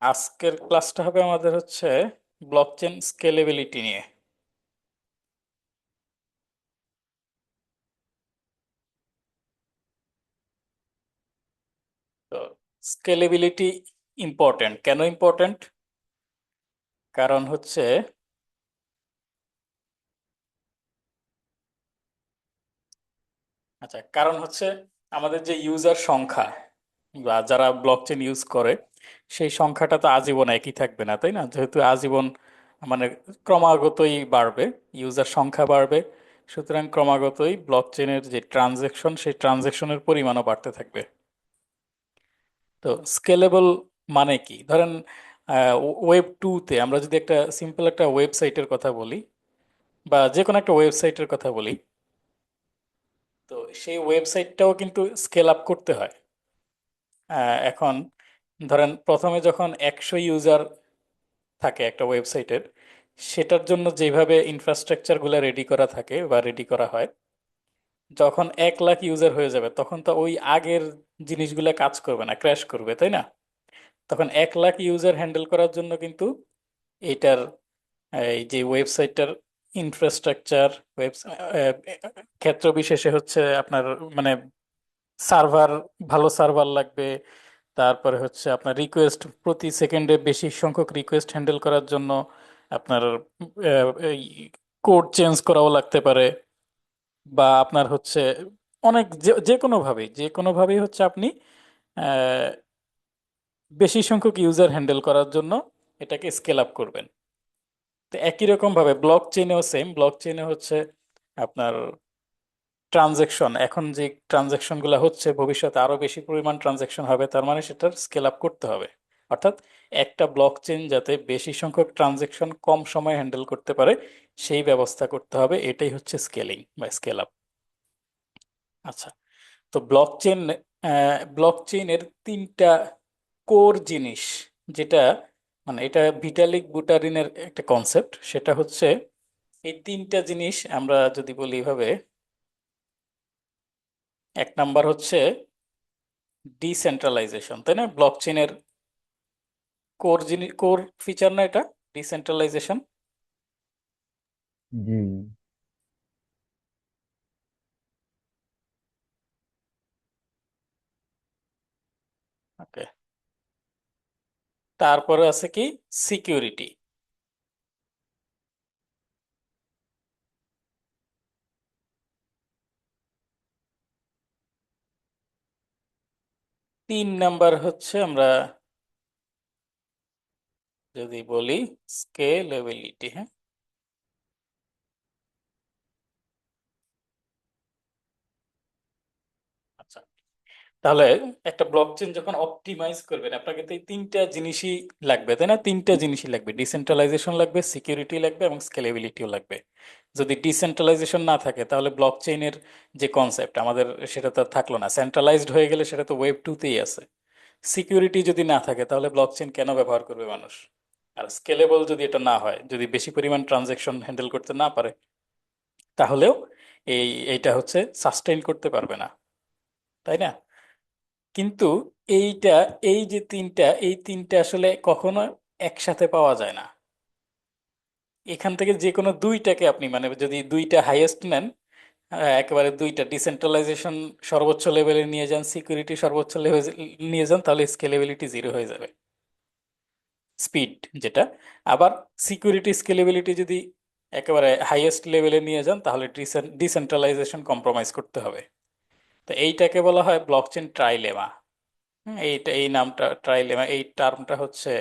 আজকের ক্লাসটা হবে আমাদের হচ্ছে ব্লকচেন স্কেলেবিলিটি নিয়ে। তো স্কেলেবিলিটি ইম্পর্ট্যান্ট, কেন ইম্পর্ট্যান্ট? কারণ হচ্ছে, আচ্ছা, কারণ হচ্ছে আমাদের যে ইউজার সংখ্যা বা যারা ব্লকচেন ইউজ করে সেই সংখ্যাটা তো আজীবন একই থাকবে না, তাই না? যেহেতু আজীবন মানে ক্রমাগতই বাড়বে, ইউজার সংখ্যা বাড়বে, সুতরাং ক্রমাগতই ব্লকচেনের যে ট্রানজেকশন সেই ট্রানজেকশনের পরিমাণও বাড়তে থাকবে। তো স্কেলেবল মানে কি? ধরেন ওয়েব 2-তে আমরা যদি একটা সিম্পল একটা ওয়েবসাইটের কথা বলি বা যে কোনো একটা ওয়েবসাইটের কথা বলি, তো সেই ওয়েবসাইটটাও কিন্তু স্কেল আপ করতে হয়। এখন ধরেন প্রথমে যখন 100 ইউজার থাকে একটা ওয়েবসাইটের, সেটার জন্য যেভাবে ইনফ্রাস্ট্রাকচারগুলো রেডি করা থাকে বা রেডি করা হয়, যখন 1 লাখ ইউজার হয়ে যাবে তখন তো ওই আগের জিনিসগুলো কাজ করবে না, ক্র্যাশ করবে, তাই না? তখন 1 লাখ ইউজার হ্যান্ডেল করার জন্য কিন্তু এইটার এই যে ওয়েবসাইটটার ইনফ্রাস্ট্রাকচার, ওয়েব ক্ষেত্র বিশেষে হচ্ছে আপনার মানে সার্ভার, ভালো সার্ভার লাগবে। তারপরে হচ্ছে আপনার রিকোয়েস্ট, প্রতি সেকেন্ডে বেশি সংখ্যক রিকোয়েস্ট হ্যান্ডেল করার জন্য আপনার এই কোড চেঞ্জ করাও লাগতে পারে। বা আপনার হচ্ছে অনেক যে কোনোভাবেই হচ্ছে আপনি আহ, বেশি সংখ্যক ইউজার হ্যান্ডেল করার জন্য এটাকে স্কেল আপ করবেন। তো একই রকম ভাবে ব্লক চেইনেও সেম, ব্লক চেইনে হচ্ছে আপনার ট্রানজেকশন, এখন যে ট্রানজেকশন গুলো হচ্ছে ভবিষ্যতে আরো বেশি পরিমাণ ট্রানজেকশন হবে, তার মানে সেটার স্কেল আপ করতে হবে। অর্থাৎ একটা ব্লক চেইন যাতে বেশি সংখ্যক ট্রানজেকশন কম সময়ে হ্যান্ডেল করতে পারে সেই ব্যবস্থা করতে হবে, এটাই হচ্ছে স্কেলিং বা স্কেল আপ। আচ্ছা, তো ব্লক চেইনের 3টা কোর জিনিস, যেটা মানে এটা ভিটালিক বুটারিনের একটা কনসেপ্ট, সেটা হচ্ছে এই 3টা জিনিস আমরা যদি বলি এভাবে। 1 নাম্বার হচ্ছে ডিসেন্ট্রালাইজেশন, তাই না? ব্লকচেনের কোর জিনিস, কোর ফিচার না এটা, ডিসেন্ট্রালাইজেশন। জি। ওকে, তারপরে আছে কি? সিকিউরিটি। 3 নাম্বার হচ্ছে আমরা যদি বলি স্কেলেবিলিটি। হ্যাঁ, আচ্ছা, তাহলে একটা ব্লকচেন যখন অপটিমাইজ করবেন আপনাকে তো এই 3টা জিনিসই লাগবে, তাই না? 3টা জিনিসই লাগবে, ডিসেন্ট্রালাইজেশন লাগবে, সিকিউরিটি লাগবে এবং স্কেলেবিলিটিও লাগবে। যদি ডিসেন্ট্রালাইজেশন না থাকে তাহলে ব্লকচেইনের যে কনসেপ্ট আমাদের, সেটা তো আর থাকলো না। সেন্ট্রালাইজড হয়ে গেলে সেটা তো ওয়েব 2-তেই আছে। সিকিউরিটি যদি না থাকে তাহলে ব্লকচেইন কেন ব্যবহার করবে মানুষ? আর স্কেলেবল যদি এটা না হয়, যদি বেশি পরিমাণ ট্রানজেকশন হ্যান্ডেল করতে না পারে, তাহলেও এইটা হচ্ছে সাস্টেইন করতে পারবে না, তাই না? কিন্তু এইটা, এই যে 3টা, এই 3টা আসলে কখনো একসাথে পাওয়া যায় না। এখান থেকে যে কোনো দুইটাকে আপনি মানে যদি দুইটা হাইয়েস্ট নেন, একেবারে দুইটা ডিসেন্ট্রালাইজেশন সর্বোচ্চ লেভেলে নিয়ে যান, সিকিউরিটি সর্বোচ্চ লেভেলে নিয়ে যান, তাহলে স্কেলেবিলিটি জিরো হয়ে যাবে, স্পিড যেটা। আবার সিকিউরিটি স্কেলেবিলিটি যদি একেবারে হাইয়েস্ট লেভেলে নিয়ে যান তাহলে ডিসেন্ট্রালাইজেশন কম্প্রোমাইজ করতে হবে। তো এইটাকে বলা হয় ব্লকচেন ট্রাইলেমা। এইটা, এই নামটা ট্রাইলেমা, এই টার্মটা হচ্ছে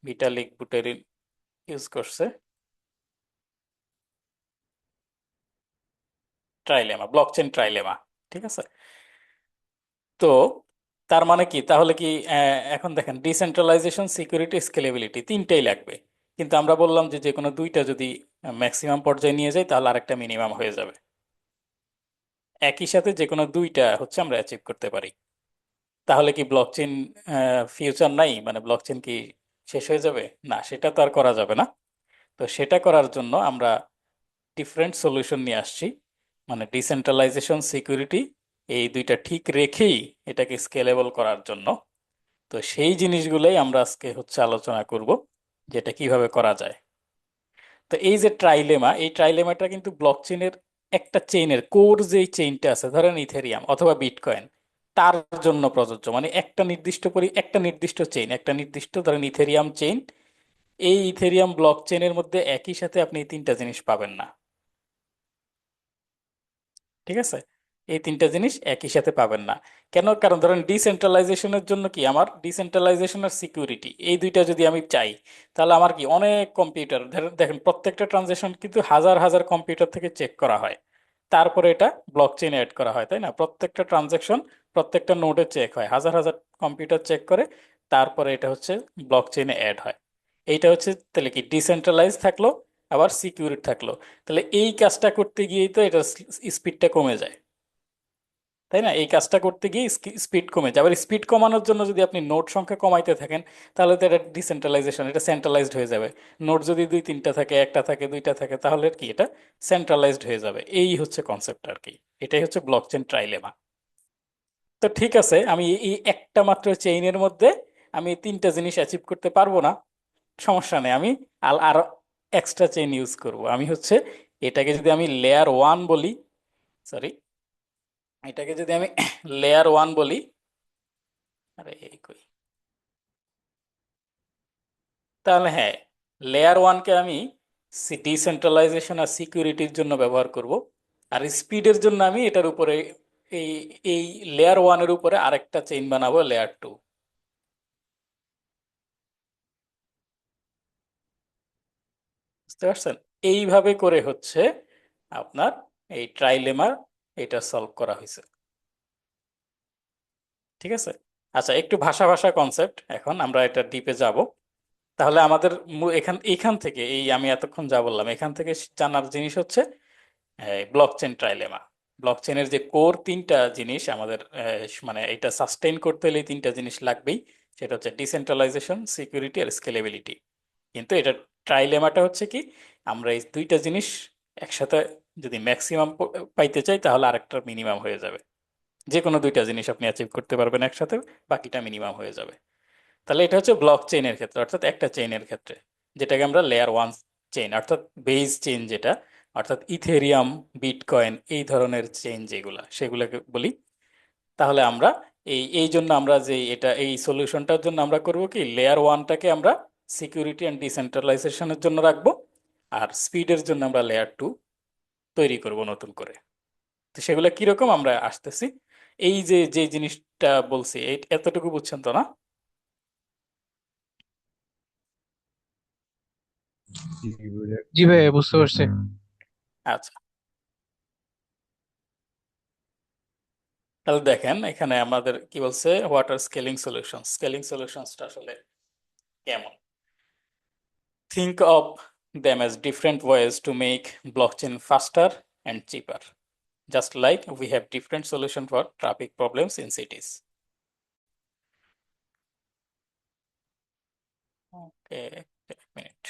ভিটালিক বুটেরিন ইউজ করছে। ট্রাইলেমা, ব্লকচেন ট্রাইলেমা, ঠিক আছে? তো তার মানে কি তাহলে কি, এখন দেখেন ডিসেন্ট্রালাইজেশন, সিকিউরিটি, স্কেলেবিলিটি তিনটেই লাগবে। কিন্তু আমরা বললাম যে যে কোনো দুইটা যদি ম্যাক্সিমাম পর্যায়ে নিয়ে যাই তাহলে আরেকটা মিনিমাম হয়ে যাবে। একই সাথে যে কোনো দুইটা হচ্ছে আমরা অ্যাচিভ করতে পারি। তাহলে কি ব্লকচেন ফিউচার নাই, মানে ব্লকচেন কি শেষ হয়ে যাবে? না, সেটা তো আর করা যাবে না। তো সেটা করার জন্য আমরা ডিফারেন্ট সলিউশন নিয়ে আসছি, মানে ডিসেন্ট্রালাইজেশন, সিকিউরিটি, এই দুইটা ঠিক রেখেই এটাকে স্কেলেবল করার জন্য তো সেই জিনিসগুলোই আমরা আজকে হচ্ছে আলোচনা করব, যেটা কিভাবে করা যায়। তো এই যে ট্রাইলেমা, এই ট্রাইলেমাটা কিন্তু ব্লকচেনের একটা চেইনের কোর, যেই চেইনটা আছে ধরেন ইথেরিয়াম অথবা বিটকয়েন, তার জন্য প্রযোজ্য। মানে একটা নির্দিষ্ট চেইন, একটা নির্দিষ্ট ধরেন ইথেরিয়াম চেইন, এই ইথেরিয়াম ব্লক চেইনের মধ্যে একই সাথে আপনি এই তিনটা জিনিস পাবেন না। ঠিক আছে? এই তিনটা জিনিস একই সাথে পাবেন না। কেন? কারণ ধরেন ডিসেন্ট্রালাইজেশনের জন্য কি আমার ডিসেন্ট্রালাইজেশন আর সিকিউরিটি, এই দুইটা যদি আমি চাই, তাহলে আমার কি অনেক কম্পিউটার, দেখেন প্রত্যেকটা ট্রানজাকশন কিন্তু হাজার হাজার কম্পিউটার থেকে চেক করা হয়, তারপরে এটা ব্লক চেইনে অ্যাড করা হয়, তাই না? প্রত্যেকটা ট্রানজাকশন প্রত্যেকটা নোডে চেক হয়, হাজার হাজার কম্পিউটার চেক করে, তারপরে এটা হচ্ছে ব্লক চেইনে অ্যাড হয়। এইটা হচ্ছে তাহলে কি ডিসেন্ট্রালাইজ থাকলো, আবার সিকিউরিটি থাকলো। তাহলে এই কাজটা করতে গিয়েই তো এটা স্পিডটা কমে যায়, তাই না? এই কাজটা করতে গিয়ে স্পিড কমে যায়। আবার স্পিড কমানোর জন্য যদি আপনি নোট সংখ্যা কমাইতে থাকেন, তাহলে তো এটা ডিসেন্ট্রালাইজেশন, এটা সেন্ট্রালাইজড হয়ে যাবে। নোট যদি দুই তিনটা থাকে, একটা থাকে, দুইটা থাকে, তাহলে কি এটা সেন্ট্রালাইজড হয়ে যাবে। এই হচ্ছে কনসেপ্ট আর কি। এটাই হচ্ছে ব্লকচেন ট্রাইলেমা। তো ঠিক আছে, আমি এই একটা মাত্র চেইনের মধ্যে আমি এই তিনটা জিনিস অ্যাচিভ করতে পারবো না, সমস্যা নেই। আমি আরো এক্সট্রা চেইন ইউজ করব। আমি হচ্ছে এটাকে যদি আমি লেয়ার ওয়ান বলি, সরি, এটাকে যদি আমি লেয়ার ওয়ান বলি, আরে এই কই, তাহলে হ্যাঁ, লেয়ার ওয়ানকে আমি ডিসেন্ট্রালাইজেশন আর সিকিউরিটির জন্য ব্যবহার করব। আর স্পিডের জন্য আমি এটার উপরে এই এই লেয়ার ওয়ানের উপরে আরেকটা চেইন বানাবো, লেয়ার টু। বুঝতে পারছেন? এইভাবে করে হচ্ছে আপনার এই ট্রাইলেমার এটা সলভ করা হয়েছে। ঠিক আছে? আচ্ছা, একটু ভাষা ভাষা কনসেপ্ট, এখন আমরা এটা ডিপে যাব। তাহলে আমাদের এখান এখান থেকে এই আমি এতক্ষণ যা বললাম, এখান থেকে জানার জিনিস হচ্ছে ব্লকচেন ট্রাইলেমা। ব্লকচেনের যে কোর তিনটা জিনিস আমাদের, মানে এটা সাস্টেইন করতে হলে এই তিনটা জিনিস লাগবেই। সেটা হচ্ছে ডিসেন্ট্রালাইজেশন, সিকিউরিটি আর স্কেলেবিলিটি। কিন্তু এটা ট্রাইলেমাটা হচ্ছে কি, আমরা এই দুইটা জিনিস একসাথে যদি ম্যাক্সিমাম পাইতে চাই, তাহলে আরেকটা মিনিমাম হয়ে যাবে। যে কোনো দুইটা জিনিস আপনি অ্যাচিভ করতে পারবেন একসাথে, বাকিটা মিনিমাম হয়ে যাবে। তাহলে এটা হচ্ছে ব্লক চেইনের ক্ষেত্রে, অর্থাৎ একটা চেইনের ক্ষেত্রে, যেটাকে আমরা লেয়ার ওয়ান চেইন অর্থাৎ বেজ চেইন যেটা, অর্থাৎ ইথেরিয়াম, বিটকয়েন, এই ধরনের চেইন যেগুলা, সেগুলোকে বলি। তাহলে আমরা এই এই জন্য আমরা যে এটা এই সলিউশনটার জন্য আমরা করব কি, লেয়ার ওয়ানটাকে আমরা সিকিউরিটি অ্যান্ড ডিসেন্ট্রালাইজেশনের জন্য রাখবো, আর স্পিডের জন্য আমরা লেয়ার টু তৈরি করব নতুন করে। তো সেগুলো কিরকম আমরা আসতেছি। এই যে যে জিনিসটা বলছি, এতটুকু বুঝছেন তো, না? জি ভাই, বুঝতে পারছি। আচ্ছা, তাহলে দেখেন এখানে আমাদের কি বলছে, ওয়াটার স্কেলিং সলিউশন। স্কেলিং সলিউশনসটা আসলে কেমন? Think of them as different ways to make blockchain faster and cheaper, just like we have different solution for traffic problems in cities. Okay, a minute.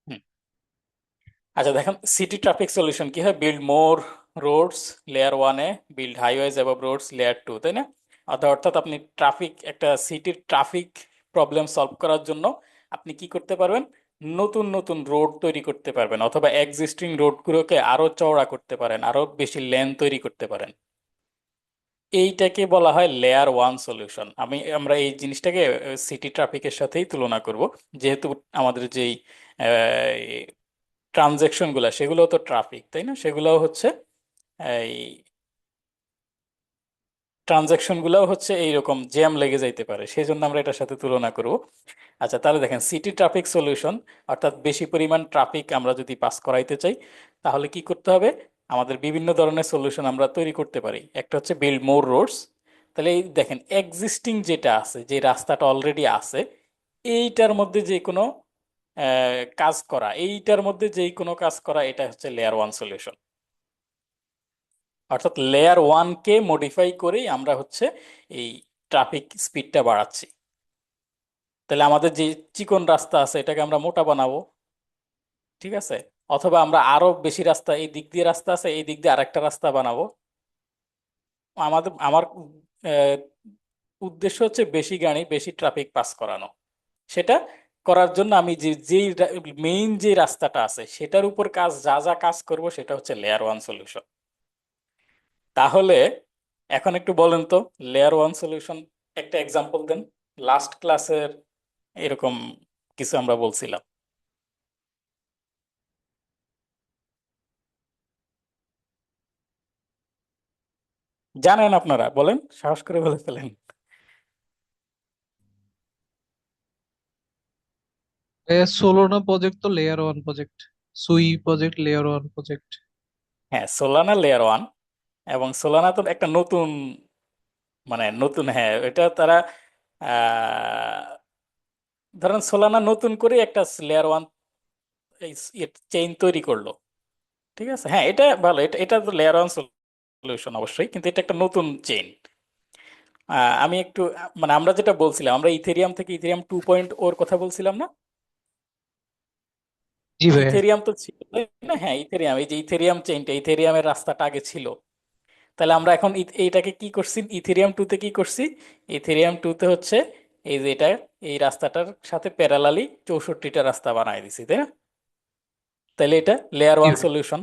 হুম, আচ্ছা দেখেন, সিটি ট্রাফিক সলিউশন কি হয়, build more roads layer ওয়ানে, build highways above roads layer two, তাই না? অর্থাৎ আপনি ট্রাফিক, একটা সিটির ট্রাফিক প্রবলেম সলভ করার জন্য আপনি কি করতে পারবেন, নতুন নতুন রোড তৈরি করতে পারবেন, অথবা এক্সিস্টিং রোডগুলোকে আরো চওড়া করতে পারেন, আরো বেশি লেন তৈরি করতে পারেন। এইটাকে বলা হয় লেয়ার ওয়ান সলিউশন। আমরা এই জিনিসটাকে সিটি ট্রাফিকের সাথেই তুলনা করব, যেহেতু আমাদের যেই ট্রানজেকশন গুলা, সেগুলো তো ট্রাফিক, তাই না? সেগুলোও হচ্ছে এই ট্রানজেকশন গুলাও হচ্ছে এইরকম জ্যাম লেগে যাইতে পারে, সেই জন্য আমরা এটার সাথে তুলনা করব। আচ্ছা, তাহলে দেখেন সিটি ট্রাফিক সলিউশন, অর্থাৎ বেশি পরিমাণ ট্রাফিক আমরা যদি পাস করাইতে চাই, তাহলে কি করতে হবে? আমাদের বিভিন্ন ধরনের সলিউশন আমরা তৈরি করতে পারি। একটা হচ্ছে বিল্ড মোর রোডস। তাহলে এই দেখেন এক্সিস্টিং যেটা আছে, যে রাস্তাটা অলরেডি আছে, এইটার মধ্যে যে কোনো কাজ করা, এইটার মধ্যে যেই কোনো কাজ করা, এটা হচ্ছে লেয়ার ওয়ান সলিউশন। অর্থাৎ লেয়ার ওয়ানকে মডিফাই করেই আমরা হচ্ছে এই ট্রাফিক স্পিডটা বাড়াচ্ছি। তাহলে আমাদের যে চিকন রাস্তা আছে, এটাকে আমরা মোটা বানাবো। ঠিক আছে? অথবা আমরা আরো বেশি রাস্তা, এই দিক দিয়ে রাস্তা আছে, এই দিক দিয়ে আরেকটা রাস্তা বানাবো। আমার আহ, উদ্দেশ্য হচ্ছে বেশি গাড়ি বেশি ট্রাফিক পাস করানো। সেটা করার জন্য আমি যেই মেইন যে রাস্তাটা আছে সেটার উপর কাজ, যা যা কাজ করব সেটা হচ্ছে লেয়ার ওয়ান সলিউশন। তাহলে এখন একটু বলেন তো, লেয়ার ওয়ান সলিউশন একটা এক্সাম্পল দেন। লাস্ট ক্লাসের এরকম কিছু আমরা বলছিলাম, জানেন আপনারা, বলেন, সাহস করে বলে ফেলেন। সোলোনা প্রজেক্ট তো লেয়ার ওয়ান প্রজেক্ট, সুই প্রজেক্ট লেয়ার ওয়ান প্রজেক্ট। হ্যাঁ, সোলানা লেয়ার ওয়ান, এবং সোলানা তো একটা নতুন, মানে নতুন, হ্যাঁ এটা তারা ধরেন সোলানা নতুন করে একটা লেয়ার ওয়ান চেইন তৈরি করলো। ঠিক আছে, হ্যাঁ এটা ভালো, এটা এটা তো লেয়ার ওয়ান সলিউশন অবশ্যই, কিন্তু এটা একটা নতুন চেইন। আমি একটু মানে আমরা যেটা বলছিলাম, আমরা ইথেরিয়াম থেকে ইথেরিয়াম 2.0 ওর কথা বলছিলাম না? জি ভাইয়া। ইথেরিয়াম তো ছিল, তাই না? হ্যাঁ ইথেরিয়াম, এই যে ইথেরিয়াম চেইনটা, ইথেরিয়ামের রাস্তাটা আগে ছিল। তাহলে আমরা এখন এইটাকে কি করছি, ইথেরিয়াম টু তে কি করছি? ইথেরিয়াম টু তে হচ্ছে এই যে এটা, এই রাস্তাটার সাথে প্যারালালি 64টা রাস্তা বানায় দিছি, তাই না? তাহলে এটা লেয়ার জি ওয়ান ভাইয়া। সলিউশন,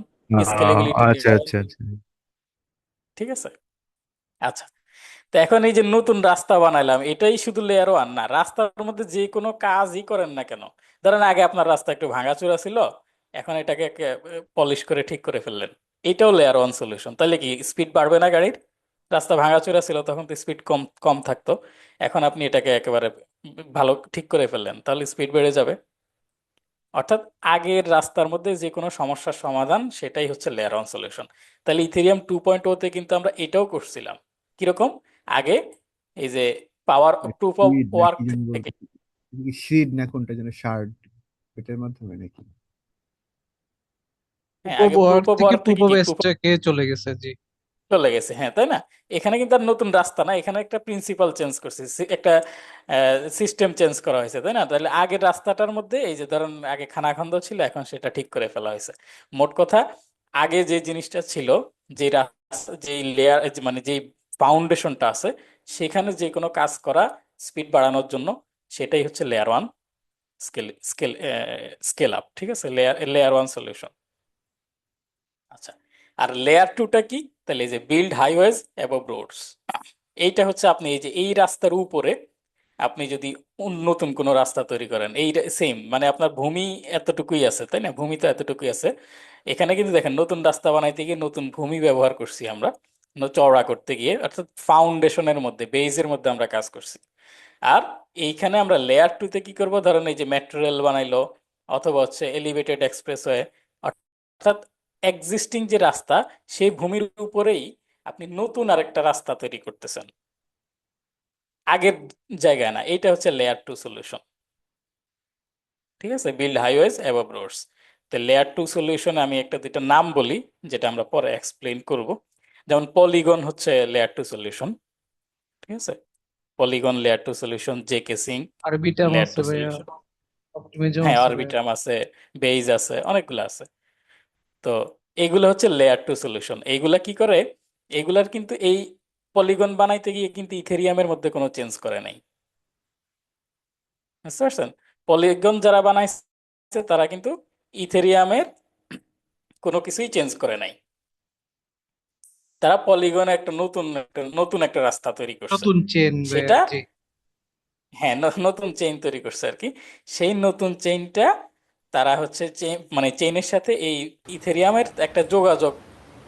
স্কেলেবিলিটি আচ্ছা ডিজাইন। আচ্ছা আচ্ছা। ঠিক আছে, আচ্ছা। তো এখন এই যে নতুন রাস্তা বানাইলাম, এটাই শুধু লেয়ার ওয়ান না, রাস্তার মধ্যে যে কোনো কাজই করেন না কেন, ধরেন আগে আপনার রাস্তা একটু ভাঙাচোরা ছিল, এখন এটাকে পলিশ করে ঠিক করে ফেললেন, এটাও লেয়ার ওয়ান সলিউশন। তাহলে কি স্পিড বাড়বে না গাড়ির? রাস্তা ভাঙাচোরা ছিল তখন তো স্পিড কম কম থাকতো, এখন আপনি এটাকে একেবারে ভালো ঠিক করে ফেললেন, তাহলে স্পিড বেড়ে যাবে। অর্থাৎ আগের রাস্তার মধ্যে যে কোনো সমস্যার সমাধান, সেটাই হচ্ছে লেয়ার অন সলিউশন। তাহলে ইথেরিয়াম 2.0 তে কিন্তু আমরা এটাও করছিলাম। কিরকম? আগে এই যে পাওয়ার প্রুফ অফ সিড না ওয়ার্ক কি যেন থেকে, বলতে, সিড না কোনটা যেন শার্ড, এটার মাধ্যমে নাকি? হ্যাঁ প্রুফ অফ আগে ওয়ার্ক প্রুফ অফ থেকে ওয়ার্ক প্রুফ থেকে অফ কি প্রুফ স্ট্যাকে চলে গেছে, জি। চলে গেছে, হ্যাঁ তাই না? এখানে কিন্তু আর নতুন রাস্তা না, এখানে একটা প্রিন্সিপাল চেঞ্জ করছে, একটা সিস্টেম চেঞ্জ করা হয়েছে, তাই না? তাহলে আগের রাস্তাটার মধ্যে এই যে ধরেন আগে খানাখন্দ ছিল, এখন সেটা ঠিক করে ফেলা হয়েছে। মোট কথা, আগে যে জিনিসটা ছিল, যে রাস্তা, যে লেয়ার, মানে যে ফাউন্ডেশনটা আছে, সেখানে যে কোনো কাজ করা স্পিড বাড়ানোর জন্য, সেটাই হচ্ছে layer one scale scale scale up. ঠিক আছে, লেয়ার লেয়ার ওয়ান সলিউশন। আচ্ছা, আর লেয়ার টুটা কি? তাহলে এই যে বিল্ড হাইওয়েজ অ্যাবভ রোডস, এইটা হচ্ছে আপনি এই যে এই রাস্তার উপরে আপনি যদি নতুন কোনো রাস্তা তৈরি করেন, এই সেম মানে আপনার ভূমি এতটুকুই আছে, তাই না? ভূমি তো এতটুকুই আছে। এখানে কিন্তু দেখেন নতুন রাস্তা বানাইতে গিয়ে নতুন ভূমি ব্যবহার করছি আমরা, চওড়া করতে গিয়ে, অর্থাৎ ফাউন্ডেশনের মধ্যে, বেইজের মধ্যে আমরা কাজ করছি। আর এইখানে আমরা লেয়ার টুতে কি করব, ধরেন এই যে মেট্রো রেল বানাইলো, অথবা হচ্ছে এলিভেটেড এক্সপ্রেসওয়ে, অর্থাৎ এক্সিস্টিং যে রাস্তা, সেই ভূমির উপরেই আপনি নতুন আরেকটা রাস্তা তৈরি করতেছেন, আগের জায়গায় না। এইটা হচ্ছে লেয়ার টু সলিউশন। ঠিক আছে, বিল্ড হাইওয়েজ অ্যাবভ রোডস। তো লেয়ার টু সলিউশনে আমি একটা দুইটা নাম বলি, যেটা আমরা পরে এক্সপ্লেইন করব। যেমন পলিগন হচ্ছে লেয়ার টু সলিউশন। ঠিক আছে, polygon layer two solution, ZK sync Arbitrum layer আছে টু ভাইয়া, সলিউশন। অপটিমিজম হ্যাঁ, আছে ভাইয়া। অরবিটাম আছে, বেইজ আছে, অনেকগুলো আছে। তো এইগুলো হচ্ছে লেয়ার টু সলিউশন। এইগুলা কি করে? এইগুলার কিন্তু এই পলিগন বানাইতে গিয়ে কিন্তু ইথেরিয়ামের মধ্যে কোনো চেঞ্জ করে নাই, বুঝতে পারছেন? পলিগন যারা বানাইছে তারা কিন্তু ইথেরিয়ামের কোনো কিছুই চেঞ্জ করে নাই, তারা পলিগনে একটা নতুন রাস্তা তৈরি করছে। নতুন চেন ভাইয়া, সেটা, জি। হ্যাঁ নতুন চেইন তৈরি করছে আর কি। সেই নতুন চেইনটা তারা হচ্ছে মানে চেইনের সাথে এই ইথেরিয়ামের একটা যোগাযোগ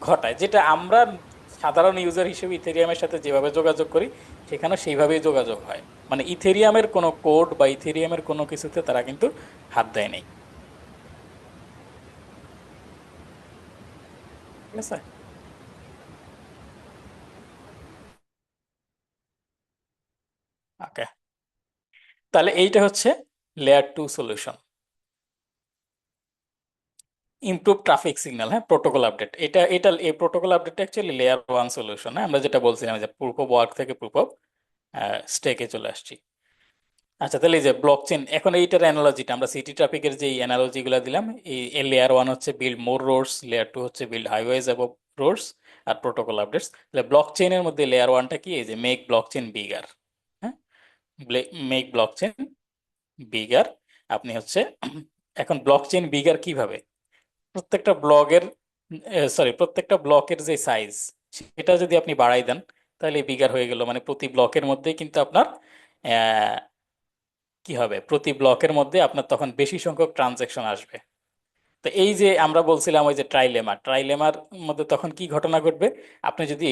ঘটায়, যেটা আমরা সাধারণ ইউজার হিসেবে ইথেরিয়ামের সাথে যেভাবে যোগাযোগ করি, সেখানে সেইভাবেই যোগাযোগ হয়। মানে ইথেরিয়ামের কোনো কোড বা ইথেরিয়ামের কোনো কিছুতে তারা কিন্তু হাত দেয় নাই। ঠিক আছে, ওকে। তাহলে এইটা হচ্ছে layer two solution. Improve traffic signal, হ্যাঁ প্রোটোকল আপডেট, এটা এটা এই প্রোটোকল আপডেটটা অ্যাকচুয়ালি লেয়ার ওয়ান সলিউশন। হ্যাঁ, আমরা যেটা বলছিলাম যে প্রুফ অফ ওয়ার্ক থেকে প্রুফ অফ স্টেকে চলে আসছি। আচ্ছা, তাহলে এই যে ব্লক চেইন, এখন এইটার অ্যানালজিটা আমরা সিটি ট্রাফিকের যে অ্যানালজি গুলা দিলাম, এই লেয়ার ওয়ান হচ্ছে build more roads, layer two হচ্ছে বিল্ড হাইওয়েজ অ্যাবভ রোডস, আর প্রোটোকল আপডেটস। তাহলে ব্লক চেইনের মধ্যে লেয়ার ওয়ানটা কি, এই যে মেক ব্লক চেইন বিগার। হ্যাঁ, মেক ব্লক চেইন বিগার। আপনি হচ্ছে এখন ব্লক চেইন বিগার কিভাবে, প্রত্যেকটা ব্লকের প্রত্যেকটা ব্লকের যে সাইজ, সেটা যদি আপনি বাড়াই দেন, তাহলে বিগার হয়ে গেল। মানে প্রতি ব্লকের মধ্যে কিন্তু আপনার কি হবে, প্রতি ব্লকের মধ্যে আপনার তখন বেশি সংখ্যক ট্রানজেকশন আসবে। তো এই যে আমরা বলছিলাম ওই যে ট্রাইলেমার মধ্যে তখন কি ঘটনা ঘটবে, আপনি যদি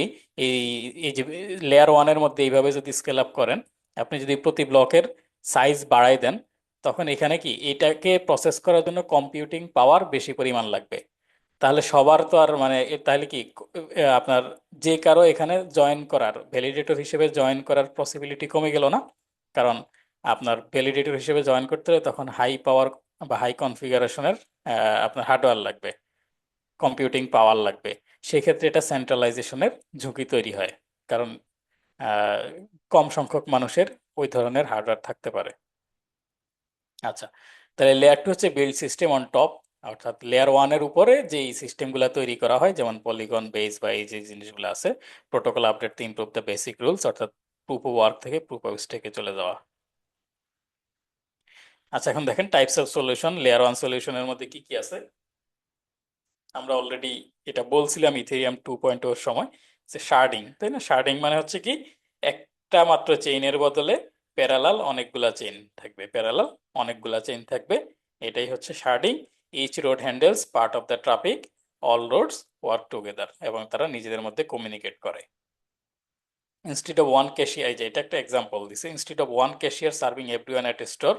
এই এই যে লেয়ার ওয়ানের মধ্যে এইভাবে যদি স্কেল আপ করেন, আপনি যদি প্রতি ব্লকের সাইজ বাড়াই দেন, তখন এখানে কি এটাকে প্রসেস করার জন্য কম্পিউটিং পাওয়ার বেশি পরিমাণ লাগবে। তাহলে সবার তো আর মানে তাহলে কি আপনার যে কারো এখানে জয়েন করার, ভ্যালিডেটর হিসেবে জয়েন করার পসিবিলিটি কমে গেল না? কারণ আপনার ভ্যালিডেটর হিসেবে জয়েন করতে হলে তখন হাই পাওয়ার বা হাই কনফিগারেশনের আপনার হার্ডওয়্যার লাগবে, কম্পিউটিং পাওয়ার লাগবে। সেক্ষেত্রে এটা সেন্ট্রালাইজেশনের ঝুঁকি তৈরি হয়, কারণ আহ, কম সংখ্যক মানুষের ওই ধরনের হার্ডওয়্যার থাকতে পারে। আচ্ছা, তাহলে লেয়ার টু হচ্ছে বিল্ড সিস্টেম অন টপ, অর্থাৎ লেয়ার ওয়ানের উপরে যে সিস্টেমগুলো তৈরি করা হয়, যেমন পলিগন বেস বা এই যে জিনিসগুলো আছে, protocol update to improve the basic rules, অর্থাৎ প্রুফ অফ ওয়ার্ক থেকে প্রুফ অফ স্টেকে চলে যাওয়া। আচ্ছা, এখন দেখেন types of solution, layer one সলিউশনের মধ্যে কি কি আছে। আমরা অলরেডি এটা বলছিলাম ইথেরিয়াম 2.0 এর সময়, যে শার্ডিং, তাই না? শার্ডিং মানে হচ্ছে কি, একটা মাত্র চেইনের বদলে প্যারালাল অনেকগুলা চেইন থাকবে। এটাই হচ্ছে sharding. Each road handles part of the traffic, all roads work together, এবং তারা নিজেদের মধ্যে কমিউনিকেট করে। ইনস্টিড অফ ওয়ান ক্যাশিয়ার, এই যে এটা একটা এক্সাম্পল দিছে, instead of one cashier serving everyone at store,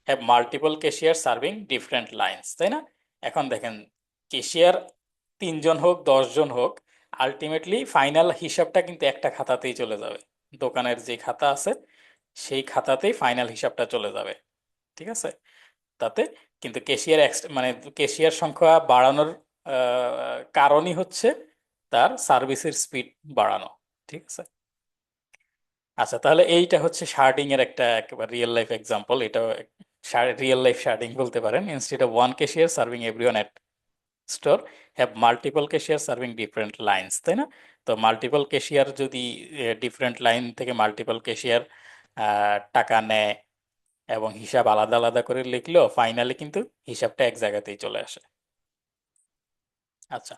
have multiple cashier serving different lines, তাই না? এখন দেখেন, ক্যাশিয়ার 3 জন হোক 10 জন হোক, আলটিমেটলি ফাইনাল হিসাবটা কিন্তু একটা খাতাতেই চলে যাবে। দোকানের যে খাতা আছে, সেই খাতাতেই ফাইনাল হিসাবটা চলে যাবে, ঠিক আছে? তাতে কিন্তু মানে ক্যাশিয়ার সংখ্যা বাড়ানোর কারণই হচ্ছে তার সার্ভিসের স্পিড বাড়ানো, ঠিক আছে? আচ্ছা, তাহলে এইটা হচ্ছে শার্ডিং এর একটা একেবারে রিয়েল লাইফ এক্সাম্পল। এটা রিয়েল লাইফ শার্ডিং বলতে পারেন। Instead of one cashier serving everyone at store, have multiple cashier serving different lines, তাই না? তো মাল্টিপল ক্যাশিয়ার যদি ডিফারেন্ট লাইন থেকে মাল্টিপল ক্যাশিয়ার টাকা নেয় এবং হিসাব আলাদা আলাদা করে লিখলেও ফাইনালি কিন্তু হিসাবটা এক জায়গাতেই চলে আসে। আচ্ছা,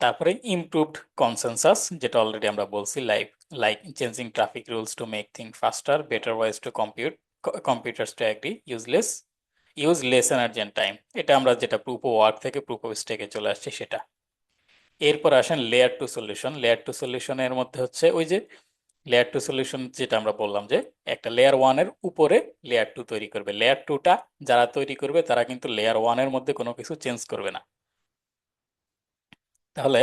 তারপরে ইমপ্রুভড কনসেনসাস, যেটা অলরেডি আমরা বলছি, like like changing traffic rules to make thing faster, better ways to computers to agree, use less energy and time. এটা আমরা যেটা প্রুফ অফ ওয়ার্ক থেকে প্রুফ অফ স্টেকে চলে আসছে সেটা। এরপর আসেন layer two solution. Layer two সলিউশনের মধ্যে হচ্ছে ওই যে লেয়ার টু সলিউশন যেটা আমরা বললাম, যে একটা লেয়ার ওয়ানের উপরে লেয়ার টু তৈরি করবে। লেয়ার টুটা যারা তৈরি করবে তারা কিন্তু লেয়ার ওয়ানের মধ্যে কোনো কিছু চেঞ্জ করবে না। তাহলে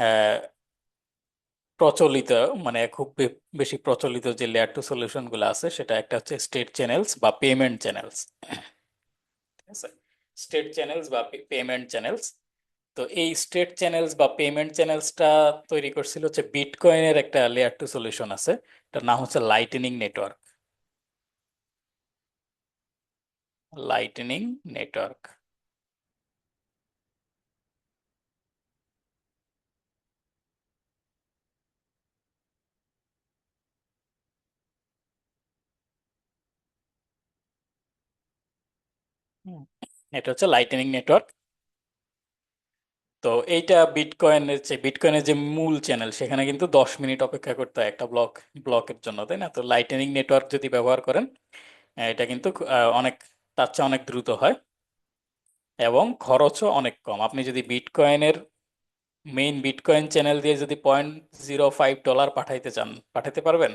আহ, প্রচলিত মানে খুব বেশি প্রচলিত যে লেয়ার টু সলিউশন গুলো আছে, সেটা একটা হচ্ছে স্টেট চ্যানেলস বা পেমেন্ট চ্যানেলস, ঠিক আছে? স্টেট চ্যানেলস বা পেমেন্ট চ্যানেলস। তো এই স্টেট চ্যানেলস বা পেমেন্ট চ্যানেলসটা তৈরি করছিল হচ্ছে বিটকয়েনের একটা লেয়ার টু সলিউশন আছে, এটার নাম হচ্ছে লাইটনিং নেটওয়ার্ক। Lightning network. এটা হচ্ছে লাইটনিং নেটওয়ার্ক। তো এইটা বিটকয়েনের যে মূল চ্যানেল, সেখানে কিন্তু 10 মিনিট অপেক্ষা করতে হয় একটা ব্লকের জন্য, তাই না? তো লাইটনিং নেটওয়ার্ক যদি ব্যবহার করেন, এটা কিন্তু অনেক, তার চেয়ে অনেক দ্রুত হয় এবং খরচও অনেক কম। আপনি যদি বিটকয়েন চ্যানেল দিয়ে যদি $0.05 পাঠাইতে চান, পাঠাতে পারবেন?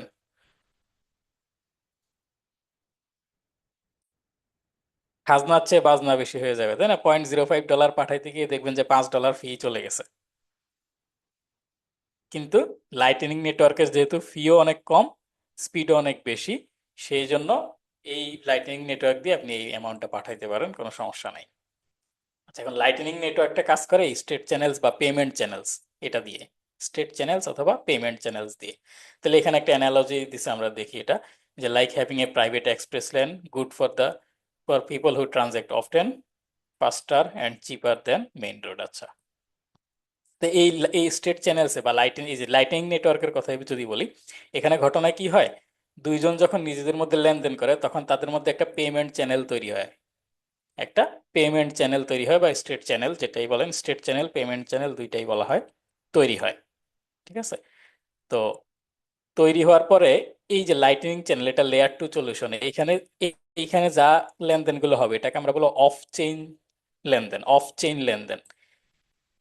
খাজনার চেয়ে বাজনা বেশি হয়ে যাবে, তাই না? $0.05 পাঠাইতে গিয়ে দেখবেন যে $5 ফি চলে গেছে। কিন্তু লাইটনিং নেটওয়ার্কের যেহেতু ফিও অনেক কম, স্পিডও অনেক বেশি, সেই জন্য এই লাইটনিং নেটওয়ার্ক দিয়ে আপনি এই অ্যামাউন্টটা পাঠাইতে পারেন, কোনো সমস্যা নাই। আচ্ছা, এখন লাইটনিং নেটওয়ার্কটা কাজ করে স্টেট চ্যানেলস বা পেমেন্ট চ্যানেলস, এটা দিয়ে, স্টেট চ্যানেলস অথবা পেমেন্ট চ্যানেলস দিয়ে। তাহলে এখানে একটা অ্যানালজি দিছে, আমরা দেখি এটা, যে like having a private express lane good for people who transact often faster and cheaper than main road. আচ্ছা, তো এই স্টেট চ্যানেলসে বা লাইটিং, এই যে লাইটিং নেটওয়ার্কের কথা যদি বলি, এখানে ঘটনা কি হয়, দুইজন যখন নিজেদের মধ্যে লেনদেন করে তখন তাদের মধ্যে একটা পেমেন্ট চ্যানেল তৈরি হয়, একটা পেমেন্ট চ্যানেল তৈরি হয়, বা স্টেট চ্যানেল যেটাই বলেন, স্টেট চ্যানেল পেমেন্ট চ্যানেল দুইটাই বলা হয়, তৈরি হয়। ঠিক আছে? তো তৈরি হওয়ার পরে এই যে লাইটনিং চ্যানেল, এটা লেয়ার টু সলিউশন, এইখানে যা লেনদেনগুলো হবে এটাকে আমরা বলবো অফ চেইন লেনদেন, অফ চেইন লেনদেন।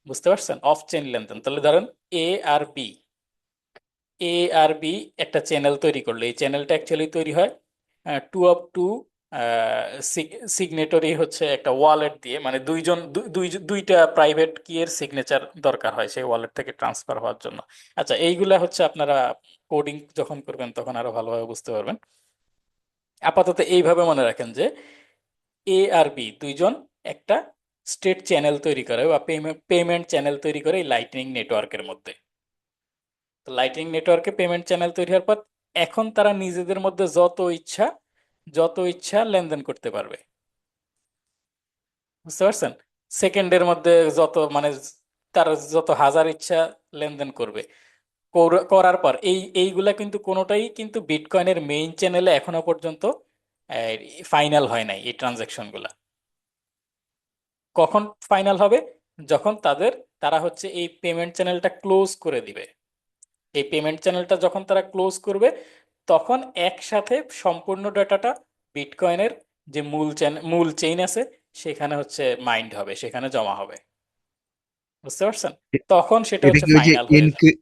বুঝতে পারছেন? অফ চেইন লেনদেন। তাহলে ধরেন এ আর বি, এ আর বি একটা চ্যানেল তৈরি করলো, এই চ্যানেলটা অ্যাকচুয়ালি তৈরি হয় টু সিগনেটরি হচ্ছে একটা ওয়ালেট দিয়ে, মানে দুইটা প্রাইভেট কি এর সিগনেচার দরকার হয় সেই ওয়ালেট থেকে ট্রান্সফার হওয়ার জন্য। আচ্ছা, এইগুলা হচ্ছে আপনারা কোডিং যখন করবেন তখন আরো ভালোভাবে বুঝতে পারবেন। আপাতত এইভাবে মনে রাখেন যে এ আর বি দুইজন একটা স্টেট চ্যানেল তৈরি করে বা পেমেন্ট চ্যানেল তৈরি করে এই লাইটনিং নেটওয়ার্কের মধ্যে। তো লাইটিং নেটওয়ার্কে পেমেন্ট চ্যানেল তৈরি হওয়ার পর এখন তারা নিজেদের মধ্যে যত ইচ্ছা লেনদেন করতে পারবে। বুঝতে পারছেন? সেকেন্ডের মধ্যে যত, মানে তার যত হাজার ইচ্ছা লেনদেন করবে। করার পর এইগুলা কিন্তু কোনোটাই কিন্তু বিটকয়েনের মেইন চ্যানেলে এখনো পর্যন্ত ফাইনাল হয় নাই। এই ট্রানজাকশন গুলা কখন ফাইনাল হবে? যখন তারা হচ্ছে এই পেমেন্ট চ্যানেলটা ক্লোজ করে দিবে। এই পেমেন্ট চ্যানেলটা যখন তারা ক্লোজ করবে তখন একসাথে সম্পূর্ণ ডাটাটা বিটকয়েনের যে মূল চেইন আছে সেখানে হচ্ছে মাইন্ড হবে, সেখানে জমা হবে। বুঝতে পারছেন? তখন সেটা এটা হচ্ছে কি ওই যে ফাইনাল হয়ে যায়।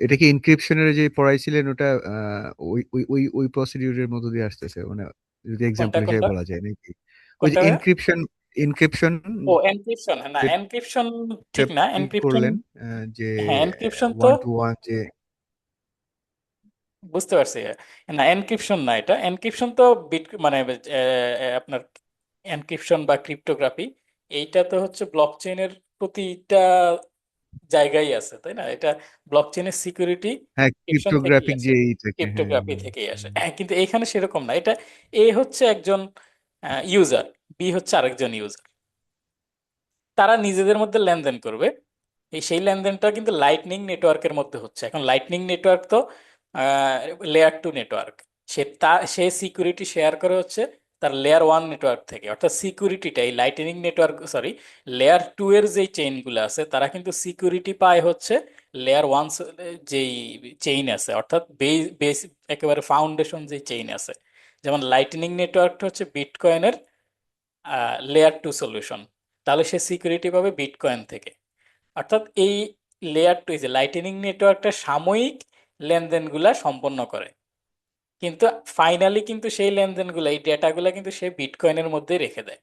এটা কি ইনক্রিপশনের যে পড়াইছিলেন ওটা ওই প্রসিডিউরের মধ্যে দিয়ে আসতেছে মানে, যদি এক্সাম্পল কোনটা হিসেবে কোনটা বলা যায় নাকি? ওই যে কোনটা ভাইয়া? ইনক্রিপশন ও এনক্রিপশন, না এনক্রিপশন ঠিক যেটা না, ই এনক্রিপশন। করলেন, যে হ্যাঁ এনক্রিপশন তো 1 to 1 যে বুঝতে পারছি। না এনক্রিপশন না, এটা এনক্রিপশন তো মানে আপনার এনক্রিপশন বা ক্রিপ্টোগ্রাফি, এইটা তো হচ্ছে ব্লকচেইনের প্রতিটা জায়গায় আছে, তাই না? এটা ব্লকচেইনের সিকিউরিটি হ্যাঁ, এনক্রিপশন থেকেই ক্রিপ্টোগ্রাফিক আসে, যে এইটাকে, হ্যাঁ ক্রিপ্টোগ্রাফি হ্যাঁ থেকেই আসে। হ্যাঁ। কিন্তু এখানে সেরকম না, এটা এ হচ্ছে একজন ইউজার, বি হচ্ছে আরেকজন ইউজার, তারা নিজেদের মধ্যে লেনদেন করবে। সেই লেনদেনটা কিন্তু লাইটনিং নেটওয়ার্কের মধ্যে হচ্ছে। এখন লাইটনিং নেটওয়ার্ক তো লেয়ার টু নেটওয়ার্ক, সে সিকিউরিটি শেয়ার করে হচ্ছে তার লেয়ার ওয়ান নেটওয়ার্ক থেকে, অর্থাৎ সিকিউরিটিটা এই lightning network, sorry, layer two এর যেই চেইনগুলো আছে তারা কিন্তু সিকিউরিটি পায় হচ্ছে লেয়ার ওয়ান যেই চেইন আছে, অর্থাৎ বেস একেবারে ফাউন্ডেশন যেই চেইন আছে। যেমন লাইটনিং নেটওয়ার্কটা হচ্ছে বিটকয়েনের লেয়ার টু সলিউশন, তাহলে সে সিকিউরিটি পাবে বিটকয়েন থেকে। অর্থাৎ এই লেয়ার টু, যে লাইটেনিং নেটওয়ার্কটা সাময়িক লেনদেনগুলা সম্পন্ন করে, কিন্তু ফাইনালি কিন্তু সেই লেনদেনগুলো, এই ডেটাগুলো কিন্তু সে বিটকয়েনের মধ্যে রেখে দেয়,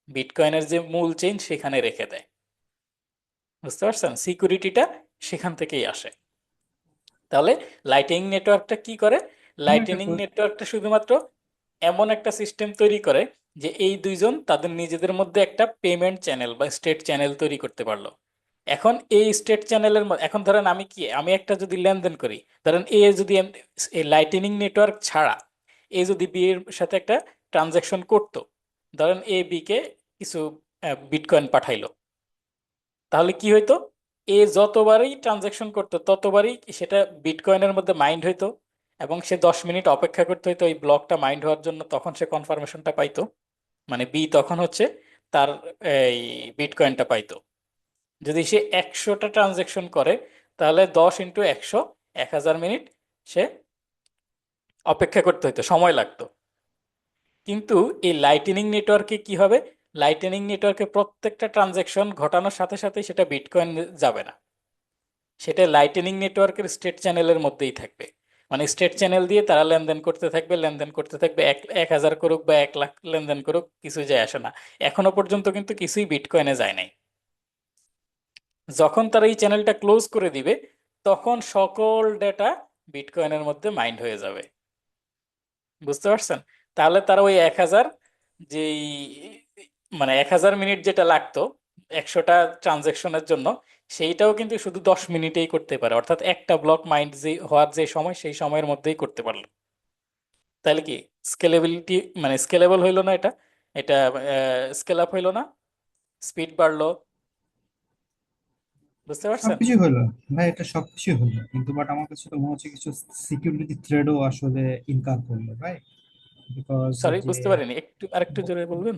বিটকয়েনের যে মূল চেইন সেখানে রেখে দেয়। বুঝতে পারছেন? সিকিউরিটিটা সেখান থেকেই আসে। তাহলে লাইটেনিং নেটওয়ার্কটা কি করে? লাইটেনিং নেটওয়ার্কটা শুধুমাত্র এমন একটা সিস্টেম তৈরি করে যে এই দুইজন তাদের নিজেদের মধ্যে একটা পেমেন্ট চ্যানেল বা স্টেট চ্যানেল তৈরি করতে পারলো। এখন এই স্টেট চ্যানেলের এখন ধরেন আমি একটা যদি লেনদেন করি, ধরেন এ যদি এই লাইটেনিং নেটওয়ার্ক ছাড়া এ যদি বি এর সাথে একটা ট্রানজাকশন করতো, ধরেন এ বি কে কিছু বিটকয়েন পাঠাইলো, তাহলে কি হইতো? এ যতবারই ট্রানজাকশন করতো ততবারই সেটা বিটকয়েনের মধ্যে মাইন্ড হইতো, এবং সে 10 মিনিট অপেক্ষা করতে হইতো এই ব্লকটা মাইন্ড হওয়ার জন্য, তখন সে কনফার্মেশনটা পাইতো, মানে বি তখন হচ্ছে তার এই বিটকয়েনটা পাইতো। যদি সে 100টা ট্রানজেকশন করে তাহলে 10 × 100, 1000 মিনিট সে অপেক্ষা করতে হতো, সময় লাগতো। কিন্তু এই লাইটেনিং নেটওয়ার্কে কি হবে? লাইটেনিং নেটওয়ার্কে প্রত্যেকটা ট্রানজেকশন ঘটানোর সাথে সাথে সেটা বিটকয়েন যাবে না, সেটা লাইটেনিং নেটওয়ার্কের স্টেট চ্যানেলের মধ্যেই থাকবে। মানে স্টেট চ্যানেল দিয়ে তারা লেনদেন করতে থাকবে, লেনদেন করতে থাকবে, 1000 করুক বা 1 লাখ লেনদেন করুক, কিছু যায় আসে না। এখনো পর্যন্ত কিন্তু কিছুই বিটকয়েনে যায় নাই। যখন তারা এই চ্যানেলটা ক্লোজ করে দিবে তখন সকল ডেটা বিটকয়েনের মধ্যে মাইন্ড হয়ে যাবে। বুঝতে পারছেন? তাহলে তারা ওই 1000, যেই মানে 1000 মিনিট যেটা লাগতো 100টা ট্রানজেকশনের জন্য, সেইটাও কিন্তু শুধু 10 মিনিটেই করতে পারে, অর্থাৎ একটা ব্লক মাইন্ড যে হওয়ার যে সময় সেই সময়ের মধ্যেই করতে পারলো। তাহলে কি স্কেলেবিলিটি মানে স্কেলেবল হইলো না, এটা এটা স্কেল আপ হইলো না, স্পিড বাড়লো, বুঝতে পারছেন? সবকিছু হলো ভাই, এটা সবকিছু হলো, কিন্তু বাট আমার কাছে তো মনে হচ্ছে কিছু সিকিউরিটি থ্রেডও আসলে ইনকার করলো ভাই। বিকজ সরি, যে বুঝতে পারিনি, একটু আরেকটু ব- জোরে বলবেন?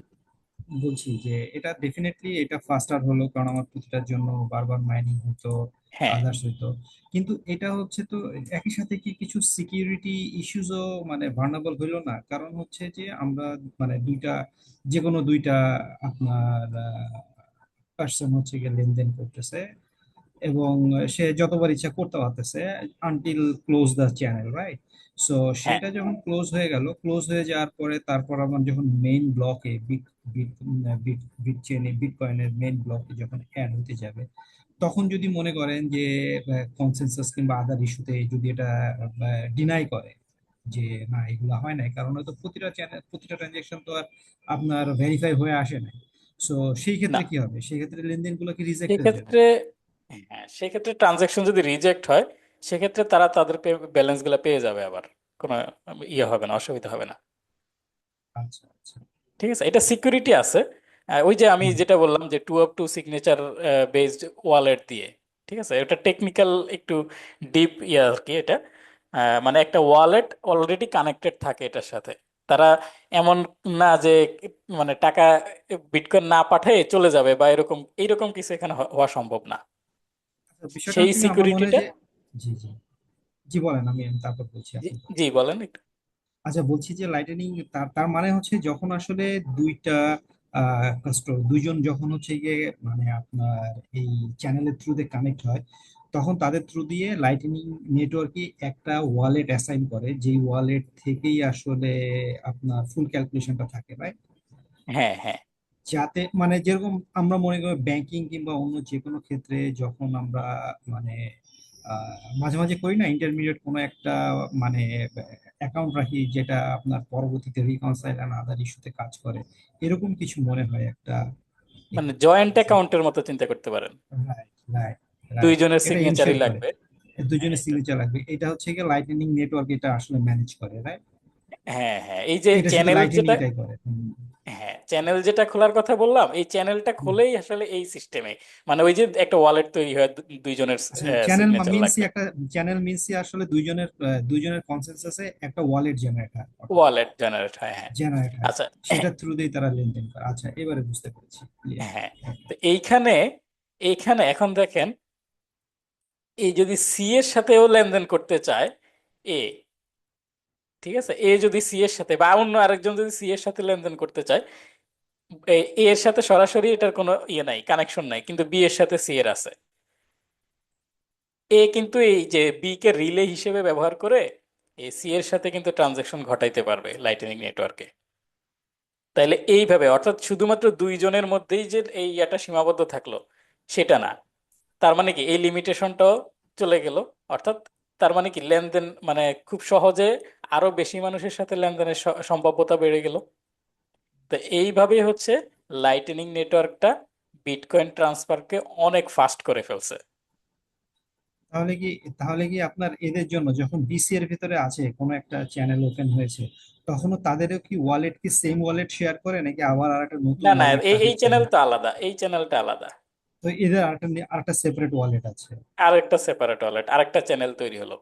বলছি যে এটা ডেফিনেটলি এটা ফাস্টার হলো, কারণ আমার প্রতিটার জন্য বারবার মাইনিং হতো, হ্যাঁ, আদার্স হতো। কিন্তু এটা হচ্ছে তো একই সাথে কি কিছু সিকিউরিটি ইস্যুসও মানে ভার্নাবল হইলো না? কারণ হচ্ছে যে আমরা মানে দুইটা, যে কোনো দুইটা আপনার পার্সন হচ্ছে গিয়ে লেনদেন করতেছে, এবং সে যতবার ইচ্ছা করতে পারতেছে until close the channel, right? So হ্যাঁ, সেটা যখন ক্লোজ হয়ে গেল, ক্লোজ হয়ে যাওয়ার পরে তারপর আমার যখন মেইন ব্লকে বিট বিট বিট বিট চেনে বিটকয়েনের মেইন ব্লকে যখন অ্যাড হতে যাবে, তখন যদি মনে করেন যে কনসেনসাস কিংবা আদার ইস্যুতে যদি এটা ডিনাই করে যে না এগুলো হয় নাই, কারণ হয়তো প্রতিটা চ্যানেল প্রতিটা ট্রানজেকশন তো আর আপনার ভেরিফাই হয়ে আসে নাই। সো সেই না, ক্ষেত্রে কি হবে? সেই ক্ষেত্রে লেনদেনগুলো কি রিজেক্ট হয়ে যাবে? সেক্ষেত্রে, হ্যাঁ সেক্ষেত্রে ট্রানজেকশন যদি রিজেক্ট হয়, সেক্ষেত্রে তারা তাদের ব্যালেন্স গুলো পেয়ে যাবে আবার, কোনো ইয়ে হবে না, অসুবিধা হবে না। আচ্ছা আচ্ছা। ঠিক আছে, এটা সিকিউরিটি আছে। ওই যে আমি হুম। যেটা বললাম যে two of two signature based wallet দিয়ে, ঠিক আছে, এটা টেকনিক্যাল একটু ডিপ ইয়ে আর কি এটা। মানে একটা ওয়ালেট অলরেডি কানেক্টেড থাকে এটার সাথে। তারা এমন না যে মানে টাকা বিটকয়েন না পাঠিয়ে চলে যাবে বা এরকম এইরকম কিছু এখানে হওয়া সম্ভব না। আচ্ছা, বিষয়টা সেই হচ্ছে কি আমার মনে হয় সিকিউরিটিটা, যে, জি জি, জি বলেন, আমি তারপর বলছি, জি আপনি বলেন। জি বলেন একটু। আচ্ছা, বলছি যে লাইটেনিং তার তার মানে হচ্ছে যখন আসলে দুইটা দুইজন যখন হচ্ছে গিয়ে মানে আপনার এই চ্যানেলের থ্রুতে কানেক্ট হয়, তখন তাদের থ্রু দিয়ে লাইটনিং নেটওয়ার্কে একটা ওয়ালেট অ্যাসাইন করে, যেই ওয়ালেট থেকেই আসলে আপনার ফুল ক্যালকুলেশনটা থাকে, রাইট? হ্যাঁ, হ্যাঁ, যাতে মানে যেরকম আমরা মনে করি ব্যাংকিং কিংবা অন্য যে কোনো ক্ষেত্রে যখন আমরা মানে মাঝে মাঝে করি না, ইন্টারমিডিয়েট কোনো একটা মানে অ্যাকাউন্ট রাখি, যেটা আপনার পরবর্তীতে রিকনসাইল এন্ড আদার ইস্যুতে কাজ করে, এরকম কিছু মনে হয় একটা মানে এখানে। জয়েন্ট অ্যাকাউন্টের মতো চিন্তা করতে পারেন, রাইট রাইট রাইট। দুইজনের এটা সিগনেচারই ইনশিওর করে, লাগবে। হ্যাঁ দুজনের এটা, সিগনেচার লাগবে, এটা হচ্ছে গিয়ে লাইটনিং নেটওয়ার্ক এটা আসলে ম্যানেজ করে, রাইট? হ্যাঁ হ্যাঁ, এই যে এটা শুধু চ্যানেল লাইটনিং যেটা, এটাই করে। হুম। হ্যাঁ চ্যানেল যেটা খোলার কথা বললাম, এই চ্যানেলটা হুম। খুলেই আসলে এই সিস্টেমে, মানে ওই যে একটা ওয়ালেট তৈরি হয়, দুইজনের আচ্ছা, চ্যানেল সিগনেচার মিনসই লাগবে। একটা, চ্যানেল মিনসই আসলে দুইজনের কনসেনসাসে একটা ওয়ালেট জেনারেট হয়, ওয়ালেট জেনারেট হয়, হ্যাঁ। জেনারেট হয়, আচ্ছা, সেটার থ্রু দিয়ে তারা লেনদেন করে। আচ্ছা, এবারে বুঝতে পেরেছি, ক্লিয়ার। হ্যাঁ, তো এইখানে, এইখানে এখন দেখেন, এই যদি সি এর সাথেও লেনদেন করতে চায় এ, ঠিক আছে, এ যদি সি এর সাথে বা অন্য আরেকজন যদি সি এর সাথে লেনদেন করতে চায়, এ এর সাথে সরাসরি এটার কোনো ইয়ে নাই, কানেকশন নাই, কিন্তু বি এর সাথে সি এর আছে। এ কিন্তু এই যে বি কে রিলে হিসেবে ব্যবহার করে এই সি এর সাথে কিন্তু ট্রানজাকশন ঘটাইতে পারবে লাইটনিং নেটওয়ার্কে। তাইলে এইভাবে অর্থাৎ শুধুমাত্র দুইজনের মধ্যেই যে এই এটা সীমাবদ্ধ থাকলো সেটা না, তার মানে কি এই লিমিটেশনটাও চলে গেল। অর্থাৎ তার মানে কি লেনদেন মানে খুব সহজে আরো বেশি মানুষের সাথে লেনদেনের সম্ভাব্যতা বেড়ে গেল। তো এইভাবেই হচ্ছে লাইটনিং নেটওয়ার্কটা বিটকয়েন ট্রান্সফারকে অনেক ফাস্ট করে ফেলছে। তাহলে কি, তাহলে কি আপনার এদের জন্য যখন বিসি এর ভিতরে আছে কোনো একটা চ্যানেল ওপেন হয়েছে, তখনও তাদেরও কি ওয়ালেট কি সেম ওয়ালেট শেয়ার করে, নাকি আবার আর একটা নতুন না না, ওয়ালেট এই তাদের এই জন্য? চ্যানেল তো আলাদা, এই চ্যানেলটা আলাদা। তো এদের আরেকটা সেপারেট ওয়ালেট আছে? আর একটা সেপারেট ওয়ালেট, আরেকটা চ্যানেল তৈরি হলো।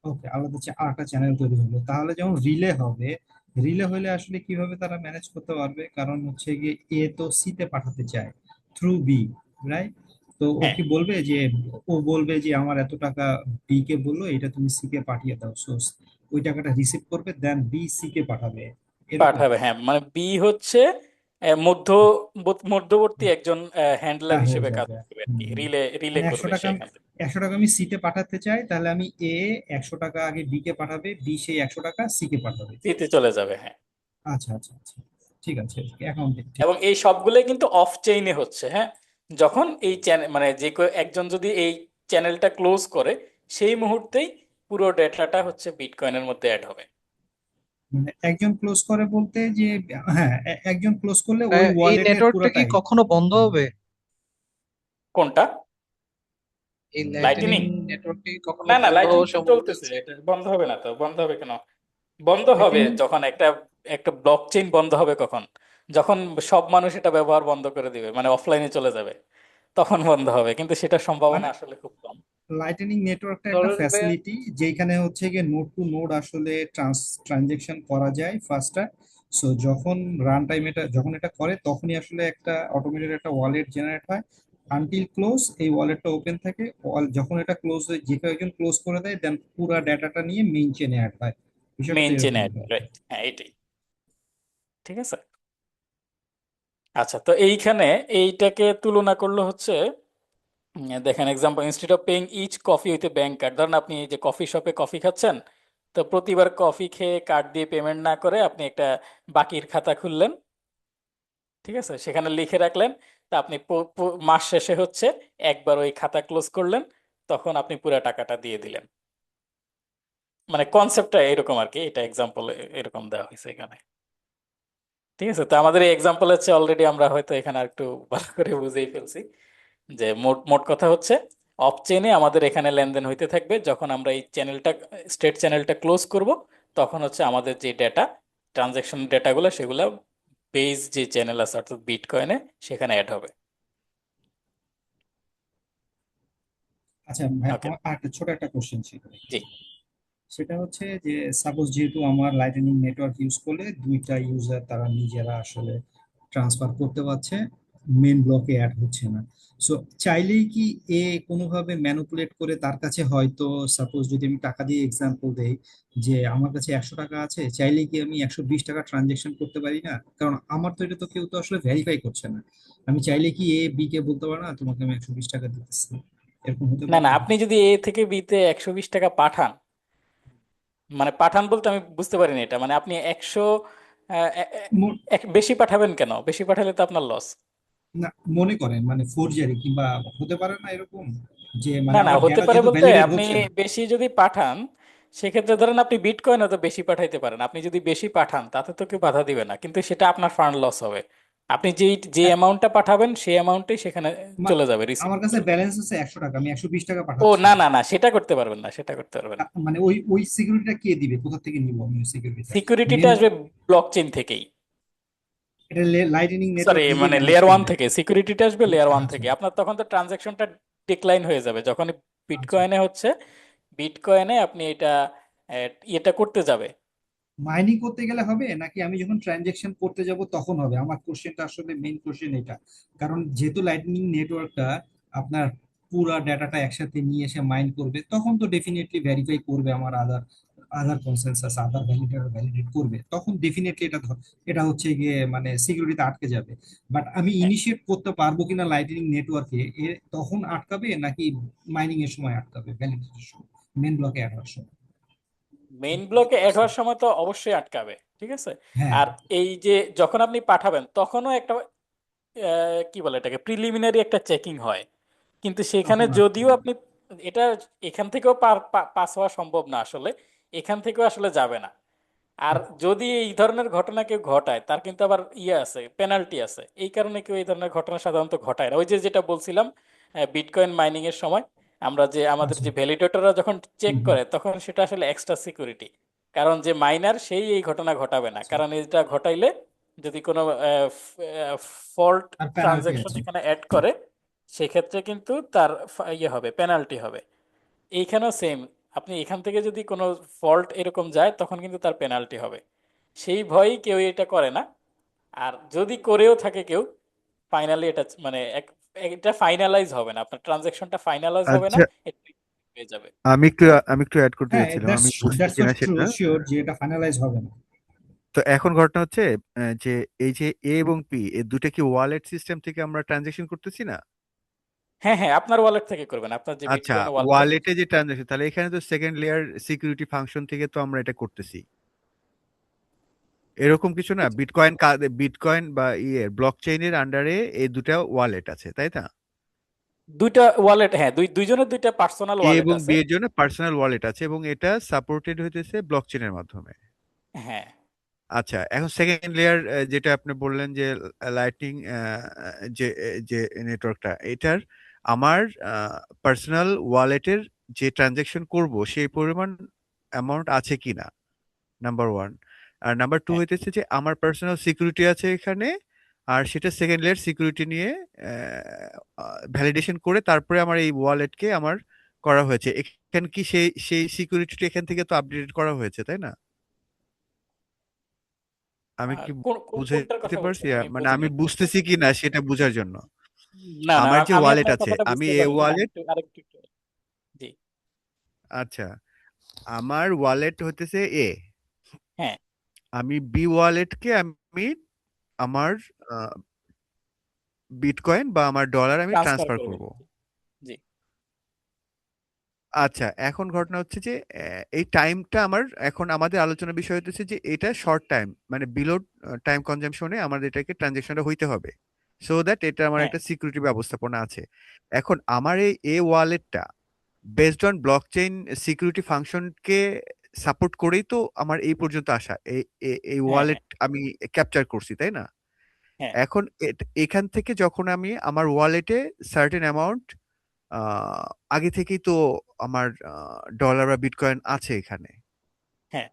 ওকে, আলাদা আরেকটা চ্যানেল তৈরি হলো, তাহলে যেমন রিলে হবে, রিলে হলে আসলে কিভাবে তারা ম্যানেজ করতে পারবে? কারণ হচ্ছে গিয়ে এ তো সি তে পাঠাতে চায় থ্রু বি, রাইট? তো ও হ্যাঁ, কি বলবে যে, ও বলবে যে আমার এত টাকা বি কে বললো, এটা তুমি সি কে পাঠিয়ে দাও, সো ওই টাকাটা রিসিভ করবে, দেন বি সি কে পাঠাবে, এরকম? পাঠাবে, হ্যাঁ, মানে বি হচ্ছে মধ্যবর্তী একজন হ্যান্ডলার হয়ে হিসেবে কাজ যাবে। করবে আর কি, হুম। রিলে রিলে মানে একশো করবে টাকা সেখান থেকে। 100 টাকা আমি সি তে পাঠাতে চাই, তাহলে আমি এ 100 টাকা আগে বি কে পাঠাবে, বি সেই 100 টাকা সি কে পাঠাবে। দিতে চলে যাবে, হ্যাঁ। আচ্ছা আচ্ছা আচ্ছা, ঠিক আছে, অ্যাকাউন্টিং ঠিক এবং আছে। এই সবগুলোই কিন্তু অফ চেইনে হচ্ছে, হ্যাঁ। যখন এই চ্যানেল মানে যে একজন যদি এই চ্যানেলটা ক্লোজ করে, সেই মুহূর্তেই পুরো ডেটাটা হচ্ছে বিটকয়েনের মধ্যে অ্যাড হবে। মানে একজন ক্লোজ করে বলতে যে, হ্যাঁ, একজন ক্লোজ করলে ওই এই ওয়ালেটের নেটওয়ার্কটা কি পুরাটাই। কখনো বন্ধ হবে? কোনটা? এই লাইটনিং লাইটনিং? নেটওয়ার্কটা কি কখনো না না, বন্ধ লাইটনিং হওয়ার তো সম্ভাবনা চলতেছে, আছে? এটা বন্ধ হবে না তো, বন্ধ হবে কেন? বন্ধ হবে লাইটনিং যখন একটা একটা ব্লক চেইন বন্ধ হবে কখন? যখন সব মানুষ এটা ব্যবহার বন্ধ করে দিবে, মানে অফলাইনে চলে যাবে, তখন বন্ধ হবে, কিন্তু সেটার সম্ভাবনা মানে আসলে খুব কম। লাইটনিং নেটওয়ার্কটা একটা ধরেন ভাইয়া, ফ্যাসিলিটি যেখানে হচ্ছে গিয়ে নোড টু নোড আসলে ট্রানজেকশন করা যায় ফাস্টার। সো যখন রান টাইম এটা যখন এটা করে তখনই আসলে একটা অটোমেটেড একটা ওয়ালেট জেনারেট হয় আনটিল ক্লোজ, এই ওয়ালেটটা ওপেন থাকে। যখন এটা ক্লোজ হয়ে যে কেউ একজন ক্লোজ করে দেয় দেন পুরো ডাটাটা নিয়ে মেইন চেনে অ্যাড হয়। বিষয়টা তো মেইন চেইন এরকমই অ্যাড, হয়। রাইট, হ্যাঁ এটাই। ঠিক আছে। আচ্ছা, তো এইখানে এইটাকে তুলনা করলো হচ্ছে, দেখেন example, instead of paying each coffee with a bank card, ধরেন আপনি এই যে কফি শপে কফি খাচ্ছেন, তো প্রতিবার কফি খেয়ে কার্ড দিয়ে পেমেন্ট না করে আপনি একটা বাকির খাতা খুললেন, ঠিক আছে, সেখানে লিখে রাখলেন, তা আপনি মাস শেষে হচ্ছে একবার ওই খাতা ক্লোজ করলেন, তখন আপনি পুরো টাকাটা দিয়ে দিলেন। মানে কনসেপ্টটা এরকম আর কি, এটা এক্সাম্পল এরকম দেওয়া হয়েছে এখানে। ঠিক আছে, তো আমাদের এই এক্সাম্পল হচ্ছে অলরেডি আমরা হয়তো এখানে আর একটু ভালো করে বুঝেই ফেলছি যে মোট মোট কথা হচ্ছে অফ চেইনে আমাদের এখানে লেনদেন হইতে থাকবে, যখন আমরা এই চ্যানেলটা, স্টেট চ্যানেলটা ক্লোজ করব, তখন হচ্ছে আমাদের যে ডেটা, ট্রানজ্যাকশন ডেটাগুলো, সেগুলো বেস যে চ্যানেল আছে অর্থাৎ বিটকয়েনে, সেখানে অ্যাড হবে। আচ্ছা ভাই, ওকে। আমার আর একটা ছোট একটা কোশ্চেন ছিল জি। এখানে। সেটা হচ্ছে যে সাপোজ যেহেতু আমার লাইটনিং নেটওয়ার্ক ইউজ করলে দুইটা ইউজার তারা নিজেরা আসলে ট্রান্সফার করতে পারছে, মেন ব্লকে অ্যাড হচ্ছে না। সো চাইলেই কি এ কোনোভাবে ম্যানুপুলেট করে তার কাছে হয়তো, সাপোজ যদি আমি টাকা দিয়ে এক্সাম্পল দেই যে আমার কাছে 100 টাকা আছে, চাইলেই কি আমি 120 টাকা ট্রানজেকশন করতে পারি না? কারণ আমার তো এটা তো কেউ তো আসলে ভেরিফাই করছে না। আমি চাইলে কি এ বি কে বলতে পারো না তোমাকে আমি 120 টাকা দিতেছি? এরকম হতে না পারে না, না? আপনি যদি এ থেকে বিতে 120 টাকা পাঠান, মানে পাঠান বলতে আমি বুঝতে পারিনি এটা, মানে আপনি 100 বেশি পাঠাবেন কেন? বেশি পাঠালে তো আপনার লস। না, মনে করেন মানে ফোরজারি কিংবা হতে পারে না এরকম যে না মানে না, আমার হতে ডেটা পারে যেহেতু বলতে ভ্যালিডেট আপনি হচ্ছে না। বেশি যদি পাঠান, সেক্ষেত্রে ধরেন আপনি বিটকয়েনও তো বেশি পাঠাইতে পারেন, আপনি যদি বেশি পাঠান তাতে তো কেউ বাধা দিবে না, কিন্তু সেটা আপনার ফান্ড লস হবে। আপনি যে হ্যাঁ, অ্যামাউন্টটা পাঠাবেন সেই অ্যামাউন্টই সেখানে মা- চলে যাবে রিসিভ। আমার কাছে ব্যালেন্স আছে 100 টাকা, আমি 120 টাকা ও পাঠাচ্ছি। না না না, সেটা করতে পারবেন না, সেটা করতে পারবেন না। মানে ওই ওই সিকিউরিটিটা কে দিবে, কোথা থেকে নিব আমি ওই সিকিউরিটিটা? সিকিউরিটিটা মেন, আসবে ব্লক চেইন থেকেই, এটা লাইটনিং সরি নেটওয়ার্ক নিজেই মানে ম্যানেজ লেয়ার ওয়ান করবে? থেকে সিকিউরিটিটা আসবে, লেয়ার ওয়ান আচ্ছা, থেকে। আপনার তখন তো ট্রানজাকশনটা ডিক্লাইন হয়ে যাবে যখন আচ্ছা। বিটকয়েনে হচ্ছে, বিটকয়েনে আপনি এটা ইয়েটা করতে যাবে। মাইনিং করতে গেলে হবে নাকি আমি যখন ট্রানজেকশন করতে যাব তখন হবে? আমার কোশ্চেনটা আসলে মেইন কোশ্চেন এটা। কারণ যেহেতু লাইটনিং নেটওয়ার্কটা আপনার পুরা ডাটাটা একসাথে নিয়ে এসে মাইন করবে, তখন তো ডেফিনেটলি ভেরিফাই করবে আমার আধার, আধার কনসেনসাস, আধার ভ্যালিডেটর ভ্যালিডেট করবে, তখন ডেফিনেটলি এটা হচ্ছে গিয়ে মানে সিকিউরিটিতে আটকে যাবে। বাট আমি ইনিশিয়েট করতে পারবো কিনা লাইটনিং নেটওয়ার্কে, তখন আটকাবে নাকি মাইনিং এর সময় আটকাবে, ভ্যালিডেটের সময়, মেন ব্লকে অ্যাড হওয়ার সময়? মেইন ব্লকে অ্যাড হওয়ার সময় তো অবশ্যই আটকাবে, ঠিক আছে। হ্যাঁ, আর এই যে যখন আপনি পাঠাবেন তখনও একটা কি বলে এটাকে, প্রিলিমিনারি একটা চেকিং হয়, কিন্তু সেখানে তখন যদিও আটকাবে। আপনি এটা এখান থেকেও পাস হওয়া সম্ভব না আসলে, এখান থেকেও আসলে যাবে না। আর যদি এই ধরনের ঘটনা কেউ ঘটায়, তার কিন্তু আবার ইয়ে আছে, পেনাল্টি আছে, এই কারণে কেউ এই ধরনের ঘটনা সাধারণত ঘটায় না। ওই যে যেটা বলছিলাম, বিটকয়েন মাইনিং এর সময় আমরা যে আমাদের আচ্ছা। যে ভ্যালিডেটররা যখন চেক হুম, হুম। করে, তখন সেটা আসলে এক্সট্রা সিকিউরিটি, কারণ যে মাইনার সেই এই ঘটনা ঘটাবে না, আচ্ছা। কারণ এটা ঘটাইলে যদি কোনো ফল্ট আর পেনাল্টি ট্রানজেকশন আছে? এখানে অ্যাড করে, সেক্ষেত্রে কিন্তু তার ইয়ে হবে, পেনাল্টি হবে। এইখানেও সেম, আপনি এখান থেকে যদি কোনো ফল্ট এরকম যায়, তখন কিন্তু তার পেনাল্টি হবে। সেই ভয়েই কেউ এটা করে না। আর যদি করেও থাকে কেউ, ফাইনালি এটা মানে এটা ফাইনালাইজ হবে না, আপনার ট্রানজেকশনটা ফাইনালাইজ হবে না, আচ্ছা, এটা হয়ে যাবে। আমি একটু অ্যাড করতে হ্যাঁ, যাচ্ছিলাম, দ্যাটস আমি বুঝছি দ্যাটস কিনা ট্রু, সেটা। শিওর যে এটা ফাইনালাইজ হবে না। তো এখন ঘটনা হচ্ছে যে এই যে এ এবং পি এই দুটো কি ওয়ালেট সিস্টেম থেকে আমরা ট্রানজেকশন করতেছি না? হ্যাঁ হ্যাঁ, আপনার ওয়ালেট থেকে করবেন, আপনার যে আচ্ছা, বিটকয়েন ওয়ালেট আছে। ওয়ালেটে যে ট্রানজেকশন, তাহলে এখানে তো সেকেন্ড লেয়ার সিকিউরিটি ফাংশন থেকে তো আমরা এটা করতেছি, এরকম কিছু না? বিটকয়েন বা ব্লক চেইনের আন্ডারে এই দুটা ওয়ালেট আছে, তাই না? দুইটা ওয়ালেট, হ্যাঁ, দুইজনের দুইটা পার্সোনাল এ ওয়ালেট এবং আছে। বি এর জন্য পার্সোনাল ওয়ালেট আছে এবং এটা সাপোর্টেড হইতেছে ব্লক চেইনের মাধ্যমে। হ্যাঁ, আচ্ছা, এখন সেকেন্ড লেয়ার যেটা আপনি বললেন যে লাইটনিং, যে যে নেটওয়ার্কটা, এটার আমার পার্সোনাল ওয়ালেটের যে ট্রানজেকশন করব সেই পরিমাণ অ্যামাউন্ট আছে কিনা, নাম্বার ওয়ান। আর নাম্বার টু হ্যাঁ হইতেছে যে আমার পার্সোনাল সিকিউরিটি আছে এখানে, আর সেটা সেকেন্ড লেয়ার সিকিউরিটি নিয়ে ভ্যালিডেশন করে তারপরে আমার এই ওয়ালেটকে আমার করা হয়েছে। এখানে কি সেই সেই সিকিউরিটিটা এখান থেকে তো আপডেট করা হয়েছে, তাই না? আমি কি কোনটার বুঝাইতে কথা পারছি? বলছেন আমি মানে আমি বুঝিনি। বুঝতেছি কি না সেটা বোঝার জন্য। না না আমার যে আমি ওয়ালেট আপনার আছে, কথাটা আমি বুঝতে এ পারলাম না, ওয়ালেট, আরেকটু জি। আচ্ছা, আমার ওয়ালেট হতেছে এ, হ্যাঁ আমি বি ওয়ালেটকে আমি আমার বিটকয়েন বা আমার ডলার আমি ট্রান্সফার ট্রান্সফার করবেন। করব। জি আচ্ছা, এখন ঘটনা হচ্ছে যে এই টাইমটা আমার, এখন আমাদের আলোচনার বিষয় হতেছে যে এটা শর্ট টাইম, মানে বিলো টাইম কনজাম্পশনে আমাদের এটাকে ট্রানজেকশনটা হইতে হবে, সো দ্যাট এটা আমার হ্যাঁ একটা সিকিউরিটি ব্যবস্থাপনা আছে। এখন আমার এই এ ওয়ালেটটা বেসড অন ব্লকচেইন সিকিউরিটি ফাংশনকে সাপোর্ট করেই তো আমার এই পর্যন্ত আসা, এই এই হ্যাঁ ওয়ালেট হ্যাঁ আমি ক্যাপচার করছি, তাই না? হ্যাঁ এখন এখান থেকে যখন আমি আমার ওয়ালেটে সার্টেন অ্যামাউন্ট, আগে থেকেই তো আমার ডলার বা বিটকয়েন আছে এখানে, হ্যাঁ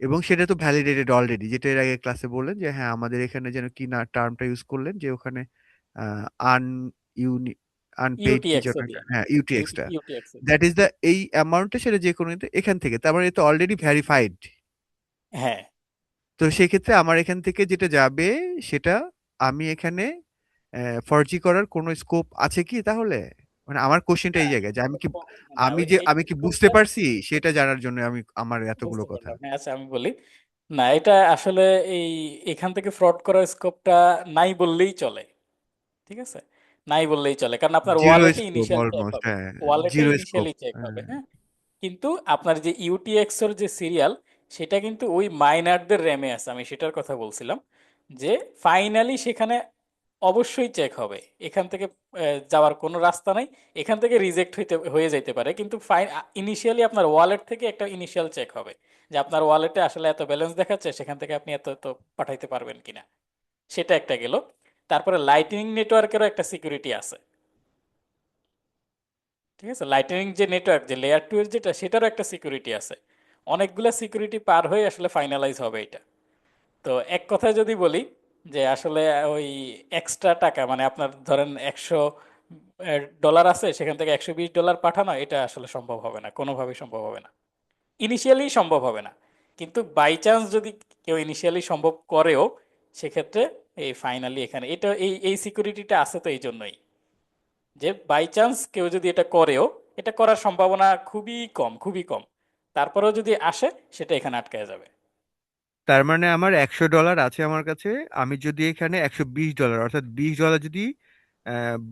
এবং সেটা তো ভ্যালিডেটেড অলরেডি, যেটা এর আগে ক্লাসে বললেন যে হ্যাঁ আমাদের এখানে যেন কি না টার্মটা ইউজ করলেন যে ওখানে আন ইউনি আনপেইড কি ইউটিএক্স যেন দিয়ে একটা, হ্যাঁ ইউটিএক্সটা, ইউটিএক্স দ্যাট ইজ দ্য এই অ্যামাউন্টটা, সেটা যে কোনো এখান থেকে, তার মানে এটা অলরেডি ভেরিফাইড। হ্যাঁ তো সেক্ষেত্রে আমার এখান থেকে যেটা যাবে সেটা আমি এখানে ফর্জি করার কোনো স্কোপ আছে কি তাহলে? মানে আমার কোশ্চেনটা না এই জায়গায় যে আমি কি, না আমি ওই যে এই আমি কি বুঝতে স্কোপটা পারছি সেটা জানার জন্য আমি আমার এতগুলো বুঝতে কথা। পারলাম। হ্যাঁ আচ্ছা আমি বলি, না এটা আসলে এই এখান থেকে ফ্রড করার স্কোপটা নাই বললেই চলে। ঠিক আছে, নাই বললেই চলে, কারণ আপনার জিরো ওয়ালেটে স্কোপ ইনিশিয়াল চেক অলমোস্ট, হবে, হ্যাঁ। ওয়ালেটে জিরো স্কোপ, ইনিশিয়ালি চেক হবে। হ্যাঁ। হ্যাঁ কিন্তু আপনার যে ইউটিএক্স এর যে সিরিয়াল, সেটা কিন্তু ওই মাইনারদের র্যামে আছে, আমি সেটার কথা বলছিলাম। যে ফাইনালি সেখানে অবশ্যই চেক হবে, এখান থেকে যাওয়ার কোনো রাস্তা নাই। এখান থেকে রিজেক্ট হয়ে যেতে পারে, কিন্তু ইনিশিয়ালি আপনার ওয়ালেট থেকে একটা ইনিশিয়াল চেক হবে যে আপনার ওয়ালেটে আসলে এত ব্যালেন্স দেখাচ্ছে, সেখান থেকে আপনি এত এত পাঠাইতে পারবেন কিনা। সেটা একটা গেল। তারপরে লাইটনিং নেটওয়ার্কেরও একটা সিকিউরিটি আছে। ঠিক আছে, লাইটনিং যে নেটওয়ার্ক, যে লেয়ার টু এর যেটা, সেটারও একটা সিকিউরিটি আছে। অনেকগুলো সিকিউরিটি পার হয়ে আসলে ফাইনালাইজ হবে এটা। তো এক কথায় যদি বলি যে আসলে ওই এক্সট্রা টাকা, মানে আপনার ধরেন 100 ডলার আছে, সেখান থেকে $120 পাঠানো, এটা আসলে সম্ভব হবে না, কোনোভাবেই সম্ভব হবে না। ইনিশিয়ালি সম্ভব হবে না, কিন্তু বাই চান্স যদি কেউ ইনিশিয়ালি সম্ভব করেও, সেক্ষেত্রে এই ফাইনালি এখানে এটা এই সিকিউরিটিটা আছে তো এই জন্যই, যে বাই চান্স কেউ যদি এটা করেও, এটা করার সম্ভাবনা খুবই কম, খুবই কম, তারপরেও যদি আসে, সেটা এখানে আটকায় যাবে। তার মানে আমার $100 আছে আমার কাছে, আমি যদি এখানে $120 অর্থাৎ $20 যদি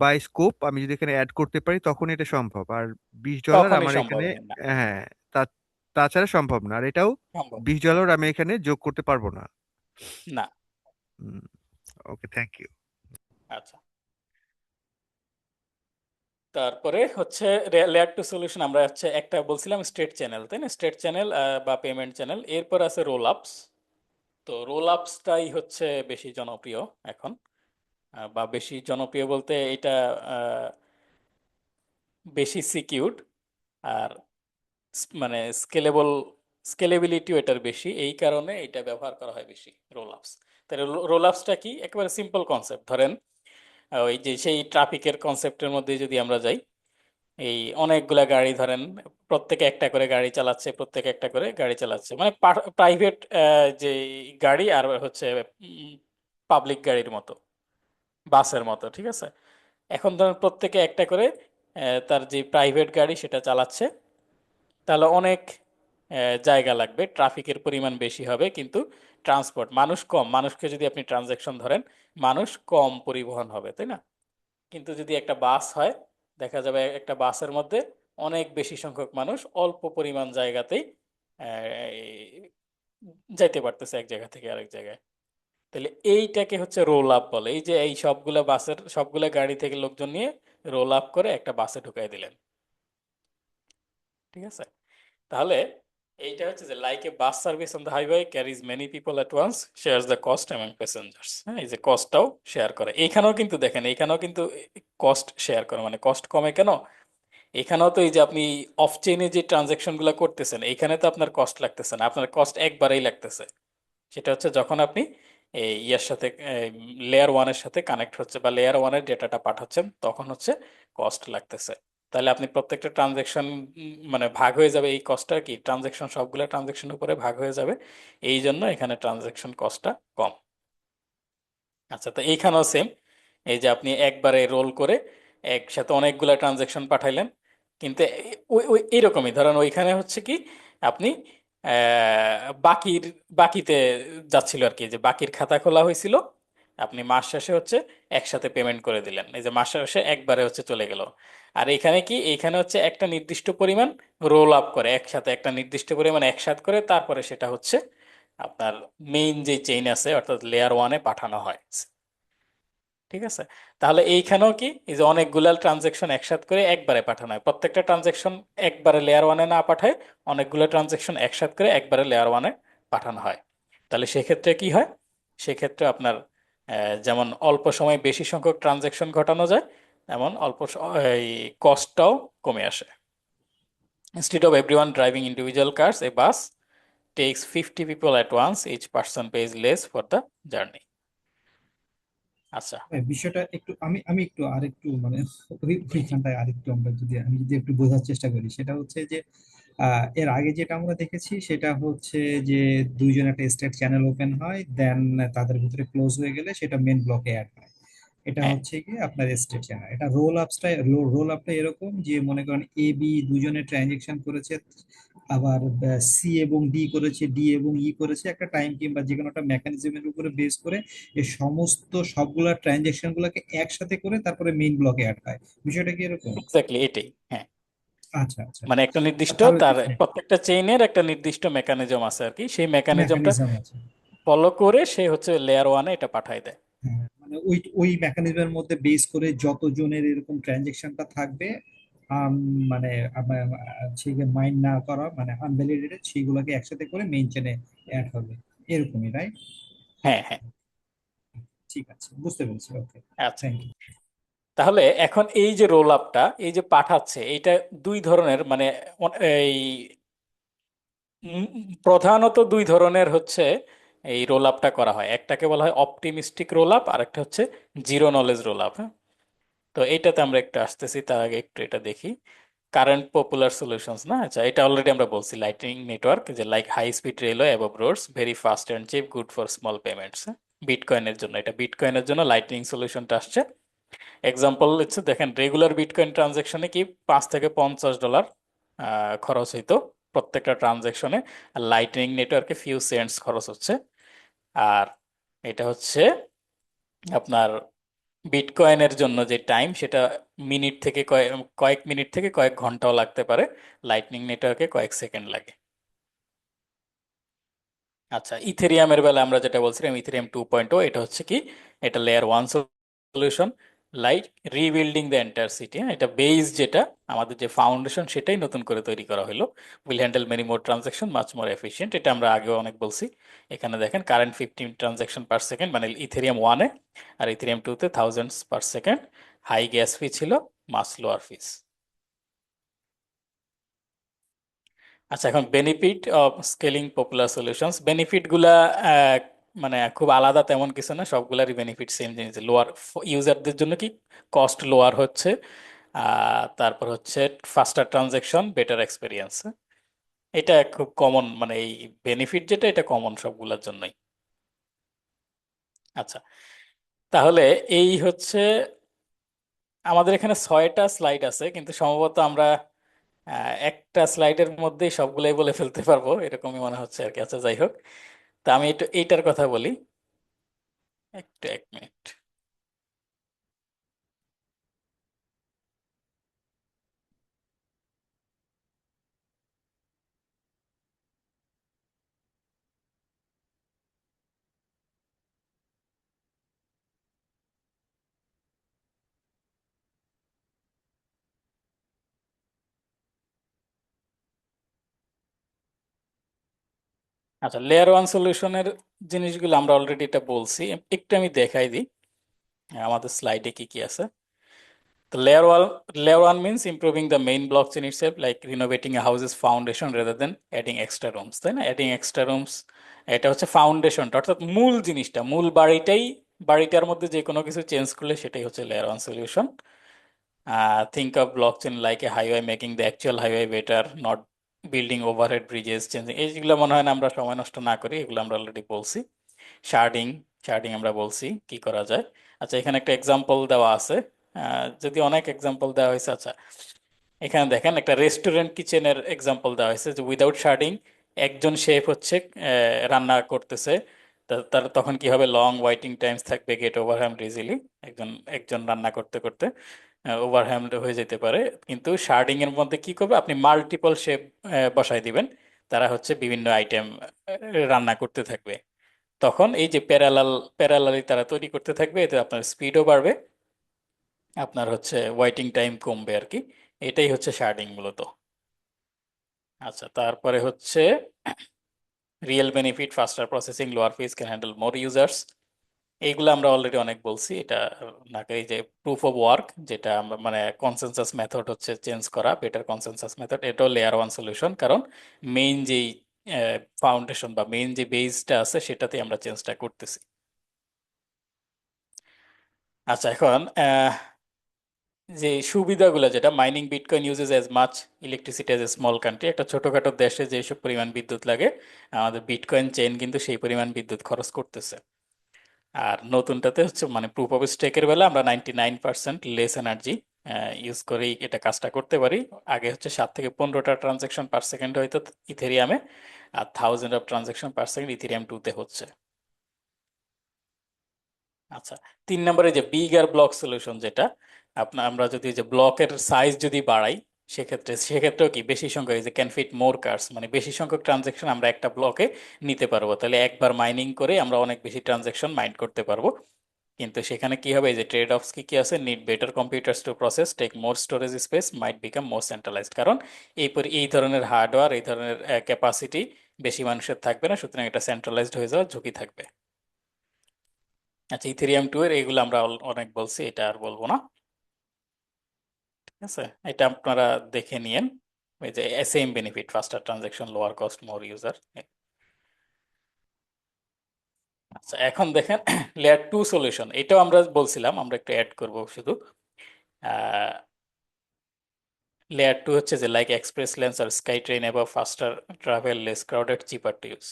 বাই স্কোপ আমি যদি এখানে অ্যাড করতে পারি তখন এটা সম্ভব, আর $20 তখনই আমার সম্ভব এখানে, না। হ্যাঁ, তা তাছাড়া সম্ভব না, আর এটাও সম্ভব $20 আমি এখানে যোগ করতে পারবো না। না। ওকে, থ্যাংক ইউ। আচ্ছা, তারপরে হচ্ছে লেয়ার টু সলিউশন, আমরা হচ্ছে একটা বলছিলাম স্টেট চ্যানেল, তাই না? স্টেট চ্যানেল বা পেমেন্ট চ্যানেল, এরপর আছে রোল আপস। তো রোল আপসটাই হচ্ছে বেশি জনপ্রিয় এখন, বা বেশি জনপ্রিয় বলতে এটা আহ, বেশি সিকিউরড, আর মানে স্কেলেবিলিটিও এটার বেশি, এই কারণে এটা ব্যবহার করা হয় বেশি, রোল আপস। তাহলে রোল আপসটা কি? একেবারে সিম্পল কনসেপ্ট। ধরেন ওই যে সেই ট্রাফিকের কনসেপ্টের মধ্যে যদি আমরা যাই, এই অনেকগুলা গাড়ি ধরেন, প্রত্যেকে একটা করে গাড়ি চালাচ্ছে, প্রত্যেকে একটা করে গাড়ি চালাচ্ছে, মানে প্রাইভেট যে গাড়ি আর হচ্ছে পাবলিক গাড়ির মতো, বাসের মতো। ঠিক আছে, এখন ধরেন প্রত্যেকে একটা করে তার যে প্রাইভেট গাড়ি সেটা চালাচ্ছে, তাহলে অনেক জায়গা লাগবে, ট্রাফিকের পরিমাণ বেশি হবে, কিন্তু ট্রান্সপোর্ট মানুষ কম, মানুষকে যদি আপনি ট্রানজ্যাকশন ধরেন, মানুষ কম পরিবহন হবে, তাই না? কিন্তু যদি একটা বাস হয়, দেখা যাবে একটা বাসের মধ্যে অনেক বেশি সংখ্যক মানুষ অল্প পরিমাণ জায়গাতেই যাইতে পারতেছে এক জায়গা থেকে আরেক জায়গায়। তাহলে এইটাকে হচ্ছে রোল আপ বলে, এই যে এই সবগুলা বাসের সবগুলা গাড়ি থেকে লোকজন নিয়ে রোল আপ করে একটা বাসে ঢুকাই দিলেন। ঠিক আছে, তাহলে এইটা হচ্ছে যে like a bus service on the highway carriage many people at once, shares the cost among passengers. হ্যাঁ, এই যে কস্টটাও শেয়ার করে, এইখানেও কিন্তু দেখেন, এইখানেও কিন্তু কস্ট শেয়ার করে, মানে কস্ট কমে কেন? এখানেও তো এই যে আপনি অফ চেইনে যে ট্রানজেকশন গুলো করতেছেন, এখানে তো আপনার কস্ট লাগতেছে না, আপনার কস্ট একবারেই লাগতেছে। সেটা হচ্ছে যখন আপনি এই ইয়ার সাথে লেয়ার ওয়ানের সাথে কানেক্ট হচ্ছে বা লেয়ার ওয়ানের ডেটাটা পাঠাচ্ছেন, তখন হচ্ছে কস্ট লাগতেছে। তাহলে আপনি প্রত্যেকটা ট্রানজেকশন মানে ভাগ হয়ে যাবে, এই কস্টটা কি ট্রানজেকশন সবগুলো ট্রানজেকশনের উপরে ভাগ হয়ে যাবে, এই জন্য এখানে ট্রানজেকশন কস্টটা কম। আচ্ছা, তো এইখানেও সেম, এই যে আপনি একবারে রোল করে একসাথে অনেকগুলা ট্রানজেকশন পাঠাইলেন, কিন্তু ওই ওই এইরকমই ধরেন ওইখানে হচ্ছে কি আপনি বাকির বাকিতে যাচ্ছিল আর কি, যে বাকির খাতা খোলা হয়েছিল, আপনি মাস শেষে হচ্ছে একসাথে পেমেন্ট করে দিলেন, এই যে মাস শেষে একবারে হচ্ছে চলে গেল। আর এখানে কি, এখানে হচ্ছে একটা নির্দিষ্ট পরিমাণ রোল আপ করে একসাথে, একটা নির্দিষ্ট পরিমাণ একসাথে করে তারপরে সেটা হচ্ছে আপনার মেইন যে চেইন আছে অর্থাৎ লেয়ার ওয়ানে পাঠানো হয়। ঠিক আছে, তাহলে এইখানেও কি এই যে অনেকগুলা ট্রানজেকশন একসাথে করে একবারে পাঠানো হয়, প্রত্যেকটা ট্রানজেকশন একবারে লেয়ার ওয়ানে না পাঠায় অনেকগুলো ট্রানজেকশন একসাথে করে একবারে লেয়ার ওয়ানে পাঠানো হয়। তাহলে সেক্ষেত্রে কি হয়, সেক্ষেত্রে আপনার যেমন অল্প সময়ে বেশি সংখ্যক ট্রানজেকশন ঘটানো যায়, এমন এই কস্টটাও কমে আসে। Instead of everyone driving individual cars, a bus takes 50 people at once, each person pays less for the journey. আচ্ছা। হ্যাঁ, বিষয়টা একটু আমি একটু আরেকটু মানে ওইখানটায় আরেকটু আমি যদি একটু বোঝার চেষ্টা করি, সেটা হচ্ছে যে এর আগে যেটা আমরা দেখেছি সেটা হচ্ছে যে দুইজন একটা স্টেট চ্যানেল ওপেন হয়, দেন তাদের ভিতরে ক্লোজ হয়ে গেলে সেটা মেন ব্লকে অ্যাড হয়। এটা হ্যাঁ, হচ্ছে কি আপনার স্টেট চ্যানেল। এটা রোল আপটা এরকম যে মনে করেন এ বি দুজনে ট্রানজেকশন করেছে, আবার সি এবং ডি করেছে, ডি এবং ই করেছে, একটা টাইম কিংবা যে কোনো একটা মেকানিজমের উপরে বেস করে এই সমস্ত সবগুলা ট্রানজেকশন গুলাকে একসাথে করে তারপরে মেইন ব্লকে অ্যাড হয়। বিষয়টা কি এরকম? এক্স্যাক্টলি এটাই, হ্যাঁ। আচ্ছা আচ্ছা। মানে একটা নির্দিষ্ট তাহলে তার প্রত্যেকটা চেইনের একটা নির্দিষ্ট মেকানিজম আছে আর কি, সেই মেকানিজমটা মেকানিজম আছে। ফলো করে সে হচ্ছে লেয়ার ওয়ানে এটা পাঠায় দেয়। হ্যাঁ, মানে ওই ওই মেকানিজমের মধ্যে বেস করে যতজনের এরকম ট্রানজেকশনটা থাকবে, আম, মানে সেগুলো মাইন্ড না করা মানে আনভ্যালিডেটেড, সেইগুলোকে একসাথে করে মেইন চেনে অ্যাড হবে, এরকমই রাইট? হ্যাঁ, হ্যাঁ। ঠিক আছে, বুঝতে পেরেছি, ওকে। আচ্ছা, থ্যাংক ইউ। তাহলে এখন এই যে রোল আপটা এই যে পাঠাচ্ছে, এইটা দুই ধরনের মানে এই প্রধানত দুই ধরনের হচ্ছে এই রোল আপটা করা হয়, একটাকে বলা হয় অপটিমিস্টিক রোল আপ আর একটা হচ্ছে জিরো নলেজ রোল আপ। তো এইটাতে আমরা একটু আসতেছি, তার আগে একটু এটা দেখি। কারেন্ট পপুলার সলিউশনস, না? আচ্ছা, এটা অলরেডি আমরা বলছি, লাইটিং নেটওয়ার্ক, যে like high speed railway above roads, very fast and cheap, good for small payments. বিটকয়েনের জন্য, এটা বিটকয়েনের জন্য লাইটিং সলিউশনটা আসছে। এক্সাম্পল হচ্ছে দেখেন, রেগুলার বিটকয়েন ট্রানজেকশনে কি $5 থেকে $50 খরচ হইতো প্রত্যেকটা ট্রানজেকশনে, আর লাইটনিং নেটওয়ার্কে ফিউ সেন্টস খরচ হচ্ছে। আর এটা হচ্ছে আপনার বিটকয়েনের জন্য যে টাইম, সেটা মিনিট থেকে কয়েক কয়েক মিনিট থেকে কয়েক ঘন্টাও লাগতে পারে, লাইটনিং নেটওয়ার্কে কয়েক সেকেন্ড লাগে। আচ্ছা, ইথেরিয়ামের বেলা আমরা যেটা বলছিলাম, ইথেরিয়াম 2.0, এটা হচ্ছে কি, এটা layer one solution, like rebuilding the entire city. এটা বেস যেটা আমাদের যে ফাউন্ডেশন সেটাই নতুন করে তৈরি করা হলো, will handle many more transaction much more efficient. এটা আমরা আগেও অনেক বলছি। এখানে দেখেন কারেন্ট 15 ট্রানজাকশন পার সেকেন্ড মানে ইথেরিয়াম ওয়ানে, আর ইথেরিয়াম টুতে thousands per second. High gas ফি ছিল, মাছ লোয়ার ফিস। আচ্ছা, এখন benefit of scaling popular solutions, benefit গুলা আহ, মানে খুব আলাদা তেমন কিছু না, সবগুলারই বেনিফিট সেম জিনিস। লোয়ার ইউজারদের জন্য কি, কস্ট লোয়ার হচ্ছে, তারপর হচ্ছে ফাস্টার ট্রানজেকশন, বেটার এক্সপিরিয়েন্স। এটা খুব কমন, মানে এই বেনিফিট যেটা এটা কমন সবগুলোর জন্যই। আচ্ছা, তাহলে এই হচ্ছে আমাদের এখানে 6টা স্লাইড আছে, কিন্তু সম্ভবত আমরা একটা স্লাইডের মধ্যেই সবগুলাই বলে ফেলতে পারবো এরকমই মনে হচ্ছে আর কি। আচ্ছা, যাই হোক, তা আমি একটু এইটার কথা বলি, একটু এক মিনিট। আচ্ছা, লেয়ার ওয়ান সলিউশনের জিনিসগুলো আমরা অলরেডি এটা বলছি, একটু আমি দেখাই দিই আমাদের স্লাইডে কি কি আছে। তো Layer one means improving the main blockchain itself, like renovating a house's foundation rather than adding extra rooms, তাই না? Adding extra rooms, এটা হচ্ছে ফাউন্ডেশনটা, অর্থাৎ মূল জিনিসটা, মূল বাড়িটার মধ্যে যে কোনো কিছু চেঞ্জ করলে সেটাই হচ্ছে layer one solution. Think of blockchain like a highway, making the actual highway better, not building overhead bridges, changing, এইগুলো মনে হয় না আমরা সময় নষ্ট না করি, এগুলো আমরা অলরেডি বলছি। শার্ডিং, আমরা বলছি কি করা যায়। আচ্ছা, এখানে একটা এক্সাম্পল দেওয়া আছে, যদি অনেক এক্সাম্পল দেওয়া হয়েছে। আচ্ছা, এখানে দেখেন একটা রেস্টুরেন্ট কিচেনের এক্সাম্পল দেওয়া হয়েছে যে উইদাউট শার্ডিং একজন শেফ হচ্ছে রান্না করতেছে, তার তখন কি হবে, লং ওয়েটিং টাইমস থাকবে, গেট ওভারহ্যামড ইজিলি, একজন একজন রান্না করতে করতে ওভারহ্যামড হয়ে যেতে পারে। কিন্তু শার্ডিং এর মধ্যে কি করবে, আপনি মাল্টিপল শেফ বসাই দিবেন, তারা হচ্ছে বিভিন্ন আইটেম রান্না করতে থাকবে, তখন এই যে প্যারালালি তারা তৈরি করতে থাকবে, এতে আপনার স্পিডও বাড়বে, আপনার হচ্ছে ওয়েটিং টাইম কমবে আর কি। এটাই হচ্ছে শার্ডিং মূলত। আচ্ছা, তারপরে হচ্ছে real benefit, faster processing, lower fees, can handle more users, এইগুলো আমরা অলরেডি অনেক বলছি। এটা না, এই যে প্রুফ অফ ওয়ার্ক, যেটা মানে কনসেনসাস মেথড হচ্ছে চেঞ্জ করা, বেটার কনসেনসাস মেথড, এটাও লেয়ার ওয়ান সলিউশন, কারণ মেইন যেই ফাউন্ডেশন বা মেইন যে বেসটা আছে সেটাতে আমরা চেঞ্জটা করতেছি। আচ্ছা, এখন যে সুবিধাগুলো, যেটা mining bitcoin uses as much electricity as a small country, একটা ছোটখাটো দেশে যেসব পরিমাণ বিদ্যুৎ লাগে, আমাদের বিটকয়েন চেইন কিন্তু সেই পরিমাণ বিদ্যুৎ খরচ করতেছে। আর নতুনটাতে হচ্ছে মানে প্রুফ অফ স্টেকের বেলা আমরা 99% লেস এনার্জি ইউজ করেই এটা কাজটা করতে পারি। আগে হচ্ছে 7 থেকে 15টা ট্রানজাকশন পার সেকেন্ড হয়তো ইথেরিয়ামে, আর 1000 of transaction per second Ethereum 2-তে হচ্ছে। আচ্ছা, 3 নম্বরে যে বিগার ব্লক সলিউশন, যেটা আমরা যদি যে ব্লকের সাইজ যদি বাড়াই, সেক্ষেত্রেও কি বেশি সংখ্যক, যে ক্যান ফিট মোর কার্স, মানে বেশি সংখ্যক ট্রানজেকশন আমরা একটা ব্লকে নিতে পারবো, তাহলে একবার মাইনিং করে আমরা অনেক বেশি ট্রানজেকশন মাইন্ড করতে পারবো। কিন্তু সেখানে কি হবে, এই যে ট্রেড অফস কি কি আছে, need better computers to process, take more storage space, might become more centralized, কারণ এই ধরনের হার্ডওয়্যার, এই ধরনের ক্যাপাসিটি বেশি মানুষের থাকবে না, সুতরাং এটা সেন্ট্রালাইজড হয়ে যাওয়ার ঝুঁকি থাকবে। আচ্ছা, ইথেরিয়াম 2 এর এইগুলো আমরা অনেক বলছি, এটা আর বলবো না। ঠিক আছে, এটা আপনারা দেখে নিয়েন, ওই যে same benefit, faster transaction, lower cost, more user. আচ্ছা, এখন দেখেন লেয়ার টু সলিউশন, এটাও আমরা বলছিলাম, আমরা একটু অ্যাড করব শুধু। লেয়ার টু হচ্ছে যে লাইক এক্সপ্রেস লেন্স আর স্কাই ট্রেন এবার faster travel, less crowded, cheaper to use.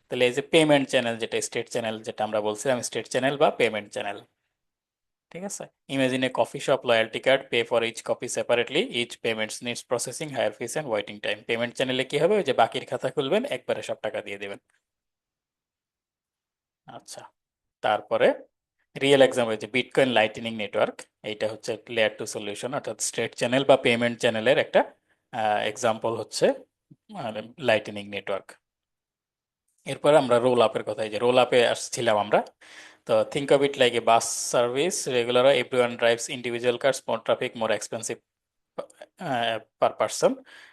তাহলে এই যে পেমেন্ট চ্যানেল, যেটা স্টেট চ্যানেল, যেটা আমরা বলছিলাম স্টেট চ্যানেল বা পেমেন্ট চ্যানেল, ঠিক আছে। Imagine a coffee shop, loyalty card, pay for each coffee separately, each payments needs processing, higher fees and waiting time. Payment চ্যানেলে কি হবে, ওই যে বাকির খাতা খুলবেন, একবারে সব টাকা দিয়ে দেবেন। আচ্ছা, তারপরে রিয়েল এক্সাম্পল যে বিটকয়েন লাইটনিং নেটওয়ার্ক, এইটা হচ্ছে লেয়ার টু সলিউশন, অর্থাৎ স্টেট চ্যানেল বা পেমেন্ট চ্যানেলের একটা এক্সাম্পল হচ্ছে লাইটনিং নেটওয়ার্ক। এরপরে আমরা রোল আপের কথা, এই যে রোল আপে আসছিলাম আমরা, তো think of it like a bus service, regular everyone drives individual cars, more traffic, more expensive per person.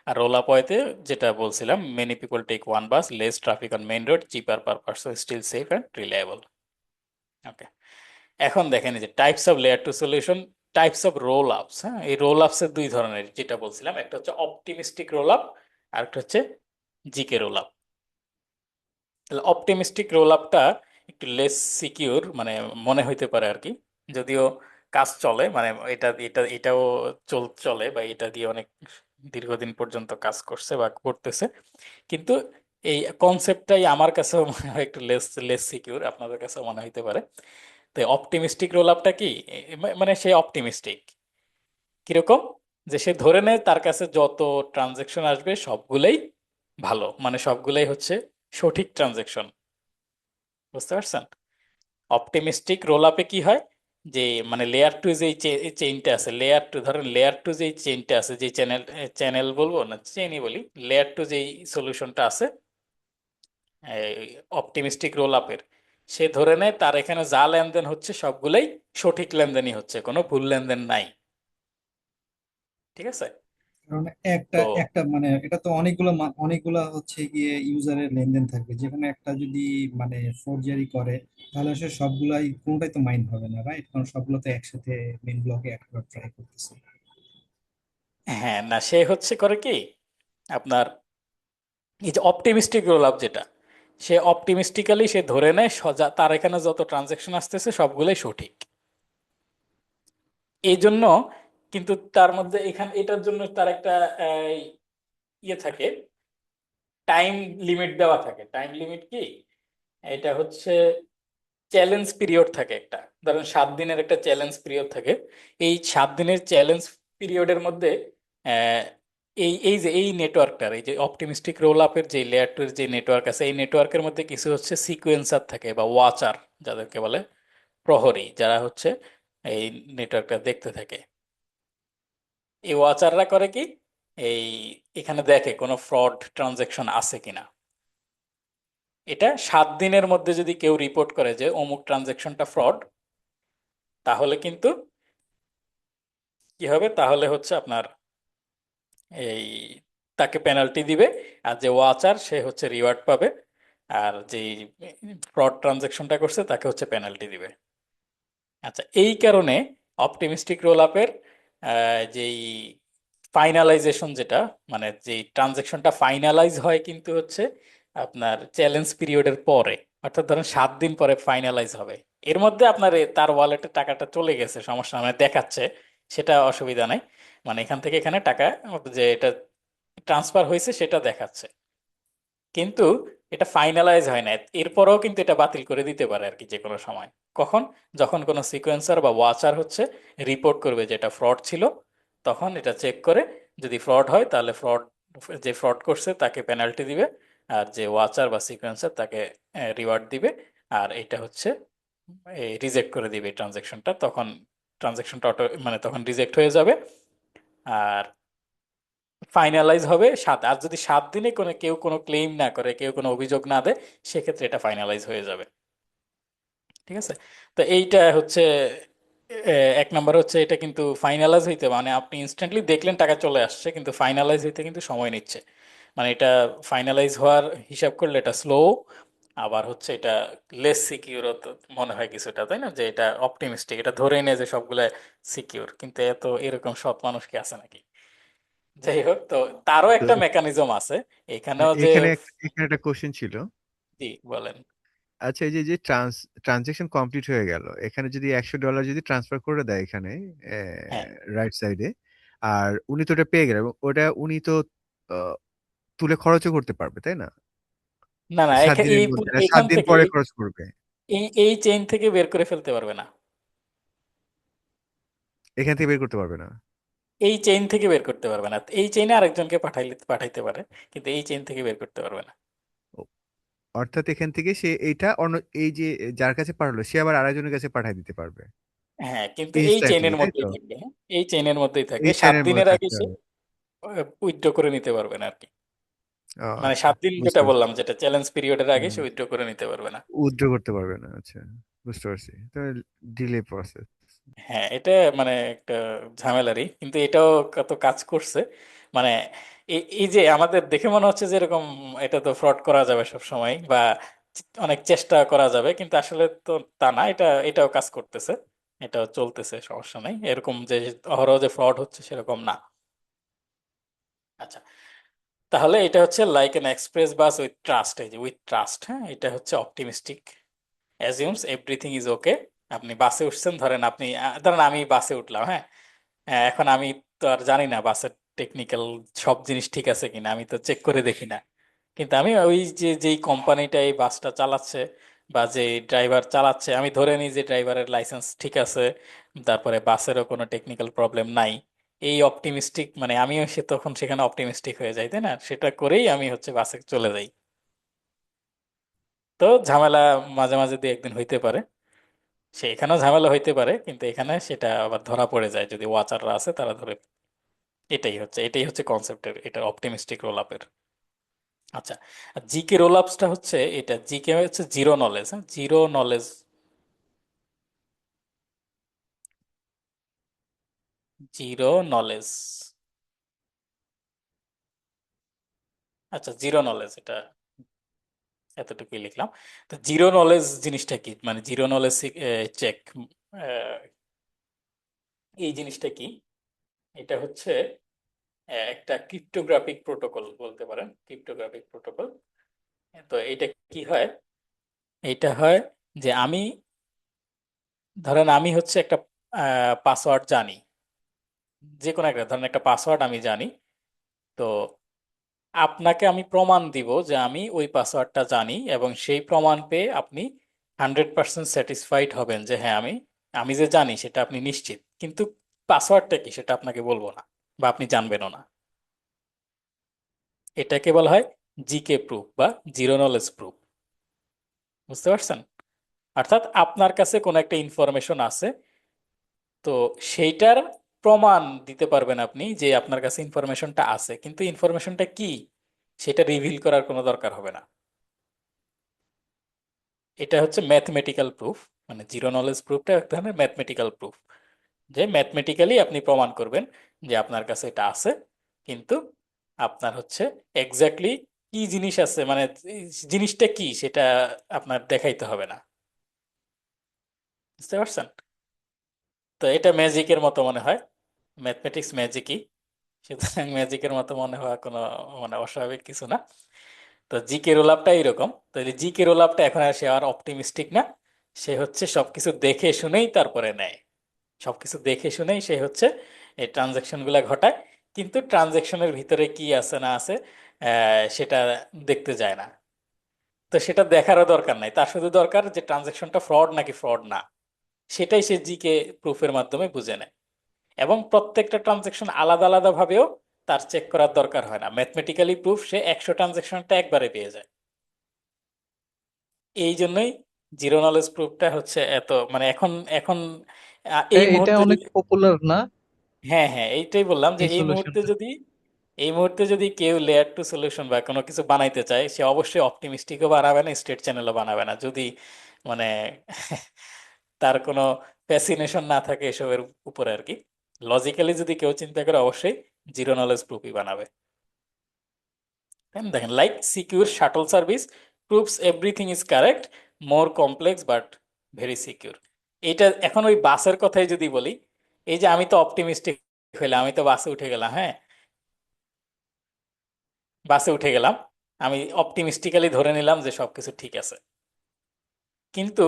আর রোল আপ ওয়েতে যেটা বলছিলাম, many people take one bus, less traffic on main road, cheaper per person, still safe and reliable. Okay, এখন দেখেন এই যে types of layer two solution, types of roll ups. হ্যাঁ, এই রোল আপস এর দুই ধরনের, যেটা বলছিলাম, একটা হচ্ছে অপটিমিস্টিক রোল আপ, আর একটা হচ্ছে জিকে রোল আপ। তাহলে অপটিমিস্টিক রোল আপটা একটু লেস সিকিউর মানে মনে হইতে পারে আর কি, যদিও কাজ চলে, মানে এটাও চলে, বা এটা দিয়ে অনেক দীর্ঘদিন পর্যন্ত কাজ করছে বা করতেছে, কিন্তু এই কনসেপ্টটাই আমার কাছেও মনে হয় একটু লেস লেস সিকিউর, আপনাদের কাছেও মনে হইতে পারে। তো অপটিমিস্টিক রোল আপটা কি, মানে সে অপটিমিস্টিক কিরকম, যে সে ধরে নেয় তার কাছে যত ট্রানজেকশন আসবে সবগুলোই ভালো, মানে সবগুলোই হচ্ছে সঠিক ট্রানজেকশন। বুঝতে পারছেন? অপটিমিস্টিক রোল আপে কি হয়, যে মানে লেয়ার টু যে চেইনটা আছে, লেয়ার টু ধরেন লেয়ার টু যে চেইনটা আছে, যে চ্যানেল বলবো না, চেইনই বলি, লেয়ার টু যেই সলিউশনটা আছে অপটিমিস্টিক রোল আপের, সে ধরে নেয় তার এখানে যা লেনদেন হচ্ছে সবগুলোই সঠিক লেনদেনই হচ্ছে, কোনো ভুল লেনদেন নাই। ঠিক আছে, কারণ একটা তো একটা মানে এটা তো অনেকগুলো অনেকগুলা হচ্ছে গিয়ে ইউজারের লেনদেন থাকবে, যেখানে একটা যদি মানে ফোরজারি করে তাহলে আসলে সবগুলাই কোনোটাই তো মাইন্ড হবে না, রাইট? কারণ সবগুলো তো একসাথে মেইন ব্লকে অ্যাড করার ট্রাই করতেছে। হ্যাঁ, না সে হচ্ছে করে কি আপনার এই যে অপটিমিস্টিক রোল আপ যেটা, সে অপটিমিস্টিক্যালি সে ধরে নেয় তার এখানে যত ট্রানজেকশন আসতেছে সবগুলোই সঠিক। এই জন্য কিন্তু তার মধ্যে এখানে এটার জন্য তার একটা আহ, ইয়ে থাকে, টাইম লিমিট দেওয়া থাকে। টাইম লিমিট কি, এটা হচ্ছে চ্যালেঞ্জ পিরিয়ড থাকে একটা, ধরেন 7 দিনের একটা চ্যালেঞ্জ পিরিয়ড থাকে। এই 7 দিনের চ্যালেঞ্জ পিরিয়ডের মধ্যে আহ, এই যে এই নেটওয়ার্কটার, এই যে অপটিমিস্টিক রোল আপের যে লেয়ার টু এর যে নেটওয়ার্ক আছে, এই নেটওয়ার্কের মধ্যে কিছু হচ্ছে সিকোয়েন্সার থাকে বা ওয়াচার, যাদেরকে বলে প্রহরী, যারা হচ্ছে এই নেটওয়ার্কটা দেখতে থাকে। এই ওয়াচাররা করে কি, এই এখানে দেখে কোনো ফ্রড ট্রানজেকশন আছে কিনা। এটা 7 দিনের মধ্যে যদি কেউ রিপোর্ট করে যে অমুক ট্রানজেকশনটা ফ্রড, তাহলে কিন্তু কি হবে, তাহলে হচ্ছে আপনার এই তাকে পেনাল্টি দিবে, আর যে ওয়াচার সে হচ্ছে রিওয়ার্ড পাবে, আর যে ফ্রড ট্রানজেকশনটা করছে তাকে হচ্ছে পেনাল্টি দিবে। আচ্ছা, এই কারণে অপটিমিস্টিক রোল আপের যেই ফাইনালাইজেশন যেটা, মানে যে ট্রানজেকশনটা ফাইনালাইজ হয় কিন্তু হচ্ছে আপনার চ্যালেঞ্জ পিরিয়ডের পরে, অর্থাৎ ধরেন 7 দিন পরে ফাইনালাইজ হবে। এর মধ্যে আপনার তার ওয়ালেটে টাকাটা চলে গেছে, সমস্যা মানে দেখাচ্ছে, সেটা অসুবিধা নাই। মানে এখান থেকে এখানে টাকা যে এটা ট্রান্সফার হয়েছে সেটা দেখাচ্ছে, কিন্তু এটা ফাইনালাইজ হয় না। এরপরেও কিন্তু এটা বাতিল করে দিতে পারে আর কি, যে কোনো সময়। কখন? যখন কোনো সিকোয়েন্সার বা ওয়াচার হচ্ছে রিপোর্ট করবে যে এটা ফ্রড ছিল, তখন এটা চেক করে যদি ফ্রড হয় তাহলে যে ফ্রড করছে তাকে পেনাল্টি দিবে, আর যে ওয়াচার বা সিকোয়েন্সার তাকে রিওয়ার্ড দিবে। আর এটা হচ্ছে রিজেক্ট করে দিবে ট্রানজেকশনটা, তখন ট্রানজেকশনটা মানে তখন রিজেক্ট হয়ে যাবে। আর ফাইনালাইজ হবে আর যদি 7 দিনে কেউ কোনো ক্লেম না করে, কেউ কোনো অভিযোগ না দেয়, সেক্ষেত্রে এটা ফাইনালাইজ হয়ে যাবে। ঠিক আছে? তো এইটা হচ্ছে এক নম্বর হচ্ছে, এটা কিন্তু ফাইনালাইজ হইতে মানে আপনি ইনস্ট্যান্টলি দেখলেন টাকা চলে আসছে, কিন্তু ফাইনালাইজ হইতে কিন্তু সময় নিচ্ছে। মানে এটা ফাইনালাইজ হওয়ার হিসাব করলে এটা স্লো, আবার হচ্ছে এটা লেস সিকিউর মনে হয় কিছুটা, তাই না? যে এটা অপটিমিস্টিক, এটা ধরেই নেয় যে সবগুলা সিকিউর, কিন্তু এত এরকম সৎ মানুষ কি আছে নাকি? যাই হোক, তো তারও তো একটা মেকানিজম আছে এখানেও যে। এখানে একটা কোশ্চেন ছিল। জি, বলেন। আচ্ছা, এই যে যে ট্রানজেকশন কমপ্লিট হয়ে গেল, এখানে যদি $100 যদি ট্রান্সফার করে দেয় এখানে হ্যাঁ, রাইট সাইডে, আর উনি তো ওটা পেয়ে গেলেন, এবং ওটা উনি তো আহ, তুলে খরচও করতে পারবে, তাই না? না না, 7 দিনের মধ্যে না, সাত এখান দিন থেকে পরে খরচ করবে। এই চেইন থেকে বের করে ফেলতে পারবে না। এখান থেকে বের করতে পারবে না। এই চেইন থেকে বের করতে পারবে না, এই চেইনে আরেকজনকে পাঠাইতে পারে, কিন্তু এই চেইন থেকে বের করতে পারবে না। ও, অর্থাৎ এখান থেকে সে এইটা অন্য, এই যে যার কাছে পাঠালো সে আবার আরেকজনের কাছে পাঠিয়ে দিতে পারবে হ্যাঁ, কিন্তু এই ইনস্ট্যান্টলি, চেইনের তাই মধ্যেই তো? থাকবে। হ্যাঁ, এই চেইনের মধ্যেই থাকবে, এই সাত চেনের মধ্যে দিনের আগে থাকতে সে হবে। উইথড্র করে নিতে পারবে না আর কি। ও মানে আচ্ছা, 7 দিন বুঝতে যেটা পারছি। বললাম, যেটা চ্যালেঞ্জ পিরিয়ডের আগে সে উইথড্র করে নিতে পারবে না। উইথড্র করতে পারবে না, আচ্ছা, বুঝতে পারছি। তাহলে ডিলে প্রসেস। হ্যাঁ, এটা মানে একটা ঝামেলারই, কিন্তু এটাও কত কাজ করছে। মানে এই যে আমাদের দেখে মনে হচ্ছে যে এরকম এটা তো ফ্রড করা যাবে সব সময়, বা অনেক চেষ্টা করা যাবে, কিন্তু আসলে তো তা না। এটাও কাজ করতেছে, এটাও চলতেছে, সমস্যা নাই। এরকম যে অহরহ যে ফ্রড হচ্ছে সেরকম না। আচ্ছা, তাহলে এটা হচ্ছে like N express bus with trust. এই যে উইথ ট্রাস্ট, হ্যাঁ, এটা হচ্ছে optimistic, assumes everything is okay. আপনি বাসে উঠছেন, ধরেন আমি বাসে উঠলাম, হ্যাঁ। হ্যাঁ, এখন আমি তো আর জানি না বাসের টেকনিক্যাল সব জিনিস ঠিক আছে কিনা, আমি তো চেক করে দেখি না। কিন্তু আমি ওই যে যেই কোম্পানিটা এই বাসটা চালাচ্ছে বা যে ড্রাইভার চালাচ্ছে, আমি ধরে নিই যে ড্রাইভারের লাইসেন্স ঠিক আছে, তারপরে বাসেরও কোনো টেকনিক্যাল প্রবলেম নাই। এই অপটিমিস্টিক মানে আমিও তখন সেখানে অপটিমিস্টিক হয়ে যাই, তাই না? সেটা করেই আমি হচ্ছে বাসে চলে যাই। তো ঝামেলা মাঝে মাঝে দুই একদিন হইতে পারে, এখানেও ঝামেলা হইতে পারে, কিন্তু এখানে সেটা আবার ধরা পড়ে যায় যদি ওয়াচাররা আছে তারা ধরে। এটাই হচ্ছে কনসেপ্টের, এটা অপটিমিস্টিক রোল আপের। আচ্ছা, জিকে রোল আপসটা হচ্ছে, এটা জিকে হচ্ছে জিরো নলেজ। হ্যাঁ, জিরো নলেজ, জিরো নলেজ। আচ্ছা, জিরো নলেজ, এটা এতটুকুই লিখলাম। তো জিরো নলেজ জিনিসটা কি, মানে জিরো নলেজ চেক এই জিনিসটা কি? এটা হচ্ছে একটা ক্রিপ্টোগ্রাফিক প্রোটোকল বলতে পারেন, ক্রিপ্টোগ্রাফিক প্রোটোকল। তো এটা কি হয়? এটা হয় যে আমি, ধরেন আমি হচ্ছে একটা পাসওয়ার্ড জানি, যে কোনো একটা ধরেন একটা পাসওয়ার্ড আমি জানি। তো আপনাকে আমি প্রমাণ দিব যে আমি ওই পাসওয়ার্ডটা জানি, এবং সেই প্রমাণ পেয়ে আপনি 100% স্যাটিসফাইড হবেন যে হ্যাঁ আমি আমি যে জানি সেটা আপনি নিশ্চিত, কিন্তু পাসওয়ার্ডটা কি সেটা আপনাকে বলবো না, বা আপনি জানবেনও না। এটাকে বলা হয় জিকে প্রুফ বা জিরো নলেজ প্রুফ। বুঝতে পারছেন? অর্থাৎ আপনার কাছে কোনো একটা ইনফরমেশন আছে, তো সেইটার প্রমাণ দিতে পারবেন আপনি যে আপনার কাছে ইনফরমেশনটা আছে, কিন্তু ইনফরমেশনটা কি সেটা রিভিল করার কোনো দরকার হবে না। এটা হচ্ছে ম্যাথমেটিক্যাল প্রুফ। মানে জিরো নলেজ প্রুফটা এক ধরনের ম্যাথমেটিক্যাল প্রুফ, যে ম্যাথমেটিক্যালি আপনি প্রমাণ করবেন যে আপনার কাছে এটা আছে, কিন্তু আপনার হচ্ছে এক্স্যাক্টলি কি জিনিস আছে, মানে এই জিনিসটা কি সেটা আপনার দেখাইতে হবে না। বুঝতে পারছেন? তো এটা ম্যাজিকের মতো মনে হয়, ম্যাথমেটিক্স ম্যাজিকই, সুতরাং ম্যাজিকের মতো মনে হওয়া কোনো মানে অস্বাভাবিক কিছু না। তো জিকে রোল আপটা এইরকম। তো এই জিকে রোল আপটা এখন আর সে আর অপটিমিস্টিক না, সে হচ্ছে সবকিছু দেখে শুনেই তারপরে নেয়। সবকিছু দেখে শুনেই সে হচ্ছে এই ট্রানজাকশন গুলা ঘটায়, কিন্তু ট্রানজাকশনের ভিতরে কি আছে না আছে সেটা দেখতে যায় না। তো সেটা দেখারও দরকার নাই, তার শুধু দরকার যে ট্রানজাকশনটা ফ্রড নাকি ফ্রড না, সেটাই সে জিকে প্রুফের মাধ্যমে বুঝে নেয়। এবং প্রত্যেকটা ট্রানজাকশন আলাদা আলাদা ভাবেও তার চেক করার দরকার হয় না, ম্যাথমেটিক্যালি প্রুফ সে 100 ট্রানজাকশনটা একবারে পেয়ে যায়। এই জন্যই জিরো নলেজ প্রুফটা হচ্ছে এত মানে এখন এখন এই এটা মুহূর্তে অনেক যদি, পপুলার না হ্যাঁ হ্যাঁ এইটাই বললাম যে এই এই মুহূর্তে সলিউশনটা? যদি, এই মুহূর্তে যদি কেউ লেয়ার টু সলিউশন বা কোনো কিছু বানাইতে চায়, সে অবশ্যই অপটিমিস্টিকও বানাবে না, স্টেট চ্যানেলও বানাবে না, যদি মানে তার কোনো ফ্যাসিনেশন না থাকে এসবের উপরে আর কি। লজিক্যালি যদি কেউ চিন্তা করে, অবশ্যই জিরো নলেজ প্রুফই বানাবে। দেখেন, like secure shuttle service proves everything is correct, more complex but very secure. এটা এখন ওই বাসের কথাই যদি বলি, এই যে আমি তো অপটিমিস্টিক হইলাম, আমি তো বাসে উঠে গেলাম, হ্যাঁ বাসে উঠে গেলাম, আমি অপটিমিস্টিক্যালি ধরে নিলাম যে সবকিছু ঠিক আছে। কিন্তু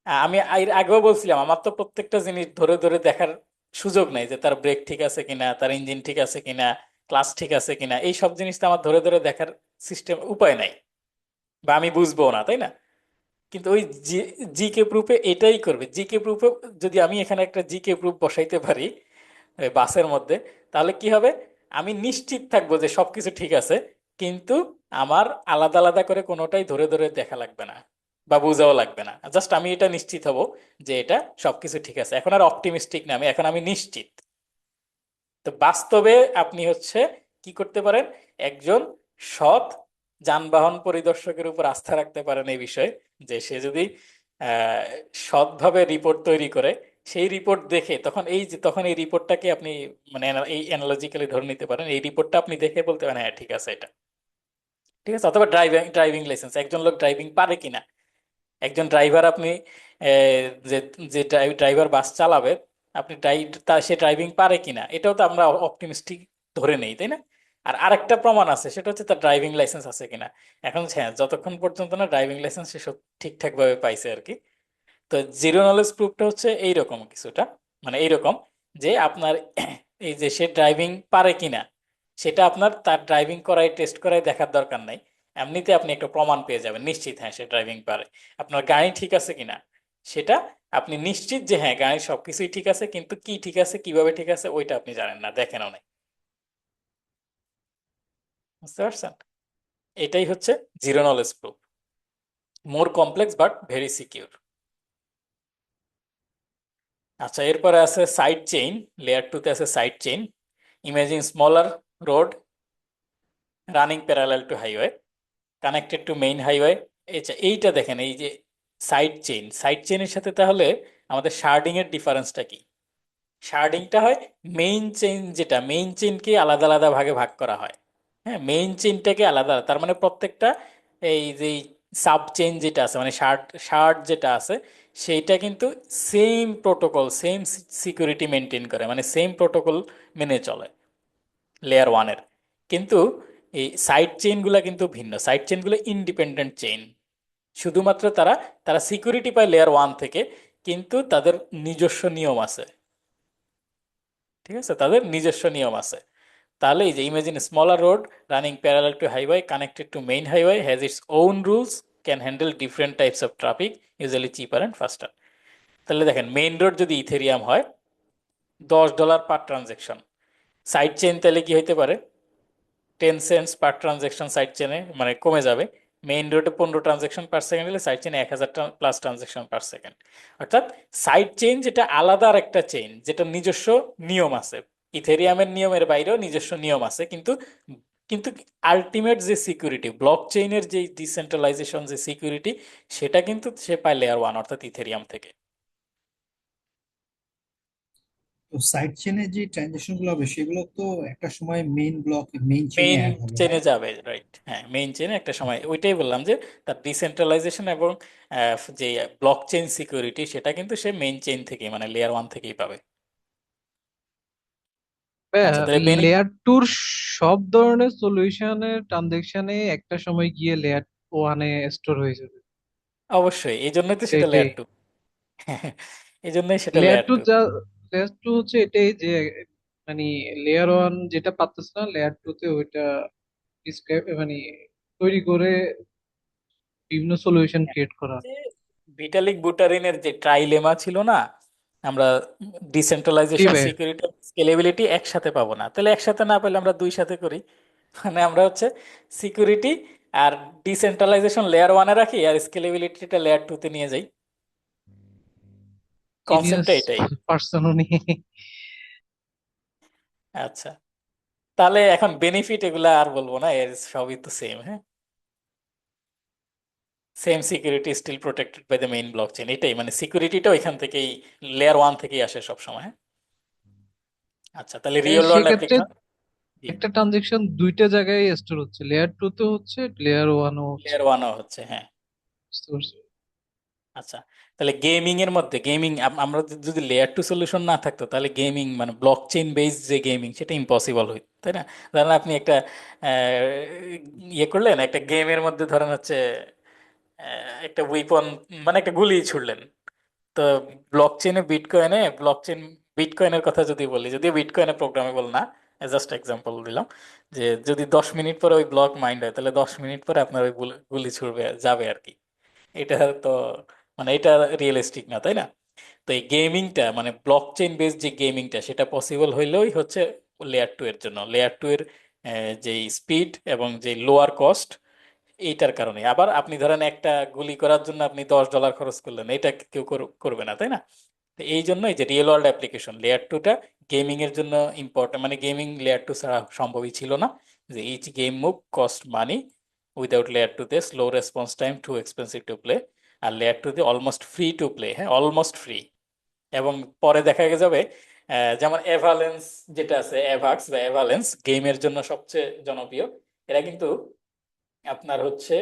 আমি এর আগেও বলছিলাম আমার তো প্রত্যেকটা জিনিস ধরে ধরে দেখার সুযোগ নাই, যে তার ব্রেক ঠিক আছে কিনা, তার ইঞ্জিন ঠিক আছে কিনা, ক্লাস ঠিক আছে কিনা, এই সব জিনিস তো আমার ধরে ধরে দেখার সিস্টেম উপায় নাই, বা আমি বুঝবো না, তাই না? কিন্তু ওই জিকে প্রুফে এটাই করবে। জিকে প্রুফে যদি আমি এখানে একটা জিকে প্রুফ বসাইতে পারি এই বাসের মধ্যে, তাহলে কি হবে? আমি নিশ্চিত থাকবো যে সবকিছু ঠিক আছে, কিন্তু আমার আলাদা আলাদা করে কোনোটাই ধরে ধরে দেখা লাগবে না বা বোঝাও লাগবে না, জাস্ট আমি এটা নিশ্চিত হব যে এটা সবকিছু ঠিক আছে। এখন আর অপটিমিস্টিক না আমি, এখন আমি নিশ্চিত। তো বাস্তবে আপনি হচ্ছে কি করতে পারেন, একজন সৎ যানবাহন পরিদর্শকের উপর আস্থা রাখতে পারেন এই বিষয়ে, যে সে যদি আহ, সৎভাবে রিপোর্ট তৈরি করে, সেই রিপোর্ট দেখে তখন এই যে তখন এই রিপোর্টটাকে আপনি মানে এই অ্যানালজিক্যালি ধরে নিতে পারেন, এই রিপোর্টটা আপনি দেখে বলতে পারেন হ্যাঁ ঠিক আছে এটা ঠিক আছে। অথবা ড্রাইভিং ড্রাইভিং লাইসেন্স, একজন লোক ড্রাইভিং পারে কিনা, একজন ড্রাইভার আপনি যে যে ড্রাইভার বাস চালাবে, আপনি তার সে ড্রাইভিং পারে কিনা এটাও তো আমরা অপটিমিস্টিক ধরে নেই, তাই না? আর আরেকটা প্রমাণ আছে, সেটা হচ্ছে তার ড্রাইভিং লাইসেন্স আছে কিনা। এখন হ্যাঁ, যতক্ষণ পর্যন্ত না ড্রাইভিং লাইসেন্স সে সব ঠিকঠাক ভাবে পাইছে আর কি। তো জিরো নলেজ প্রুফটা হচ্ছে এইরকম কিছুটা, মানে এইরকম যে আপনার এই যে সে ড্রাইভিং পারে কিনা সেটা আপনার তার ড্রাইভিং করাই টেস্ট করাই দেখার দরকার নাই, এমনিতে আপনি একটা প্রমাণ পেয়ে যাবেন নিশ্চিত হ্যাঁ সে ড্রাইভিং পারে। আপনার গাড়ি ঠিক আছে কিনা সেটা আপনি নিশ্চিত যে হ্যাঁ গাড়ির সবকিছুই ঠিক আছে, কিন্তু কি ঠিক আছে কিভাবে ঠিক আছে ওইটা আপনি জানেন না, দেখেনও নাই। বুঝতে পারছেন? এটাই হচ্ছে zero knowledge proof, more complex but very secure. আচ্ছা, এরপরে আছে সাইড চেইন। লেয়ার টুতে আছে side chain. Imaging smaller road running parallel to highway connected to main highway. এইটা দেখেন, এই যে সাইড চেইন, সাইড চেইনের সাথে তাহলে আমাদের শার্ডিং এর ডিফারেন্সটা কি? শার্ডিংটা হয় মেইন চেইন, যেটা মেইন চেইনকে আলাদা আলাদা ভাগে ভাগ করা হয়, হ্যাঁ, মেইন চেইনটাকে আলাদা, তার মানে প্রত্যেকটা এই যে সাব চেইন যেটা আছে মানে শার্ট শার্ট যেটা আছে সেইটা কিন্তু same protocol same security maintain করে, মানে সেম প্রোটোকল মেনে চলে লেয়ার ওয়ানের। কিন্তু এই সাইড চেইনগুলো কিন্তু ভিন্ন, সাইড চেইনগুলো ইন্ডিপেন্ডেন্ট চেইন। শুধুমাত্র তারা তারা সিকিউরিটি পায় লেয়ার ওয়ান থেকে, কিন্তু তাদের নিজস্ব নিয়ম আছে। ঠিক আছে, তাদের নিজস্ব নিয়ম আছে। তাহলে এই যে imagine smaller road running parallel to highway connected to main highway has its own rules, can handle different types of traffic, usually cheaper and ফাস্টার। তাহলে দেখেন মেইন রোড যদি ইথেরিয়াম হয় $10 পার ট্রানজেকশন, সাইড চেইন তাহলে কি হইতে পারে 10 সেন্টস পার transaction, side চেনে মানে কমে যাবে। মেইন রোডে 15 ট্রানজেকশন পার সেকেন্ড হলে সাইড চেনে 1000 প্লাস ট্রানজেকশন পার সেকেন্ড। অর্থাৎ সাইড চেইন যেটা আলাদা আর একটা চেইন, যেটা নিজস্ব নিয়ম আছে। ইথেরিয়ামের নিয়মের বাইরেও নিজস্ব নিয়ম আছে, কিন্তু কিন্তু আলটিমেট যে সিকিউরিটি ব্লক চেইনের যে ডিসেন্ট্রালাইজেশন যে সিকিউরিটি, সেটা কিন্তু সে পায় লেয়ার ওয়ান অর্থাৎ ইথেরিয়াম থেকে। তো সাইড চেনে যে ট্রানজাকশন গুলো হবে সেগুলো তো একটা সময় মেইন ব্লক মেইন চেনে মেইন অ্যাড হবে, চেনে হ্যাঁ। যাবে, রাইট, হ্যাঁ মেইন চেনে একটা সময়, ওইটাই বললাম যে তার ডিসেন্ট্রালাইজেশন এবং যে ব্লক চেইন সিকিউরিটি সেটা কিন্তু সে মেইন চেইন থেকেই মানে লেয়ার ওয়ান থেকেই পাবে। আচ্ছা তাহলে লেয়ার টুর সব ধরনের সলিউশনের ট্রানজেকশনে একটা সময় গিয়ে লেয়ার ওয়ানে স্টোর হয়ে যাবে। অবশ্যই এই জন্যই তো সেটা সেটাই লেয়ার টু। এই জন্যই সেটা লেয়ার লেয়ার টু টু। যা লেয়ার টু হচ্ছে এটাই যে মানে লেয়ার ওয়ান যেটা পারতেছে না লেয়ার টু তে ওইটা মানে তৈরি করে বিভিন্ন সলিউশন ক্রিয়েট করা। যে ভিটালিক বুটারিনের যে ট্রাইলেমা ছিল না, আমরা জি ডিসেন্ট্রালাইজেশন ভাই, সিকিউরিটি স্কেলেবিলিটি একসাথে পাবো না, তাহলে একসাথে না পেলে আমরা দুই সাথে করি। মানে আমরা হচ্ছে সিকিউরিটি আর ডিসেন্ট্রালাইজেশন লেয়ার ওয়ানে রাখি আর স্কেলেবিলিটিটা লেয়ার টু তে নিয়ে যাই। জিনিয়াস কনসেপ্টটা এটাই। পার্সন উনি। আচ্ছা, তাহলে এখন বেনিফিট এগুলা আর বলবো না, এর সবই তো সেম। হ্যাঁ, same security still protected by the main blockchain, এটাই মানে সিকিউরিটিটা ওইখান থেকেই লেয়ার ওয়ান থেকেই আসে সব সময়। হ্যাঁ, আচ্ছা তাহলে রিয়েল ওয়ার্ল্ড সেক্ষেত্রে অ্যাপ্লিকেশন। জি, একটা ট্রানজেকশন দুইটা জায়গায় স্টোর হচ্ছে, লেয়ার টু তে হচ্ছে, লেয়ার ওয়ানও হচ্ছে। লেয়ার ওয়ানও হচ্ছে, হ্যাঁ। বুঝতে পারছি। আচ্ছা, তাহলে গেমিং এর মধ্যে গেমিং আমরা যদি লেয়ার টু সলিউশন না থাকতো তাহলে গেমিং মানে ব্লক চেইন বেসড যে গেমিং সেটা ইম্পসিবল হইত, তাই না? ধরেন আপনি একটা ইয়ে করলেন একটা গেমের মধ্যে, ধরেন হচ্ছে একটা উইপন মানে একটা গুলি ছুড়লেন। তো ব্লক চেইনে বিটকয়েনের কথা যদি বলি, যদিও বিটকয়েনে প্রোগ্রামেবল না, জাস্ট এক্সাম্পল দিলাম, যে যদি 10 মিনিট পরে ওই ব্লক মাইন্ড হয় তাহলে 10 মিনিট পরে আপনার ওই গুলি ছুড়বে যাবে আর কি। এটা তো মানে এটা রিয়েলিস্টিক না, তাই না? তো এই গেমিংটা মানে ব্লক চেইন বেসড যে গেমিংটা সেটা পসিবল হইলেই হচ্ছে লেয়ার টু এর জন্য। লেয়ার টু এর যে স্পিড এবং যে লোয়ার কস্ট, এইটার কারণে। আবার আপনি ধরেন একটা গুলি করার জন্য আপনি $10 খরচ করলেন, এটা কেউ করবে না, তাই না? তো এই জন্যই যে রিয়েল ওয়ার্ল্ড অ্যাপ্লিকেশন লেয়ার টুটা গেমিং এর জন্য ইম্পর্টেন্ট, মানে গেমিং লেয়ার টু ছাড়া সম্ভবই ছিল না। যে each game move cost money, without layer two তে slow response time to expensive to play, আর লেয়ার টু তে অলমোস্ট ফ্রি টু প্লে। হ্যাঁ, অলমোস্ট ফ্রি। এবং পরে দেখা যাবে যেমন এভালেন্স যেটা আছে, এভাক্স বা এভালেন্স গেমের জন্য সবচেয়ে জনপ্রিয়। এরা কিন্তু আপনার হচ্ছে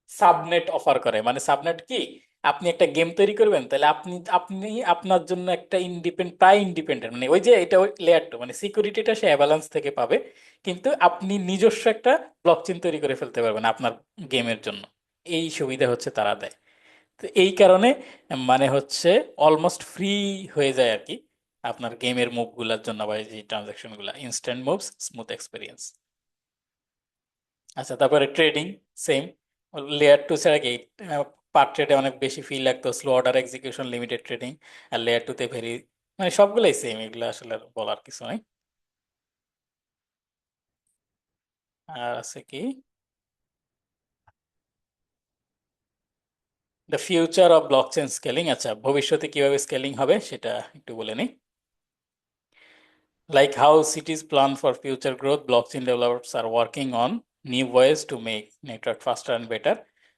সাবনেট অফার করে। মানে সাবনেট কি, আপনি একটা গেম তৈরি করবেন তাহলে আপনি আপনি আপনার জন্য একটা প্রায় ইন্ডিপেন্ডেন্ট, মানে ওই যে এটা লেয়ার টু মানে সিকিউরিটিটা সে অ্যাভালান্স থেকে পাবে, কিন্তু আপনি নিজস্ব একটা ব্লকচেন তৈরি করে ফেলতে পারবেন আপনার গেমের জন্য। এই সুবিধা হচ্ছে তারা দেয়। তো এই কারণে মানে হচ্ছে অলমোস্ট ফ্রি হয়ে যায় আর কি আপনার গেমের মুভগুলোর জন্য, বা এই যে ট্রানজাকশনগুলো ইনস্ট্যান্ট মুভস স্মুথ এক্সপিরিয়েন্স। আচ্ছা, তারপরে ট্রেডিং সেম। লেয়ার টু ছাড়া কি পার্ট ট্রেডে অনেক বেশি ফি লাগতো, slow order execution limited trading. আর লেয়ার টুতে ভেরি মানে সবগুলোই সেম, এগুলো আসলে আর বলার কিছু নাই। আর আছে কি the future of blockchain scaling. আচ্ছা, ভবিষ্যতে কিভাবে স্কেলিং হবে সেটা একটু বলে নিই। Like how cities plan for future growth, blockchain developers are working on new ways to make network faster and better.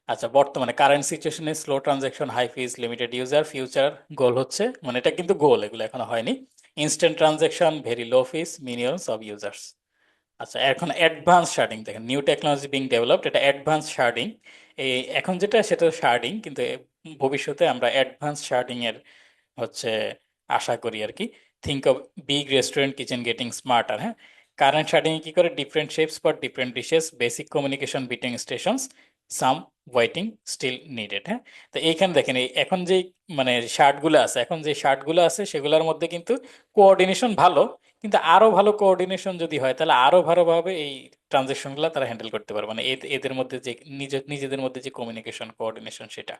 আচ্ছা, বর্তমানে কারেন্ট সিচুয়েশনে slow transaction, high fees, limited user, future goal হচ্ছে মানে এটা কিন্তু গোল, এগুলো এখনো হয়নি, instant transaction, very low fees, millions of users. আচ্ছা, এখন অ্যাডভান্স শার্ডিং দেখেন, নিউ টেকনোলজি বিং ডেভেলপড, এটা অ্যাডভান্স শার্ডিং। এই এখন যেটা সেটা শার্ডিং, কিন্তু ভবিষ্যতে আমরা অ্যাডভান্স শার্ডিং এর হচ্ছে আশা করি আর কি। Think of big restaurant kitchen getting smarter. হ্যাঁ, কারেন্ট শার্টিং কি করে, different chefs for different dishes, basic communication between stations, some waiting still needed. হ্যাঁ, তো এইখানে দেখেন এই এখন যে মানে শার্টগুলো আছে, এখন যে শার্টগুলো আছে সেগুলোর মধ্যে কিন্তু কোঅর্ডিনেশন ভালো, কিন্তু আরো ভালো কোঅর্ডিনেশন যদি হয় তাহলে আরো ভালোভাবে এই ট্রানজেকশনগুলো তারা হ্যান্ডেল করতে পারবে, মানে এদের মধ্যে যে নিজেদের মধ্যে যে কমিউনিকেশন কোঅর্ডিনেশন সেটা।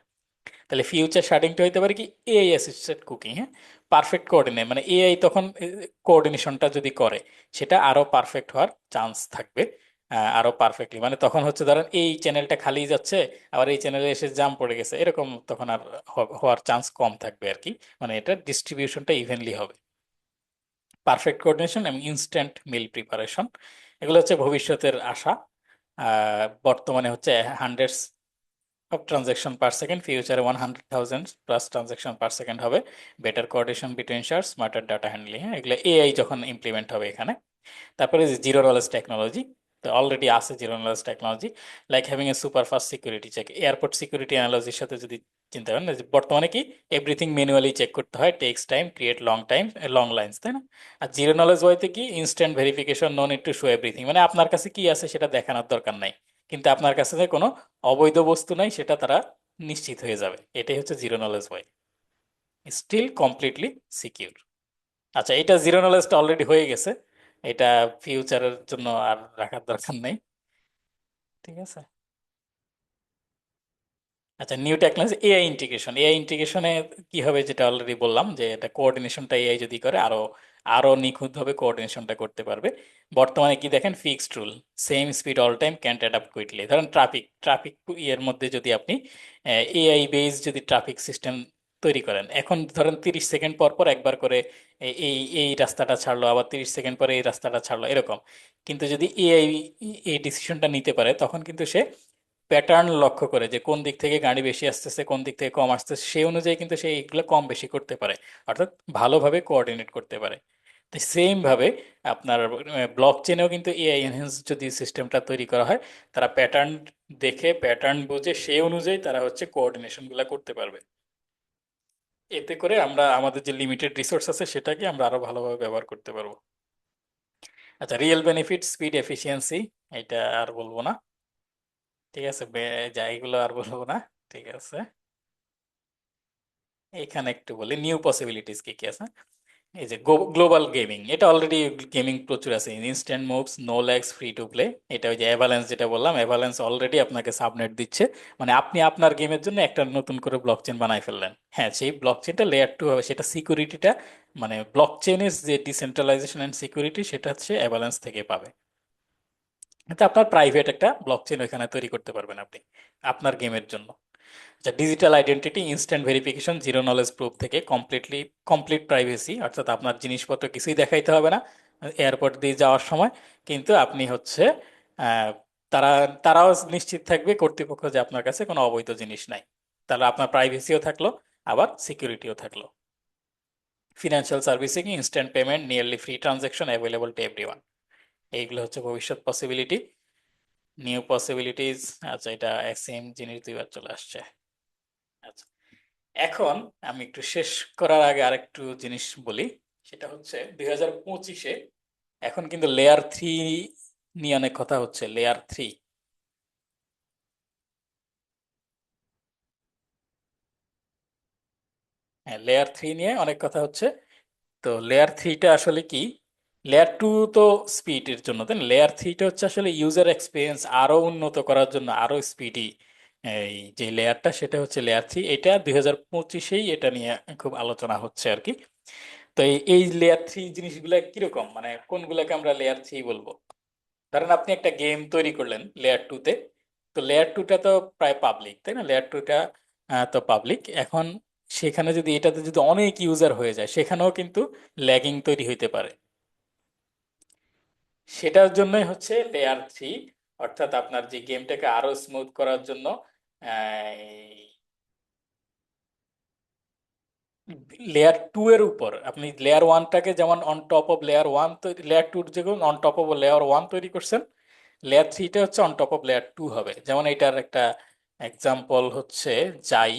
তাহলে ফিউচার শার্টিংটা হইতে পারে কি, এআই অ্যাসিস্টেড কুকিং। হ্যাঁ, পারফেক্ট কোঅর্ডিনেট, মানে এআই তখন কোঅর্ডিনেশনটা যদি করে সেটা আরো পারফেক্ট হওয়ার চান্স থাকবে। আরো পারফেক্টলি, মানে তখন হচ্ছে ধরেন এই চ্যানেলটা খালি যাচ্ছে, আবার এই চ্যানেলে এসে জাম পড়ে গেছে, এরকম তখন আর হওয়ার চান্স কম থাকবে আর কি। মানে এটা ডিস্ট্রিবিউশনটা ইভেনলি হবে। পারফেক্ট কোঅর্ডিনেশন এবং ইনস্ট্যান্ট মিল প্রিপারেশন, এগুলো হচ্ছে ভবিষ্যতের আশা। বর্তমানে হচ্ছে hundreds of transaction per second, ফিউচারে 100,000 প্লাস ট্রানজাকশন পার সেকেন্ড হবে। Better coordination between shards, smarter data handling. হ্যাঁ, এগুলো এআই যখন ইমপ্লিমেন্ট হবে এখানে। তারপরে যে জিরো নলেজ টেকনোলজি, তো অলরেডি আছে zero knowledge technology, like having a super fast security check. Airport security অ্যানালজির সাথে যদি চিন্তা করেন, যে বর্তমানে কি এভরিথিং ম্যানুয়ালি চেক করতে হয়, takes time, create long lines, তাই না? আর জিরো নলেজ ওয়াইতে কি, instant verification, no need to show everything, মানে আপনার কাছে কি আছে সেটা দেখানোর দরকার নাই, কিন্তু আপনার কাছে যে কোনো অবৈধ বস্তু নাই সেটা তারা নিশ্চিত হয়ে যাবে। এটাই হচ্ছে জিরো নলেজ ওয়াই, স্টিল কমপ্লিটলি সিকিউর। আচ্ছা, এটা জিরো নলেজটা অলরেডি হয়ে গেছে, এটা ফিউচারের জন্য আর রাখার দরকার নেই। ঠিক আছে। আচ্ছা, new technology, AI integration. AI ইন্টিগ্রেশনে কি হবে, যেটা অলরেডি বললাম, যে এটা কোঅর্ডিনেশনটা এআই যদি করে আরো আরো নিখুঁতভাবে কোঅর্ডিনেশনটা করতে পারবে। বর্তমানে কি দেখেন, fixed rule, same speed all time, can't adapt quickly. ধরেন ট্রাফিক ট্রাফিক ইয়ের মধ্যে যদি আপনি এআই বেস যদি ট্রাফিক সিস্টেম তৈরি করেন, এখন ধরেন 30 সেকেন্ড পর পর একবার করে এই এই রাস্তাটা ছাড়লো, আবার 30 সেকেন্ড পরে এই রাস্তাটা ছাড়লো, এরকম। কিন্তু যদি এআই এই ডিসিশনটা নিতে পারে, তখন কিন্তু সে প্যাটার্ন লক্ষ্য করে যে কোন দিক থেকে গাড়ি বেশি আসতেছে, কোন দিক থেকে কম আসতেছে, সেই অনুযায়ী কিন্তু সে এগুলো কম বেশি করতে পারে, অর্থাৎ ভালোভাবে কোঅর্ডিনেট করতে পারে। তো সেম ভাবে আপনার ব্লক চেনেও কিন্তু এআই এনহেন্স যদি সিস্টেমটা তৈরি করা হয়, তারা প্যাটার্ন দেখে, প্যাটার্ন বুঝে সেই অনুযায়ী তারা হচ্ছে কোঅর্ডিনেশন গুলা করতে পারবে। এতে করে আমরা আমাদের যে লিমিটেড রিসোর্স আছে সেটাকে আমরা আরো ভালোভাবে ব্যবহার করতে পারবো। আচ্ছা, রিয়েল বেনিফিট, স্পিড, এফিসিয়েন্সি, এটা আর বলবো না। ঠিক আছে, যা এগুলো আর বলবো না। ঠিক আছে, এখানে একটু বলি নিউ পসিবিলিটিস কি কি আছে। এই যে গ্লোবাল গেমিং, এটা অলরেডি গেমিং প্রচুর আছে, instant moves, no lags, free to play. এটা ওই যে অ্যাভালান্স যেটা বললাম, অ্যাভালান্স অলরেডি আপনাকে সাবনেট দিচ্ছে, মানে আপনি আপনার গেমের জন্য একটা নতুন করে ব্লকচেন বানাই ফেললেন। হ্যাঁ, সেই ব্লকচেনটা লেয়ার 2 হবে, সেটা সিকিউরিটিটা, মানে ব্লকচেনের যে ডিসেন্ট্রালাইজেশন এন্ড সিকিউরিটি সেটা হচ্ছে অ্যাভালান্স থেকে পাবে। এটা আপনার প্রাইভেট একটা ব্লকচেন ওইখানে তৈরি করতে পারবেন আপনি আপনার গেমের জন্য। আচ্ছা, digital identity, instant verification, zero knowledge proof থেকে কমপ্লিট প্রাইভেসি, অর্থাৎ আপনার জিনিসপত্র কিছুই দেখাইতে হবে না এয়ারপোর্ট দিয়ে যাওয়ার সময়, কিন্তু আপনি হচ্ছে আহ, তারা তারাও নিশ্চিত থাকবে কর্তৃপক্ষ যে আপনার কাছে কোনো অবৈধ জিনিস নাই, তাহলে আপনার প্রাইভেসিও থাকলো, আবার সিকিউরিটিও থাকলো। Financial servicing, instant payment, nearly free transaction available to everyone. এইগুলো হচ্ছে ভবিষ্যৎ পসিবিলিটি, নিউ পসিবিলিটিস। আচ্ছা, এটা সেম জিনিস দুইবার চলে আসছে। আচ্ছা, এখন আমি একটু শেষ করার আগে আরেকটু জিনিস বলি, সেটা হচ্ছে 2025-এ এখন কিন্তু লেয়ার 3 নিয়ে অনেক কথা হচ্ছে। লেয়ার 3, হ্যাঁ, লেয়ার 3 নিয়ে অনেক কথা হচ্ছে। তো লেয়ার 3টা আসলে কি, লেয়ার 2 তো স্পিডের জন্য, তাই না? লেয়ার 3টা হচ্ছে আসলে ইউজার এক্সপিরিয়েন্স আরো উন্নত করার জন্য, আরো স্পিডি এই যে লেয়ারটা, সেটা হচ্ছে লেয়ার 3। এটা 2025-এই এটা নিয়ে খুব আলোচনা হচ্ছে আর কি। তো এই লেয়ার 3 জিনিসগুলা কিরকম, মানে কোনগুলাকে আমরা লেয়ার 3 বলবো? ধরেন আপনি একটা গেম তৈরি করলেন লেয়ার 2-তে, তো লেয়ার 2টা তো প্রায় পাবলিক, তাই না? লেয়ার 2টা তো পাবলিক। এখন সেখানে যদি এটাতে যদি অনেক ইউজার হয়ে যায়, সেখানেও কিন্তু ল্যাগিং তৈরি হইতে পারে। সেটার জন্যই হচ্ছে লেয়ার 3, অর্থাৎ আপনার যে গেমটাকে আরো স্মুথ করার জন্য লেয়ার টু এর উপর আপনি লেয়ার ওয়ানটাকে যেমন on top of layer one, layer টুর যেমন on top of layer one তৈরি করছেন, লেয়ার থ্রিটা হচ্ছে on top of layer two হবে। যেমন এটার একটা এক্সাম্পল হচ্ছে জাই,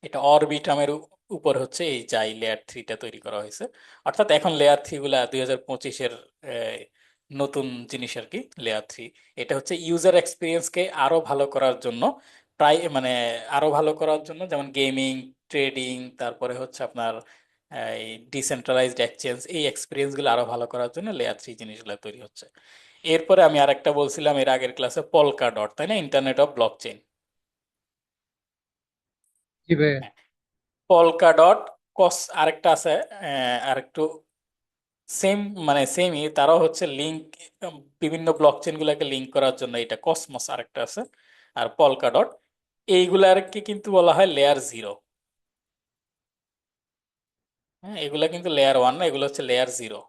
এটা অরবিটামের উপর হচ্ছে এই জাই লেয়ার থ্রিটা তৈরি করা হয়েছে। অর্থাৎ এখন লেয়ার থ্রি গুলা 2025-এর নতুন জিনিস আর কি। লেয়ার থ্রি এটা হচ্ছে ইউজার এক্সপিরিয়েন্সকে আরো ভালো করার জন্য, প্রায় মানে আরো ভালো করার জন্য, যেমন গেমিং, ট্রেডিং, তারপরে হচ্ছে আপনার এই ডিসেন্ট্রালাইজড এক্সচেঞ্জ, এই এক্সপিরিয়েন্স গুলো আরো ভালো করার জন্য লেয়ার থ্রি জিনিসগুলো তৈরি হচ্ছে। এরপরে আমি আরেকটা বলছিলাম এর আগের ক্লাসে, পলকা ডট, তাই না, ইন্টারনেট অফ ব্লকচেইন। জি ভাই। পলকা ডট, কস আরেকটা আছে, আরেকটু সেম, মানে সেমই, তারাও হচ্ছে লিঙ্ক, বিভিন্ন ব্লকচেন গুলাকে লিঙ্ক করার জন্য এটা কসমস আরেকটা আছে। আর পলকা ডট, এইগুলারকে কিন্তু বলা হয় লেয়ার জিরো। হ্যাঁ, এগুলা কিন্তু লেয়ার ওয়ান না, এগুলো হচ্ছে লেয়ার জিরো।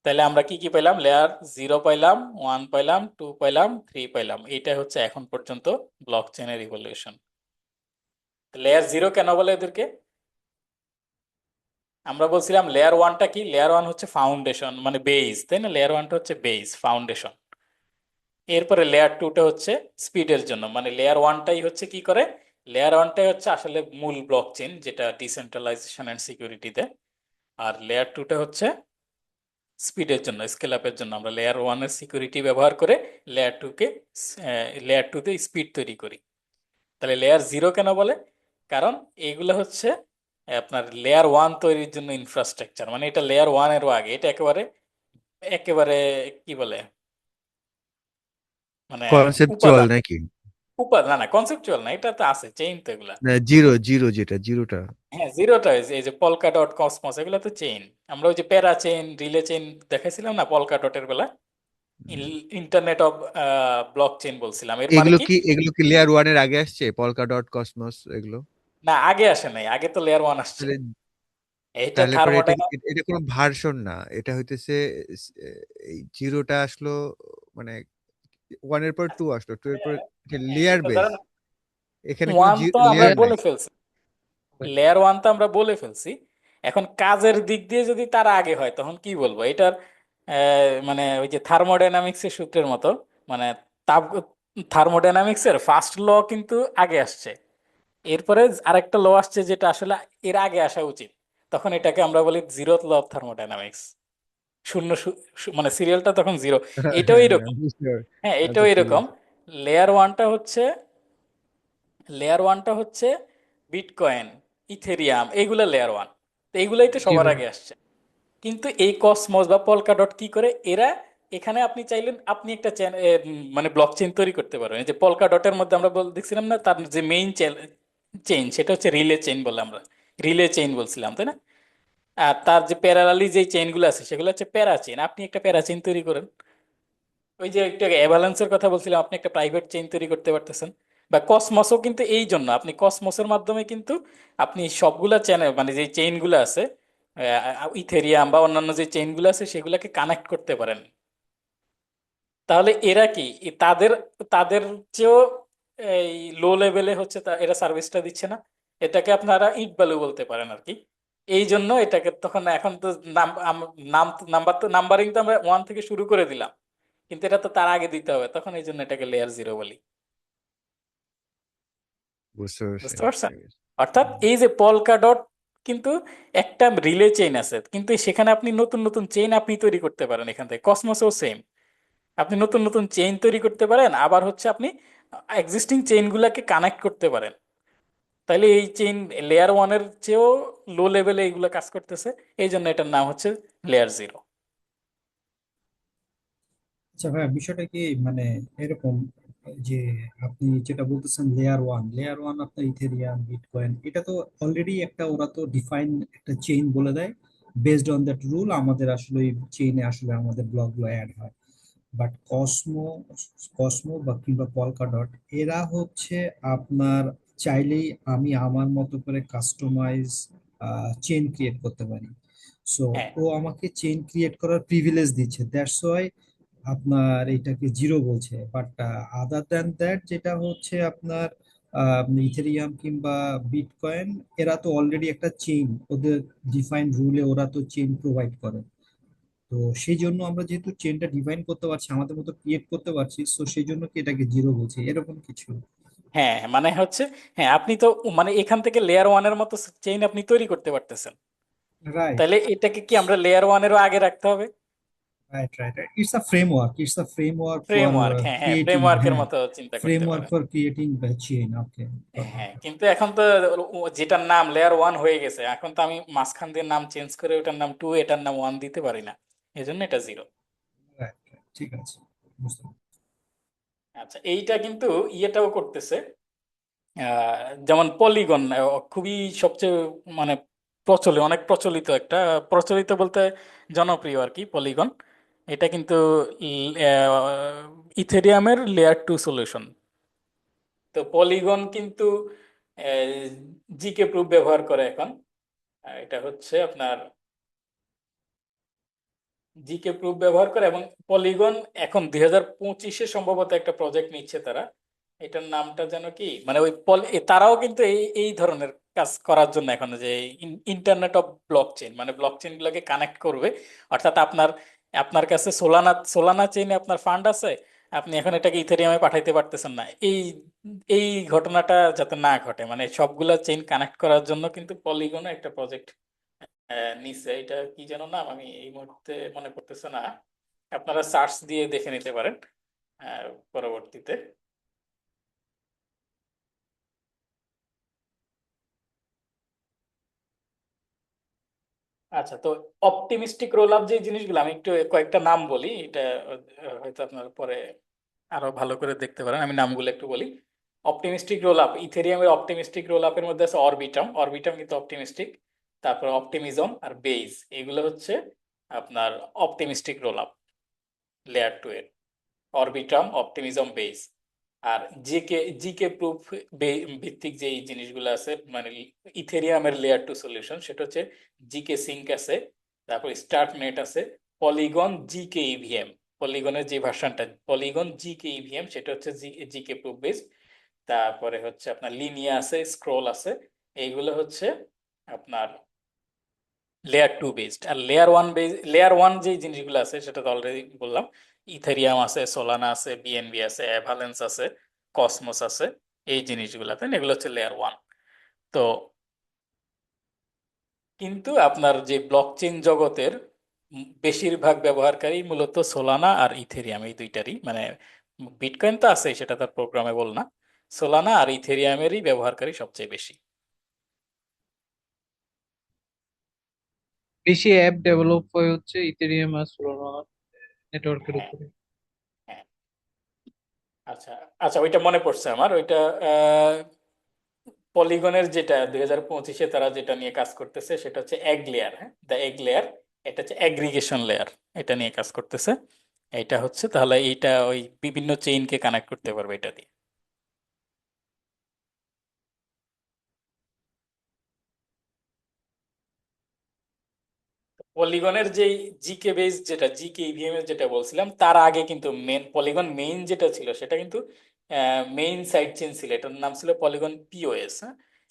তাহলে আমরা কি কি পেলাম? লেয়ার জিরো পাইলাম, ওয়ান পাইলাম, টু পাইলাম, থ্রি পাইলাম। এইটা হচ্ছে এখন পর্যন্ত ব্লকচেনের ইভলিউশন। লেয়ার জিরো কেন বলে এদেরকে? আমরা বলছিলাম লেয়ার ওয়ানটা কি, লেয়ার ওয়ান হচ্ছে ফাউন্ডেশন মানে বেস, তাই না, লেয়ার ওয়ানটা হচ্ছে বেস ফাউন্ডেশন। এরপরে লেয়ার টুটা হচ্ছে স্পিডের জন্য, মানে লেয়ার ওয়ানটাই হচ্ছে কি করে, লেয়ার ওয়ানটাই হচ্ছে আসলে মূল ব্লক চেইন যেটা ডিসেন্ট্রালাইজেশন অ্যান্ড সিকিউরিটি দেয়। আর লেয়ার টুটা হচ্ছে স্পিডের জন্য, স্কেল আপের জন্য। আমরা লেয়ার ওয়ানের সিকিউরিটি ব্যবহার করে লেয়ার টুতে স্পিড তৈরি করি। তাহলে লেয়ার জিরো কেন বলে? কারণ এইগুলো হচ্ছে আপনার লেয়ার ওয়ান তৈরির জন্য ইনফ্রাস্ট্রাকচার, মানে এটা লেয়ার ওয়ানেরও আগে, এটা একেবারে একেবারে কি বলে, মানে কনসেপচুয়াল উপাদান। নাকি? উপাদান না, কনসেপচুয়াল না, এটা তো আছে, চেইন তো এগুলা। না, জিরো জিরো যেটা জিরোটা। হ্যাঁ, জিরোটা এই যে পলকা ডট, কসমস, এগুলো তো চেইন। আমরা ওই যে প্যারা চেইন, রিলে চেইন দেখাইছিলাম না পলকা ডটের বেলা, ইন্টারনেট অফ ব্লক চেইন বলছিলাম। এর মানে কি, এগুলো কি লেয়ার ওয়ানের আগে আসছে, পলকা ডট কসমস এগুলো? না আগে আসে নাই, আগে তো লেয়ার ওয়ান আসছে। তাহলে এইটা তাহলে পরে এটা থার্মোডাইনামিক। এটা কোনো ভার্সন না, এটা হইতেছে এই জিরোটা আসলো মানে ওয়ানের পর টু আসলো, টু এর পর লেয়ার এটা বেস। ধরেন এখানে কোনো ওয়ান তো আমরা লেয়ার লেয়ার নাই। বলে ফেলছি, লেয়ার ওয়ান তো আমরা বলে ফেলছি। এখন কাজের দিক দিয়ে যদি তার আগে হয় তখন কি বলবো এটার? মানে ওই যে থার্মোডাইনামিক্স এর সূত্রের মতো, মানে তাপ, থার্মোডাইনামিক্স এর ফার্স্ট ল কিন্তু আগে আসছে, এরপরে আরেকটা ল আসছে যেটা আসলে এর আগে আসা উচিত। তখন এটাকে আমরা বলি জিরো ল অফ থার্মোডাইনামিক্স। শূন্য মানে সিরিয়ালটা তখন জিরো। এটাও হ্যাঁ হ্যাঁ, এরকম। বুঝতে পারছি। হ্যাঁ, এটাও আচ্ছা ঠিক এরকম। আছে। লেয়ার ওয়ানটা হচ্ছে লেয়ার ওয়ানটা হচ্ছে বিটকয়েন, ইথেরিয়াম, এইগুলা লেয়ার ওয়ান। তো এইগুলাই তো জি সবার ভাই। আগে আসছে। কিন্তু এই কসমস বা পলকা ডট কি করে এরা, এখানে আপনি চাইলেন আপনি একটা মানে ব্লক চেইন তৈরি করতে পারবেন। এই যে পলকা ডটের মধ্যে আমরা দেখছিলাম না, তার যে মেইন চেইন সেটা হচ্ছে রিলে চেইন বলে, আমরা রিলে চেইন বলছিলাম, তাই না? আর তার যে প্যারালালি যে চেইনগুলো আছে সেগুলো হচ্ছে প্যারা চেইন। আপনি একটা প্যারা চেইন তৈরি করেন। ওই যে একটু অ্যাভালান্সের কথা বলছিলাম, আপনি একটা প্রাইভেট চেইন তৈরি করতে পারতেছেন। বা কসমসও কিন্তু এই জন্য, আপনি কসমসের মাধ্যমে কিন্তু আপনি সবগুলা চ্যানেল, মানে যে চেইনগুলো আছে, ইথেরিয়াম বা অন্যান্য যে চেইনগুলো আছে সেগুলোকে কানেক্ট করতে পারেন। তাহলে এরা কি তাদের তাদের চেয়েও এই লো লেভেলে হচ্ছে এরা সার্ভিসটা দিচ্ছে না? এটাকে আপনারা ইট ভ্যালু বলতে পারেন আর কি। এই জন্য এটাকে তখন এখন তো নাম নাম নাম্বার তো নাম্বারিং তো আমরা ওয়ান থেকে শুরু করে দিলাম, কিন্তু এটা তো তার আগে দিতে হবে, তখন এই জন্য এটাকে লেয়ার জিরো বলি। বুঝতে পারছি, বুঝতে পারছেন? ঠিক আছে। অর্থাৎ এই যে পলকা ডট কিন্তু একটা রিলে চেইন আছে, কিন্তু সেখানে আপনি নতুন নতুন চেইন আপনি তৈরি করতে পারেন এখান থেকে। কসমোসও সেম, আপনি নতুন নতুন চেইন তৈরি করতে পারেন, আবার হচ্ছে আপনি এক্সিস্টিং চেইনগুলোকে কানেক্ট করতে পারেন। তাইলে এই চেইন লেয়ার ওয়ানের চেয়েও লো লেভেলে এইগুলো কাজ করতেছে। এই জন্য এটার নাম হচ্ছে লেয়ার জিরো। আচ্ছা ভাই, বিষয়টা কি মানে এরকম যে আপনি যেটা বলতেছেন লেয়ার ওয়ান আপনার ইথেরিয়াম, বিটকয়েন, এটা তো অলরেডি একটা, ওরা তো ডিফাইন একটা চেইন বলে দেয়। বেসড অন দ্যাট রুল আমাদের আসলে ওই চেইনে আসলে আমাদের ব্লকগুলো অ্যাড হয়। বাট কসমো বা কিংবা পলকা ডট, এরা হচ্ছে আপনার চাইলেই আমি আমার মতো করে কাস্টমাইজ চেইন ক্রিয়েট করতে পারি। সো হ্যাঁ, ও আমাকে চেইন ক্রিয়েট করার প্রিভিলেজ দিচ্ছে, দ্যাটস ওয়াই আপনার এটাকে জিরো বলছে। বাট আদার দ্যান দ্যাট, যেটা হচ্ছে আপনার ইথেরিয়াম কিংবা বিটকয়েন, এরা তো অলরেডি একটা চেইন, ওদের ডিফাইন রুলে ওরা তো চেইন প্রোভাইড করে। তো সেই জন্য আমরা যেহেতু চেইনটা ডিফাইন করতে পারছি, আমাদের মতো ক্রিয়েট করতে পারছি, তো সেই জন্য কি এটাকে জিরো বলছি, এরকম কিছু। হ্যাঁ, মানে হচ্ছে, হ্যাঁ আপনি তো মানে এখান থেকে লেয়ার ওয়ানের মতো চেইন আপনি তৈরি করতে পারতেছেন। রাইট, তাহলে এটাকে কি আমরা লেয়ার ওয়ানেরও আগে রাখতে হবে? Right, right. It's a framework, it's a framework for framework, হ্যাঁ হ্যাঁ, ক্রিয়েটিং, ফ্রেমওয়ার্কের হ্যাঁ, মতো চিন্তা করতে ফ্রেমওয়ার্ক পারেন। For creating chain. ওকে, হ্যাঁ, কিন্তু এখন তো যেটার নাম লেয়ার ওয়ান হয়ে গেছে, এখন তো আমি মাঝখান দিয়ে নাম চেঞ্জ করে ওটার নাম টু, এটার নাম ওয়ান দিতে পারি না, এই জন্য এটা জিরো। রাইট, ঠিক আছে, বুঝতে পারছি। আচ্ছা, এইটা কিন্তু ইয়েটাও করতেছে, যেমন পলিগন, খুবই সবচেয়ে মানে অনেক প্রচলিত একটা, প্রচলিত বলতে জনপ্রিয় আর কি পলিগন। এটা কিন্তু ইথেরিয়ামের লেয়ার টু সলিউশন। তো পলিগন কিন্তু জিকে প্রুফ ব্যবহার করে এখন। এটা হচ্ছে আপনার জিকে প্রুফ ব্যবহার করে, এবং পলিগন এখন 2025-এ সম্ভবত একটা প্রজেক্ট নিচ্ছে তারা। এটার নামটা যেন কি, মানে ওই তারাও কিন্তু এই এই ধরনের কাজ করার জন্য এখন যে ইন্টারনেট অফ ব্লকচেইন, মানে ব্লকচেইন গুলোকে কানেক্ট করবে। অর্থাৎ আপনার আপনার কাছে সোলানা সোলানা চেইনে আপনার ফান্ড আছে, আপনি এখন এটাকে ইথেরিয়ামে পাঠাইতে পারতেছেন না, এই এই ঘটনাটা যাতে না ঘটে, মানে সবগুলা চেইন কানেক্ট করার জন্য কিন্তু পলিগনও একটা প্রজেক্ট নিচে। এটা কি যেন নাম, আমি এই মুহূর্তে মনে করতেছে না, আপনারা সার্চ দিয়ে দেখে নিতে পারেন পরবর্তীতে। আচ্ছা, তো অপটিমিস্টিক রোল আপ যে জিনিসগুলো, আমি একটু কয়েকটা নাম বলি, এটা হয়তো আপনার পরে আরো ভালো করে দেখতে পারেন, আমি নামগুলো একটু বলি। অপটিমিস্টিক রোল আপ, ইথেরিয়ামের অপটিমিস্টিক রোল আপের মধ্যে আছে অরবিটাম, অরবিটাম কিন্তু অপটিমিস্টিক। তারপর অপটিমিজম আর বেইজ, এগুলো হচ্ছে আপনার optimistic roll up layer two এর, অরবিটাম, অপটিমিজম, বেস। আর জিকে জিকে প্রুফ ভিত্তিক যে জিনিসগুলো আছে, মানে ইথেরিয়ামের লেয়ার টু সলিউশন, সেটা হচ্ছে জিকে সিঙ্ক আছে, তারপর স্টার্ট নেট আছে, পলিগন জিকে ইভিএম, পলিগনের যে ভার্সনটা পলিগন জিকে ইভিএম, সেটা হচ্ছে জিকে প্রুফ বেস। তারপরে হচ্ছে আপনার লিনিয়া আছে, স্ক্রোল আছে, এইগুলো হচ্ছে আপনার লেয়ার টু বেসড। আর লেয়ার ওয়ান যে জিনিসগুলো আছে সেটা তো অলরেডি বললাম, ইথেরিয়াম আছে, সোলানা আছে, বিএনবি আছে, অ্যাভালেন্স আছে, কসমোস আছে, এই জিনিসগুলো, তাই না? এগুলো হচ্ছে লেয়ার ওয়ান। তো কিন্তু আপনার যে ব্লকচেইন জগতের বেশিরভাগ ব্যবহারকারী মূলত সোলানা আর ইথেরিয়াম, এই দুইটারই, মানে বিটকয়েন তো আছে, সেটা তার প্রোগ্রামেবল না, সোলানা আর ইথেরিয়ামেরই ব্যবহারকারী সবচেয়ে বেশি। বেশি অ্যাপ ডেভেলপ হয়ে হচ্ছে ইথেরিয়াম আর সোলানা নেটওয়ার্কের হ্যাঁ উপরে। হ্যাঁ। আচ্ছা আচ্ছা, ওইটা মনে পড়ছে আমার, ওইটা পলিগনের যেটা 2025-এ তারা যেটা নিয়ে কাজ করতেছে সেটা হচ্ছে এগ লেয়ার, হ্যাঁ, দ্য এগ লেয়ার। এটা হচ্ছে অ্যাগ্রিগেশন লেয়ার, এটা নিয়ে কাজ করতেছে। এটা হচ্ছে তাহলে এইটা ওই বিভিন্ন চেইনকে কানেক্ট করতে পারবে এটা দিয়ে। পলিগনের যেই জিকে বেস, যেটা জিকে ইভিএম এর যেটা বলছিলাম, তার আগে কিন্তু পলিগন মেইন যেটা ছিল সেটা কিন্তু মেইন সাইড চেইন ছিল, এটার নাম ছিল পলিগন পিওএস।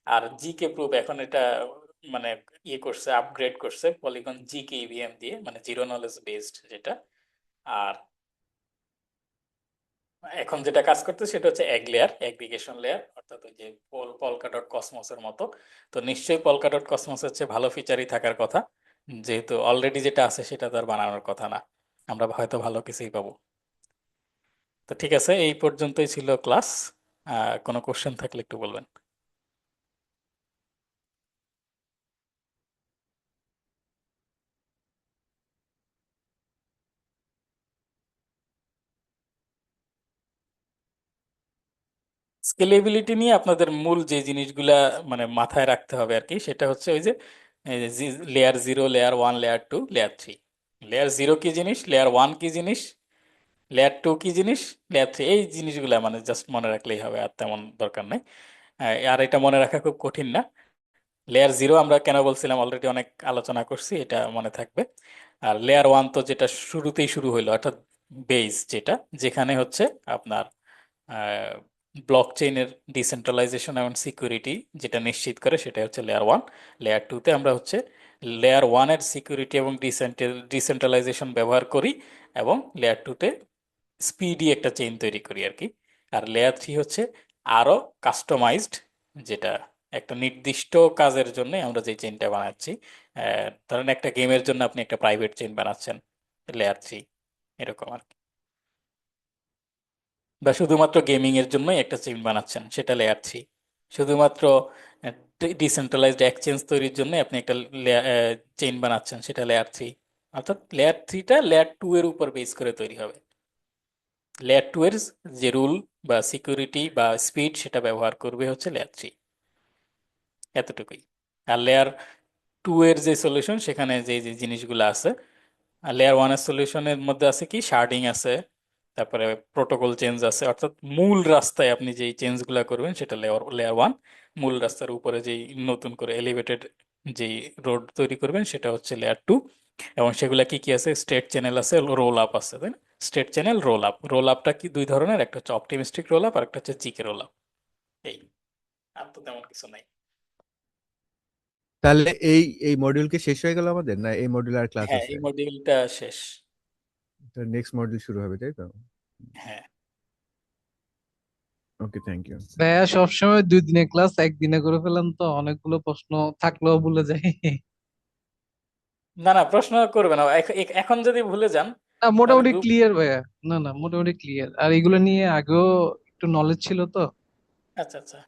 আর জিকে প্রুফ এখন এটা মানে ইয়ে করছে, আপগ্রেড করছে পলিগন জিকে ইভিএম দিয়ে, মানে জিরো নলেজ বেসড যেটা। আর এখন যেটা কাজ করতে সেটা হচ্ছে এগ লেয়ার, অ্যাগ্রিগেশন লেয়ার, অর্থাৎ ওই যে পলকা ডট কসমোসের মতো। তো নিশ্চয়ই পলকা ডট কসমোস হচ্ছে ভালো ফিচারই থাকার কথা, যেহেতু অলরেডি যেটা আছে সেটা তো আর বানানোর কথা না, আমরা হয়তো ভালো কিছুই পাবো। তো ঠিক আছে, এই পর্যন্তই ছিল ক্লাস। কোনো কোশ্চেন থাকলে একটু বলবেন। স্কেলেবিলিটি নিয়ে আপনাদের মূল যে জিনিসগুলা মানে মাথায় রাখতে হবে আর কি, সেটা হচ্ছে ওই যে layer zero, layer one, layer two, layer three. Layer zero কি জিনিস, লেয়ার ওয়ান কি জিনিস, লেয়ার টু কি জিনিস, লেয়ার থ্রি, এই জিনিসগুলো মানে জাস্ট মনে রাখলেই হবে, আর তেমন দরকার নেই। আর এটা মনে রাখা খুব কঠিন না। লেয়ার জিরো আমরা কেন বলছিলাম অলরেডি অনেক আলোচনা করছি, এটা মনে থাকবে। আর লেয়ার ওয়ান তো যেটা শুরুতেই শুরু হইলো, অর্থাৎ বেস যেটা, যেখানে হচ্ছে আপনার ব্লক চেইনের ডিসেন্ট্রালাইজেশন এবং সিকিউরিটি যেটা নিশ্চিত করে সেটা হচ্ছে লেয়ার ওয়ান। লেয়ার টুতে আমরা হচ্ছে লেয়ার ওয়ানের সিকিউরিটি এবং ডিসেন্ট্রালাইজেশন ব্যবহার করি, এবং লেয়ার টুতে স্পিডি একটা চেইন তৈরি করি আর কি। আর লেয়ার থ্রি হচ্ছে আরো কাস্টমাইজড, যেটা একটা নির্দিষ্ট কাজের জন্য আমরা যে চেইনটা বানাচ্ছি। ধরেন একটা গেমের জন্য আপনি একটা প্রাইভেট চেইন বানাচ্ছেন, লেয়ার থ্রি, এরকম আর কি। বা শুধুমাত্র গেমিং এর জন্যই একটা চেইন বানাচ্ছেন, সেটা লেয়ার থ্রি। শুধুমাত্র ডিসেন্ট্রালাইজড এক্সচেঞ্জ তৈরির জন্য আপনি একটা চেইন বানাচ্ছেন, সেটা লেয়ার থ্রি। অর্থাৎ লেয়ার থ্রিটা লেয়ার টু এর উপর বেস করে তৈরি হবে। লেয়ার টু এর যে রুল বা সিকিউরিটি বা স্পিড সেটা ব্যবহার করবে হচ্ছে লেয়ার থ্রি, এতটুকুই। আর লেয়ার টু এর যে সলিউশন সেখানে যে যে জিনিসগুলো আছে, আর লেয়ার ওয়ানের সলিউশনের মধ্যে আছে কি, শার্ডিং আছে, তারপরে প্রোটোকল চেঞ্জ আছে। অর্থাৎ মূল রাস্তায় আপনি যেই চেঞ্জগুলো করবেন সেটা লেয়ার লেয়ার ওয়ান। মূল রাস্তার উপরে যেই নতুন করে এলিভেটেড যেই রোড তৈরি করবেন সেটা হচ্ছে লেয়ার টু। এবং সেগুলা কি কি আছে, স্টেট চ্যানেল আছে, রোল আপ আছে, তাই না? State channel, roll up. Roll আপটা কি দুই ধরনের, একটা হচ্ছে অপটিমিস্টিক রোল আপ আর একটা হচ্ছে জিকে রোল আপ। এই, আর তো তেমন কিছু নাই। তাহলে এই মডিউল কি শেষ হয়ে গেল আমাদের, না এই মডিউল আর ক্লাস হ্যাঁ, আছে? এই মডিউলটা শেষ। নেক্সট মডিউল শুরু হবে, তাই তো? হ্যাঁ। ওকে, থ্যাংক ইউ। ভাইয়া সবসময় 2 দিনে ক্লাস, একদিনে করে ফেলেন তো, অনেকগুলো প্রশ্ন থাকলেও ভুলে যাই। না না, প্রশ্ন করবে না এখন যদি ভুলে যান না, তাহলে মোটামুটি গ্রুপ। ক্লিয়ার ভাইয়া। না না, মোটামুটি ক্লিয়ার। আর এগুলো নিয়ে আগেও একটু নলেজ ছিল তো। আচ্ছা আচ্ছা।